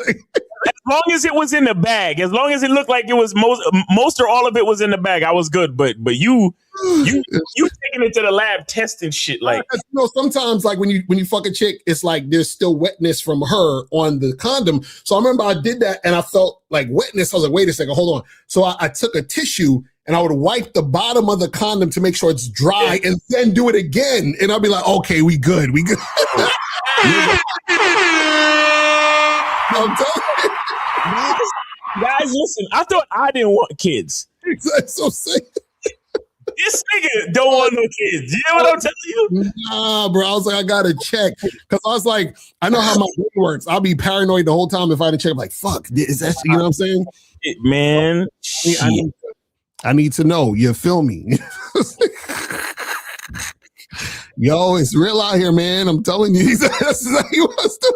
K: As long as it was in the bag, as long as it looked like it was most or all of it was in the bag, I was good. But you taking it to the lab testing shit like.
J: You know, sometimes like when you fuck a chick, it's like there's still wetness from her on the condom. So I remember I did that and I felt like wetness. I was like, wait a second, hold on. So I took a tissue and I would wipe the bottom of the condom to make sure it's dry and then do it again. And I'll be like, okay, we good. I'm telling you.
K: Guys, listen, I thought I didn't want kids.
J: That's so sick.
K: This nigga don't want no kids. You know what I'm telling you?
J: Nah, bro. I was like, I gotta check. Because I was like, I know how my brain works. I'll be paranoid the whole time if I didn't check. I'm like, fuck, is that, you know what I'm saying?
K: Man,
J: I need to know. You feel me? Yo, it's real out here, man. I'm telling you. That's exactly what I was doing.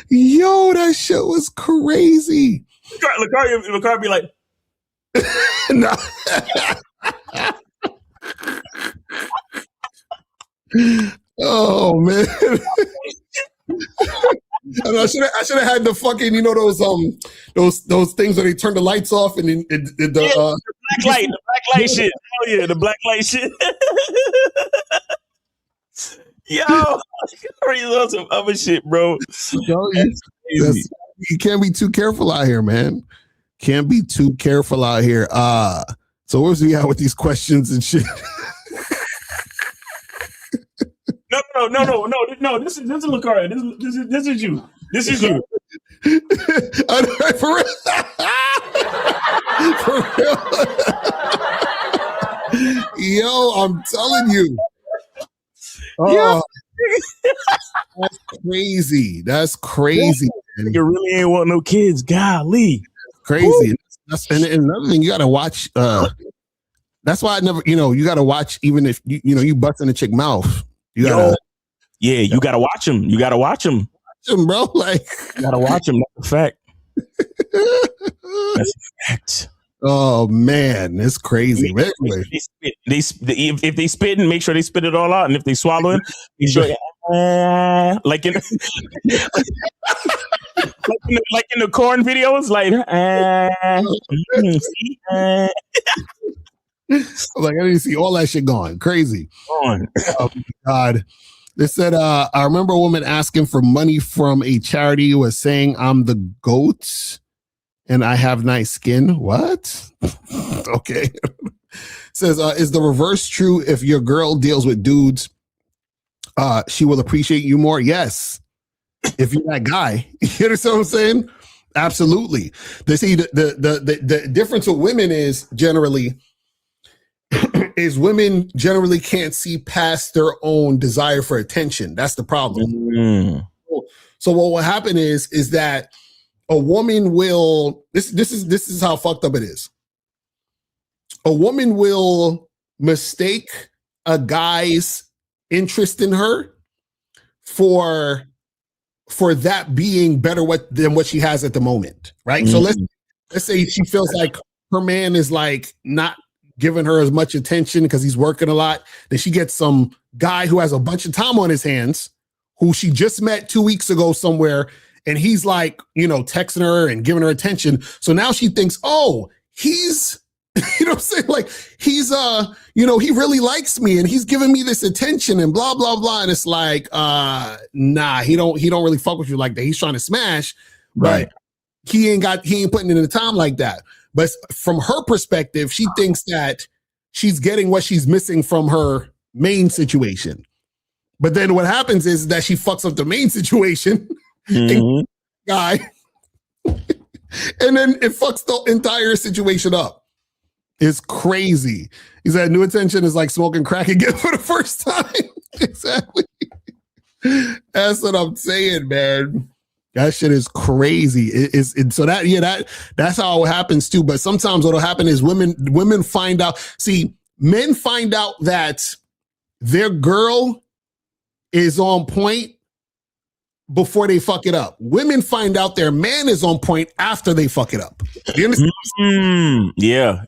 J: Yo, that shit was crazy.
K: Lacar be like,
J: no. Oh man. And I should have had the fucking, you know, those things where they turn the lights off and then the
K: black light shit. Oh yeah, the black light shit. Yo, on some other shit, bro.
J: You can't be too careful out here, man. Can't be too careful out here. So where's we at with these questions and shit?
K: No. This is Lacara. This is you. This is you.
J: For real. For real. Yo, I'm telling you. Oh, that's crazy. That's crazy.
K: You really ain't want no kids. Golly.
J: Crazy. And another thing, you gotta watch. That's why I never, you gotta watch even if you bust in a chick mouth. You gotta,
K: you gotta watch them. You gotta watch them,
J: bro. Like
K: you gotta watch them. That's a fact. That's a fact.
J: Oh man, it's crazy.
K: If they spit and make sure they spit it all out, and if they swallow it, make sure like in the corn videos, like
J: like I didn't see all that shit going crazy. Oh God. They said, I remember a woman asking for money from a charity who was saying I'm the GOAT and I have nice skin. What? Okay. Says, is the reverse true? If your girl deals with dudes, she will appreciate you more? Yes. If you're that guy. You understand what I'm saying? Absolutely. They see the difference with women is generally women generally can't see past their own desire for attention. That's the problem. So what will happen is that a woman will this is how fucked up it is. A woman will mistake a guy's interest in her for that being better than what she has at the moment, right? So let's say she feels like her man is like not giving her as much attention because he's working a lot. Then she gets some guy who has a bunch of time on his hands, who she just met 2 weeks ago somewhere, and he's like, texting her and giving her attention. So now she thinks, oh, he's, you know what I'm saying? Like he's, he really likes me and he's giving me this attention and blah, blah, blah. And it's like, nah, he don't really fuck with you like that. He's trying to smash,
K: right?
J: But he ain't putting in the time like that. But from her perspective, she thinks that she's getting what she's missing from her main situation. But then what happens is that she fucks up the main situation, guy, and then it fucks the entire situation up. It's crazy. He said new attention is like smoking crack again for the first time. Exactly. That's what I'm saying, man. That shit is crazy. So that's how it happens too. But sometimes what'll happen is women find out. See, men find out that their girl is on point before they fuck it up. Women find out their man is on point after they fuck it up. Do you understand?
K: Yeah.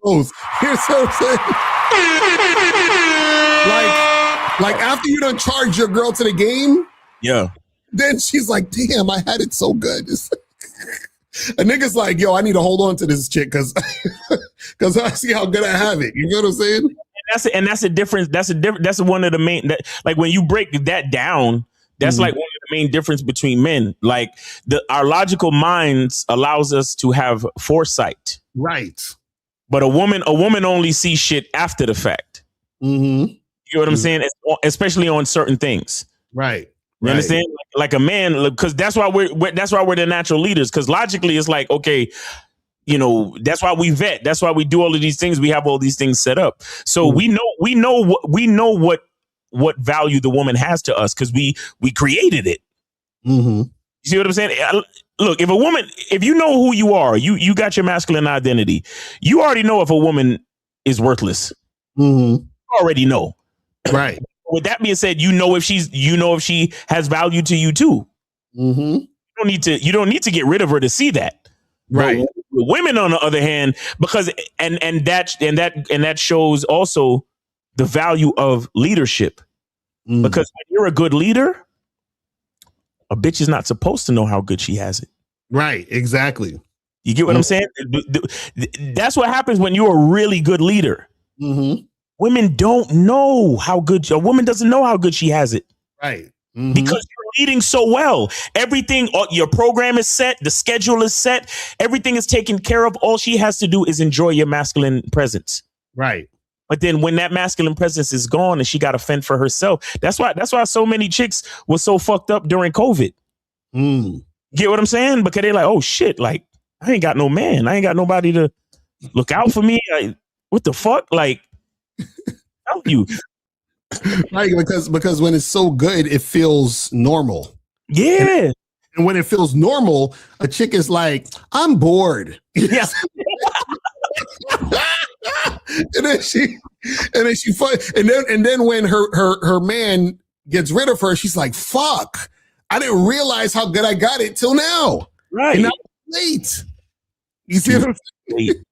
J: Both. Here's what I'm saying. Like after you done charge your girl to the game, then she's like, damn, I had it so good. A nigga's like, yo, I need to hold on to this chick because I see how good I have it. You know what I'm saying?
K: And that's a difference. That's one of the main, like when you break that down, that's like one of the main difference between men. Like our logical minds allows us to have foresight.
J: Right.
K: But a woman only sees shit after the fact.
J: Mm-hmm.
K: You know what I'm saying? Especially on certain things.
J: Right.
K: You understand? Like a man, because that's why we're the natural leaders. Because logically, it's like, okay, you know, that's why we vet. That's why we do all of these things. We have all these things set up. So we know what value the woman has to us because we created it.
J: Mm-hmm.
K: You see what I'm saying? Look, if you know who you are, you got your masculine identity. You already know if a woman is worthless.
J: Mm-hmm.
K: You already know.
J: Right.
K: With that being said, you know if she has value to you too.
J: Mm-hmm.
K: You don't need to get rid of her to see that.
J: Right.
K: But women, on the other hand, because and that shows also the value of leadership. Because when you're a good leader, a bitch is not supposed to know how good she has it.
J: Right. Exactly.
K: You get what I'm saying? That's what happens when you're a really good leader.
J: Mm-hmm.
K: Women don't know how good a woman doesn't know how good she has it.
J: Right. Mm-hmm.
K: Because you're leading so well. Everything, your program is set, the schedule is set, everything is taken care of. All she has to do is enjoy your masculine presence.
J: Right.
K: But then when that masculine presence is gone and she got to fend for herself, that's why so many chicks were so fucked up during COVID. Get what I'm saying? Because they're like, oh shit, like I ain't got no man. I ain't got nobody to look out for me. What the fuck? Like, help you.
J: Right, because when it's so good, it feels normal.
K: Yeah.
J: And when it feels normal, a chick is like, I'm bored.
K: Yeah.
J: and then when her man gets rid of her, she's like, fuck. I didn't realize how good I got it till now.
K: Right.
J: And now it's late. You see what I'm saying?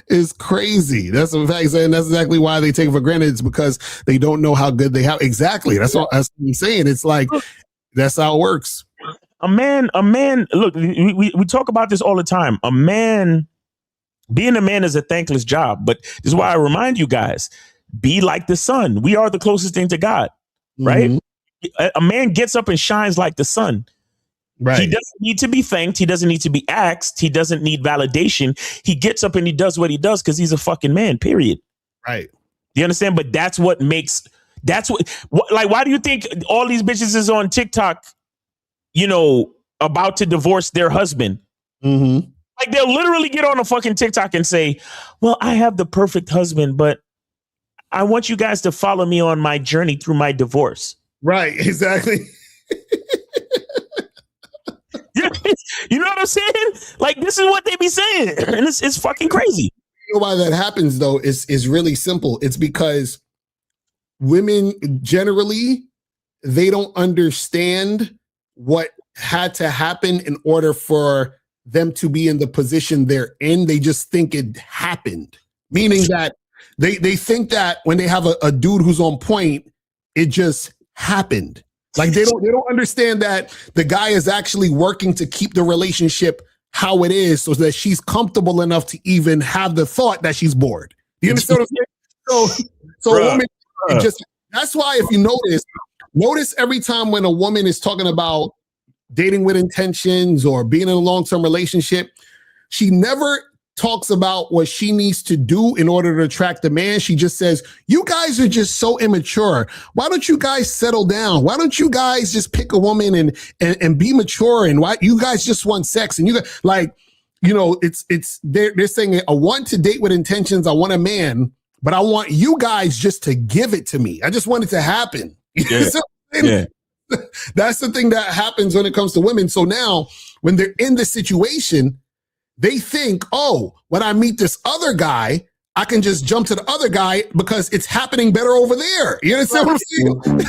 J: It's crazy. That's in fact saying that's exactly why they take it for granted. It's because they don't know how good they have. Exactly. That's what I'm saying. It's like that's how it works.
K: A man. Look, we talk about this all the time. Being a man is a thankless job. But this is why I remind you guys: be like the sun. We are the closest thing to God, right? Mm-hmm. A man gets up and shines like the sun. Right. He doesn't need to be thanked. He doesn't need to be asked. He doesn't need validation. He gets up and he does what he does because he's a fucking man, period.
J: Right.
K: Do you understand? But that's what like, why do you think all these bitches is on TikTok, about to divorce their husband?
J: Mm-hmm.
K: Like, they'll literally get on a fucking TikTok and say, well, I have the perfect husband, but I want you guys to follow me on my journey through my divorce.
J: Right. Exactly.
K: You know what I'm saying? Like, this is what they be saying. And it's fucking crazy.
J: You know why that happens, though, is really simple. It's because women generally, they don't understand what had to happen in order for them to be in the position they're in. They just think it happened. Meaning that they think that when they have a dude who's on point, it just happened. Like they don't understand that the guy is actually working to keep the relationship how it is so that she's comfortable enough to even have the thought that she's bored. You understand what I'm saying? So a woman, that's why if you notice every time when a woman is talking about dating with intentions or being in a long-term relationship, she never talks about what she needs to do in order to attract the man. She just says, you guys are just so immature. Why don't you guys settle down? Why don't you guys just pick a woman and be mature? And why you guys just want sex? And you guys, like, you know, they're saying I want to date with intentions. I want a man, but I want you guys just to give it to me. I just want it to happen.
K: Yeah.
J: So,
K: Yeah.
J: that's the thing that happens when it comes to women. So now when they're in this situation, they think, oh, when I meet this other guy, I can just jump to the other guy because it's happening better over there. You understand what I'm saying? And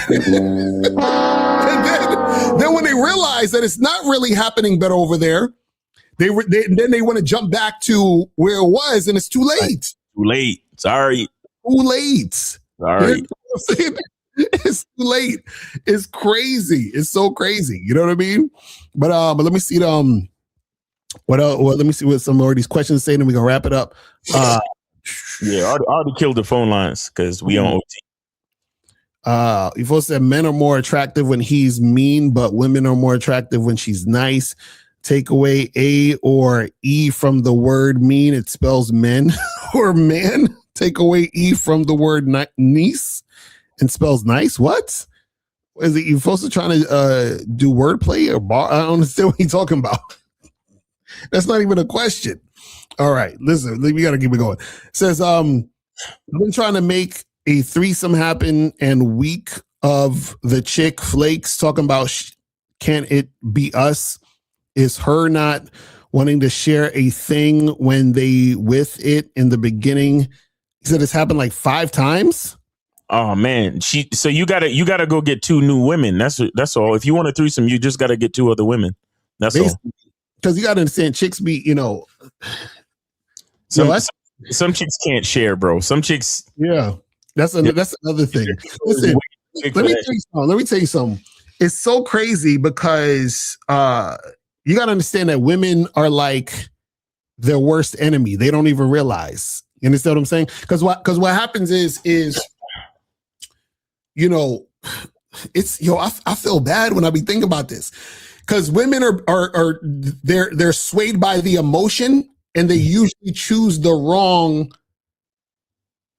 J: then when they realize that it's not really happening better over there, then they want to jump back to where it was, and it's too late.
K: Too late. Sorry.
J: Too late.
K: Sorry.
J: You know what I'm saying? It's too late. It's crazy. It's so crazy. You know what I mean? But let me see what else? Well, let me see what some more of these questions say, and we can wrap it up.
K: Yeah, I already killed the phone lines because we on OT.
J: You folks said men are more attractive when he's mean, but women are more attractive when she's nice. Take away A or E from the word mean, it spells men or man. Take away E from the word niece and spells nice. What? Is it you folks are trying to do wordplay or bar? I don't understand what you're talking about. That's not even a question. All right, listen, we got to keep it going. It says, I've been trying to make a threesome happen and week of the chick flakes talking about can it be us? Is her not wanting to share a thing when they with it in the beginning? He said it's happened like 5 times.
K: Oh man, so you gotta go get 2 new women. That's all. If you want a threesome, you just gotta get 2 other women. That's
J: basically,
K: all.
J: Because you gotta understand, chicks be,
K: some chicks can't share, bro. Some chicks.
J: Yeah, that's another thing. Listen, let me tell you something. It's so crazy because you got to understand that women are like their worst enemy. They don't even realize. You understand what I'm saying? Because what happens is it's I feel bad when I be thinking about this because women are they're swayed by the emotion and they usually choose the wrong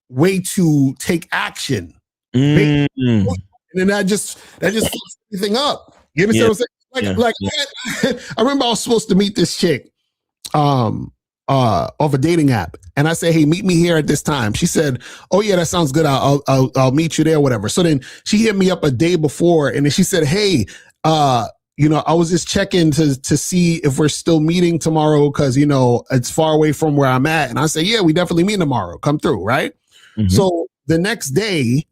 J: way to take action. And then that just fucks everything up. You understand what I'm saying? I remember I was supposed to meet this chick off a dating app, and I said, "Hey, meet me here at this time." She said, "Oh yeah, that sounds good. I'll meet you there, whatever." So then she hit me up a day before, and then she said, "Hey, I was just checking to see if we're still meeting tomorrow because it's far away from where I'm at." And I said, "Yeah, we definitely meet tomorrow. Come through, right?" Mm-hmm. So the next day,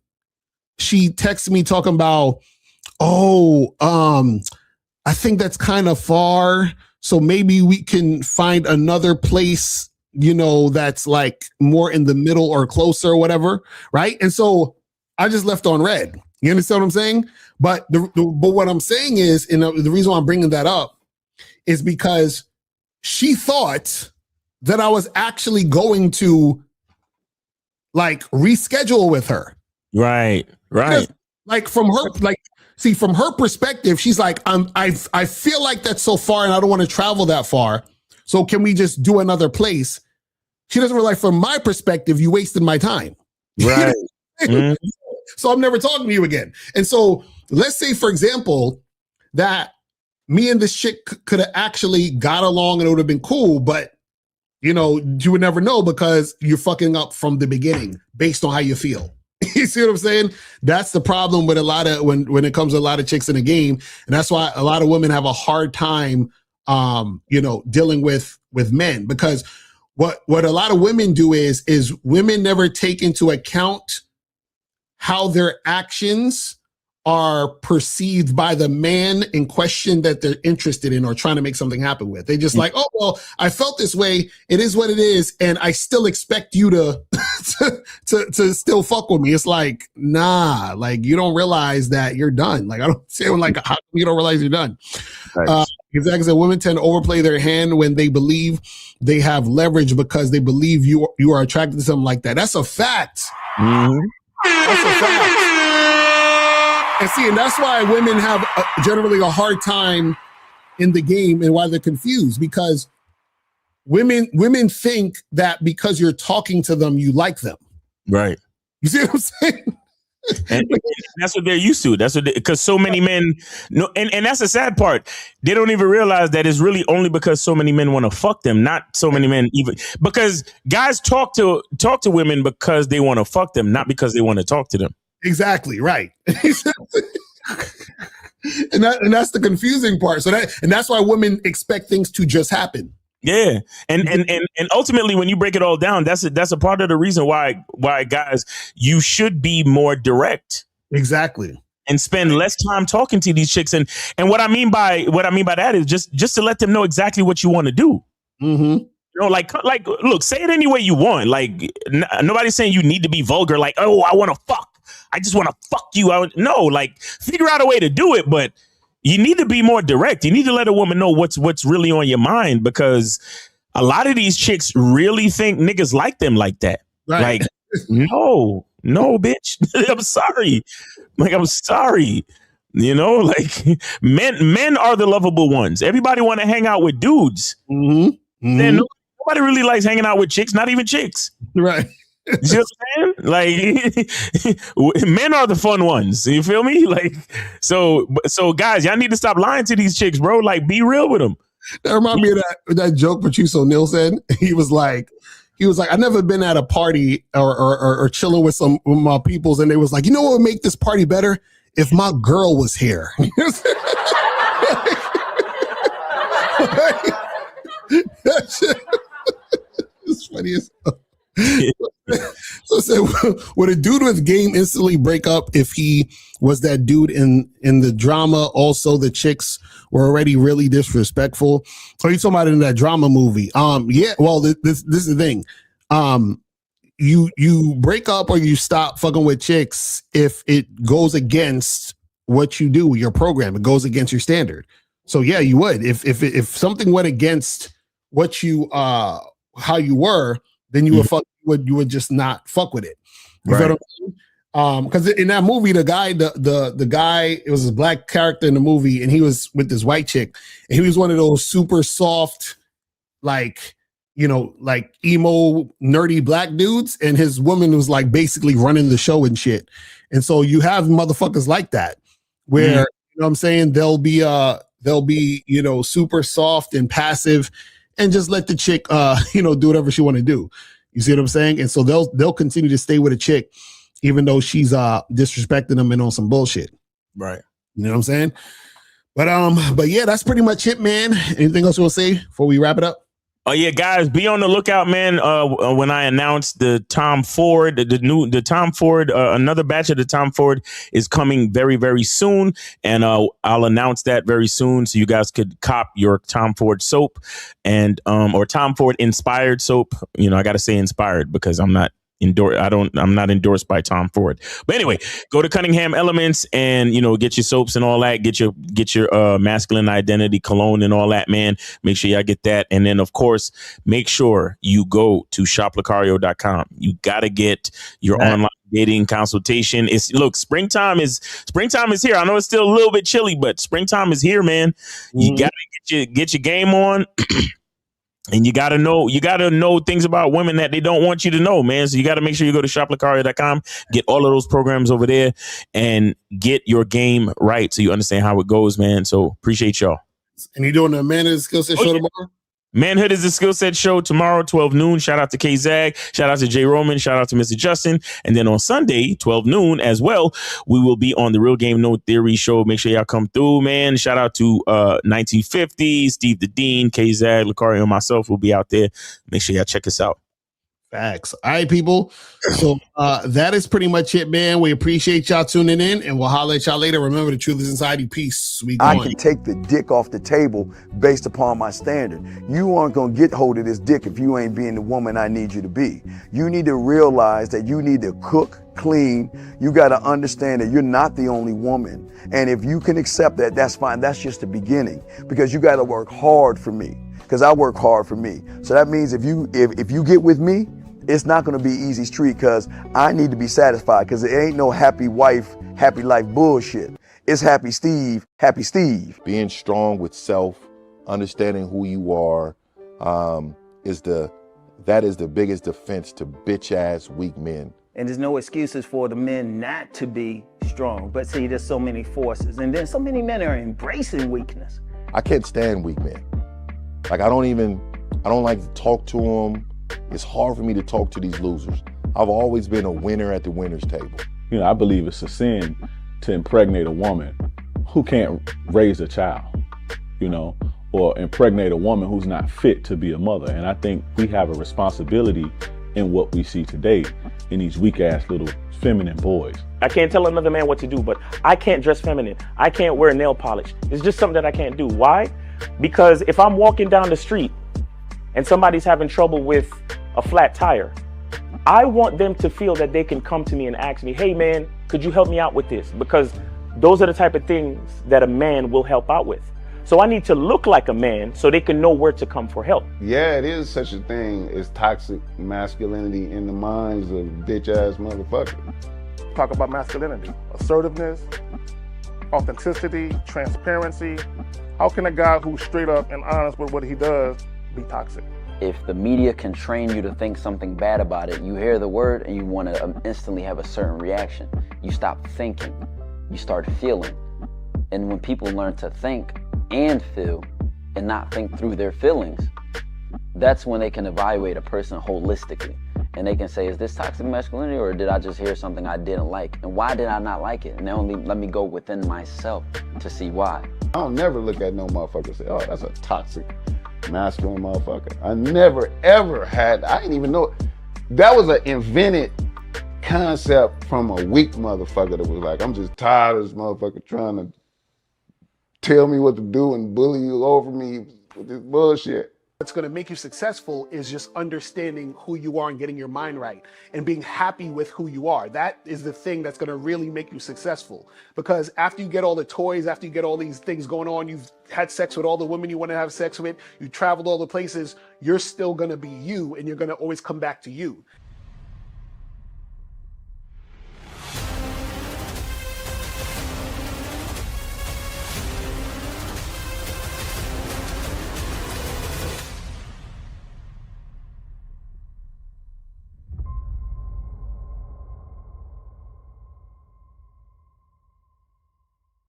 J: she texted me talking about, I think that's kind of far. So maybe we can find another place, that's like more in the middle or closer or whatever. Right. And so I just left on red. You understand what I'm saying? But but what I'm saying is, and the reason why I'm bringing that up is because she thought that I was actually going to like reschedule with her.
K: Right.
J: Because, from her perspective, she's like, I feel like that's so far and I don't want to travel that far. So can we just do another place? She doesn't realize from my perspective, you wasted my time.
K: Right.
J: Mm-hmm. So I'm never talking to you again. And so let's say, for example, that me and this chick could have actually got along and it would have been cool, but you would never know because you're fucking up from the beginning based on how you feel. You see what I'm saying? That's the problem with a lot of when it comes to a lot of chicks in the game. And that's why a lot of women have a hard time dealing with men, because what a lot of women do is women never take into account how their actions are perceived by the man in question that they're interested in or trying to make something happen with. They just like, oh, well, I felt this way. It is what it is. And I still expect you to still fuck with me. It's like, nah, like you don't realize that you're done. Like, I don't say like, how come you don't realize you're done? Right. Exactly. So women tend to overplay their hand when they believe they have leverage because they believe you are attracted to something like that. That's a fact.
K: Mm-hmm.
J: That's a fact. And that's why women have generally a hard time in the game and why they're confused, because women think that because you're talking to them, you like them.
K: Right.
J: You see what I'm saying?
K: And that's what they're used to. That's what, because so many men, no, and that's the sad part. They don't even realize that it's really only because so many men want to fuck them, not so many men even, because guys talk to women because they want to fuck them, not because they want to talk to them.
J: Exactly right. And that's the confusing part. So that's why women expect things to just happen.
K: Yeah, and ultimately, when you break it all down, that's a part of the reason why guys, you should be more direct.
J: Exactly.
K: And spend less time talking to these chicks. And what I mean by that is just to let them know exactly what you want to do.
J: Mm-hmm.
K: You know, like, look, say it any way you want. Like, nobody's saying you need to be vulgar. Like, oh, I want to fuck. I just want to fuck you. No, like, figure out a way to do it, but you need to be more direct. You need to let a woman know what's really on your mind, because a lot of these chicks really think niggas like them like that.
J: Right.
K: Like, no, bitch. I'm sorry. Like, I'm sorry. You know, like, men are the lovable ones. Everybody want to hang out with dudes.
J: Mm-hmm. Mm-hmm.
K: Then nobody really likes hanging out with chicks, not even chicks.
J: Right.
K: You see what I'm saying? Like, men are the fun ones. You feel me? Like, so guys, y'all need to stop lying to these chicks, bro. Like, be real with them.
J: That reminds me of that joke Patrice O'Neal said. He was like, I've never been at a party or chilling with my peoples, and they was like, you know what would make this party better? If my girl was here. It's funny as hell. So would a dude with game instantly break up if he was that dude in the drama? Also, the chicks were already really disrespectful. So you talking about in that drama movie? Yeah. Well, this is the thing. You break up or you stop fucking with chicks if it goes against what you do, your program. It goes against your standard. So yeah, you would. If something went against what you how you were, then you would just not fuck with it. You feel what I'm saying? Because in that movie, the guy, it was a black character in the movie, and he was with this white chick, and he was one of those super soft, like, you know, like emo nerdy black dudes, and his woman was like basically running the show and shit. And so you have motherfuckers like that, where you know what I'm saying, they'll be you know, super soft and passive, and just let the chick you know, do whatever she want to do. You see what I'm saying? And so they'll continue to stay with a chick even though she's disrespecting them and on some bullshit.
K: Right.
J: You know what I'm saying? But yeah, that's pretty much it, man. Anything else you want to say before we wrap it up?
K: Oh yeah, guys, be on the lookout, man. When I announce the Tom Ford, the Tom Ford, another batch of the Tom Ford is coming very, very soon, and I'll announce that very soon, so you guys could cop your Tom Ford soap and or Tom Ford inspired soap. You know, I got to say inspired because I'm not endorsed by Tom Ford. But anyway, go to Cunningham Elements and, you know, get your soaps and all that. Get your masculine identity cologne and all that, man. Make sure y'all get that. And then, of course, make sure you go to shoplecario.com. You got to get your online dating consultation. Look, springtime is here. I know it's still a little bit chilly, but springtime is here, man. You got to get your game on. And you gotta know things about women that they don't want you to know, man. So you gotta make sure you go to shoplecario.com, get all of those programs over there, and get your game right so you understand how it goes, man. So appreciate y'all.
J: And you doing the Manhood Skill Set show tomorrow?
K: Manhood is the Skill Set show tomorrow, 12 noon. Shout out to K-Zag. Shout out to Jay Roman. Shout out to Mr. Justin. And then on Sunday, 12 noon as well, we will be on the Real Game No Theory show. Make sure y'all come through, man. Shout out to 1950, Steve the Dean, K-Zag, Lucario, and myself will be out there. Make sure y'all check us out.
J: Facts. All right, people. So that is pretty much it, man. We appreciate y'all tuning in, and we'll holler at y'all later. Remember, the truth is inside you. Peace.
A: I can take the dick off the table based upon my standard. You aren't going to get hold of this dick if you ain't being the woman I need you to be. You need to realize that you need to cook, clean. You got to understand that you're not the only woman. And if you can accept that, that's fine. That's just the beginning, because you got to work hard for me, because I work hard for me. So that means if you get with me, it's not going to be easy street, because I need to be satisfied, because it ain't no happy wife, happy life bullshit. It's happy Steve, happy Steve.
B: Being strong with self, understanding who you are, that is the biggest defense to bitch ass weak men
C: And there's no excuses for the men not to be strong. But see, there's so many forces. And then so many men are embracing weakness.
B: I can't stand weak men. Like I don't like to talk to them. It's hard for me to talk to these losers. I've always been a winner at the winner's table.
D: You know, I believe it's a sin to impregnate a woman who can't raise a child, you know, or impregnate a woman who's not fit to be a mother. And I think we have a responsibility in what we see today in these weak ass little feminine boys.
E: I can't tell another man what to do, but I can't dress feminine. I can't wear nail polish. It's just something that I can't do. Why? Because if I'm walking down the street and somebody's having trouble with a flat tire, I want them to feel that they can come to me and ask me, hey man, could you help me out with this? Because those are the type of things that a man will help out with. So I need to look like a man so they can know where to come for help.
F: Yeah, it is such a thing as toxic masculinity in the minds of bitch ass motherfuckers.
G: Talk about masculinity, assertiveness, authenticity, transparency. How can a guy who's straight up and honest with what he does be toxic?
H: If the media can train you to think something bad about it, you hear the word and you want to instantly have a certain reaction. You stop thinking, you start feeling. And when people learn to think and feel and not think through their feelings, that's when they can evaluate a person holistically. And they can say, is this toxic masculinity or did I just hear something I didn't like? And why did I not like it? And only let me go within myself to see why.
F: I don't never look at no motherfucker and say, oh, that's a toxic masculine motherfucker. I never ever had, I didn't even know, that was an invented concept from a weak motherfucker that was like, I'm just tired of this motherfucker trying to tell me what to do and bully you over me with this bullshit.
I: What's going to make you successful is just understanding who you are and getting your mind right and being happy with who you are. That is the thing that's going to really make you successful. Because after you get all the toys, after you get all these things going on, you've had sex with all the women you want to have sex with, you traveled all the places, you're still going to be you and you're going to always come back to you.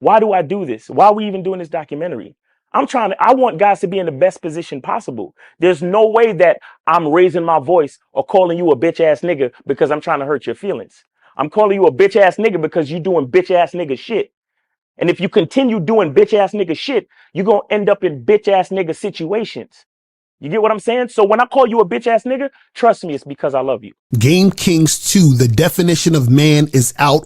E: Why do I do this? Why are we even doing this documentary? I want guys to be in the best position possible. There's no way that I'm raising my voice or calling you a bitch ass nigga because I'm trying to hurt your feelings. I'm calling you a bitch ass nigga because you're doing bitch ass nigga shit. And if you continue doing bitch ass nigga shit, you're going to end up in bitch ass nigga situations. You get what I'm saying? So when I call you a bitch ass nigga, trust me, it's because I love you.
J: Game Kings 2, the definition of man is out.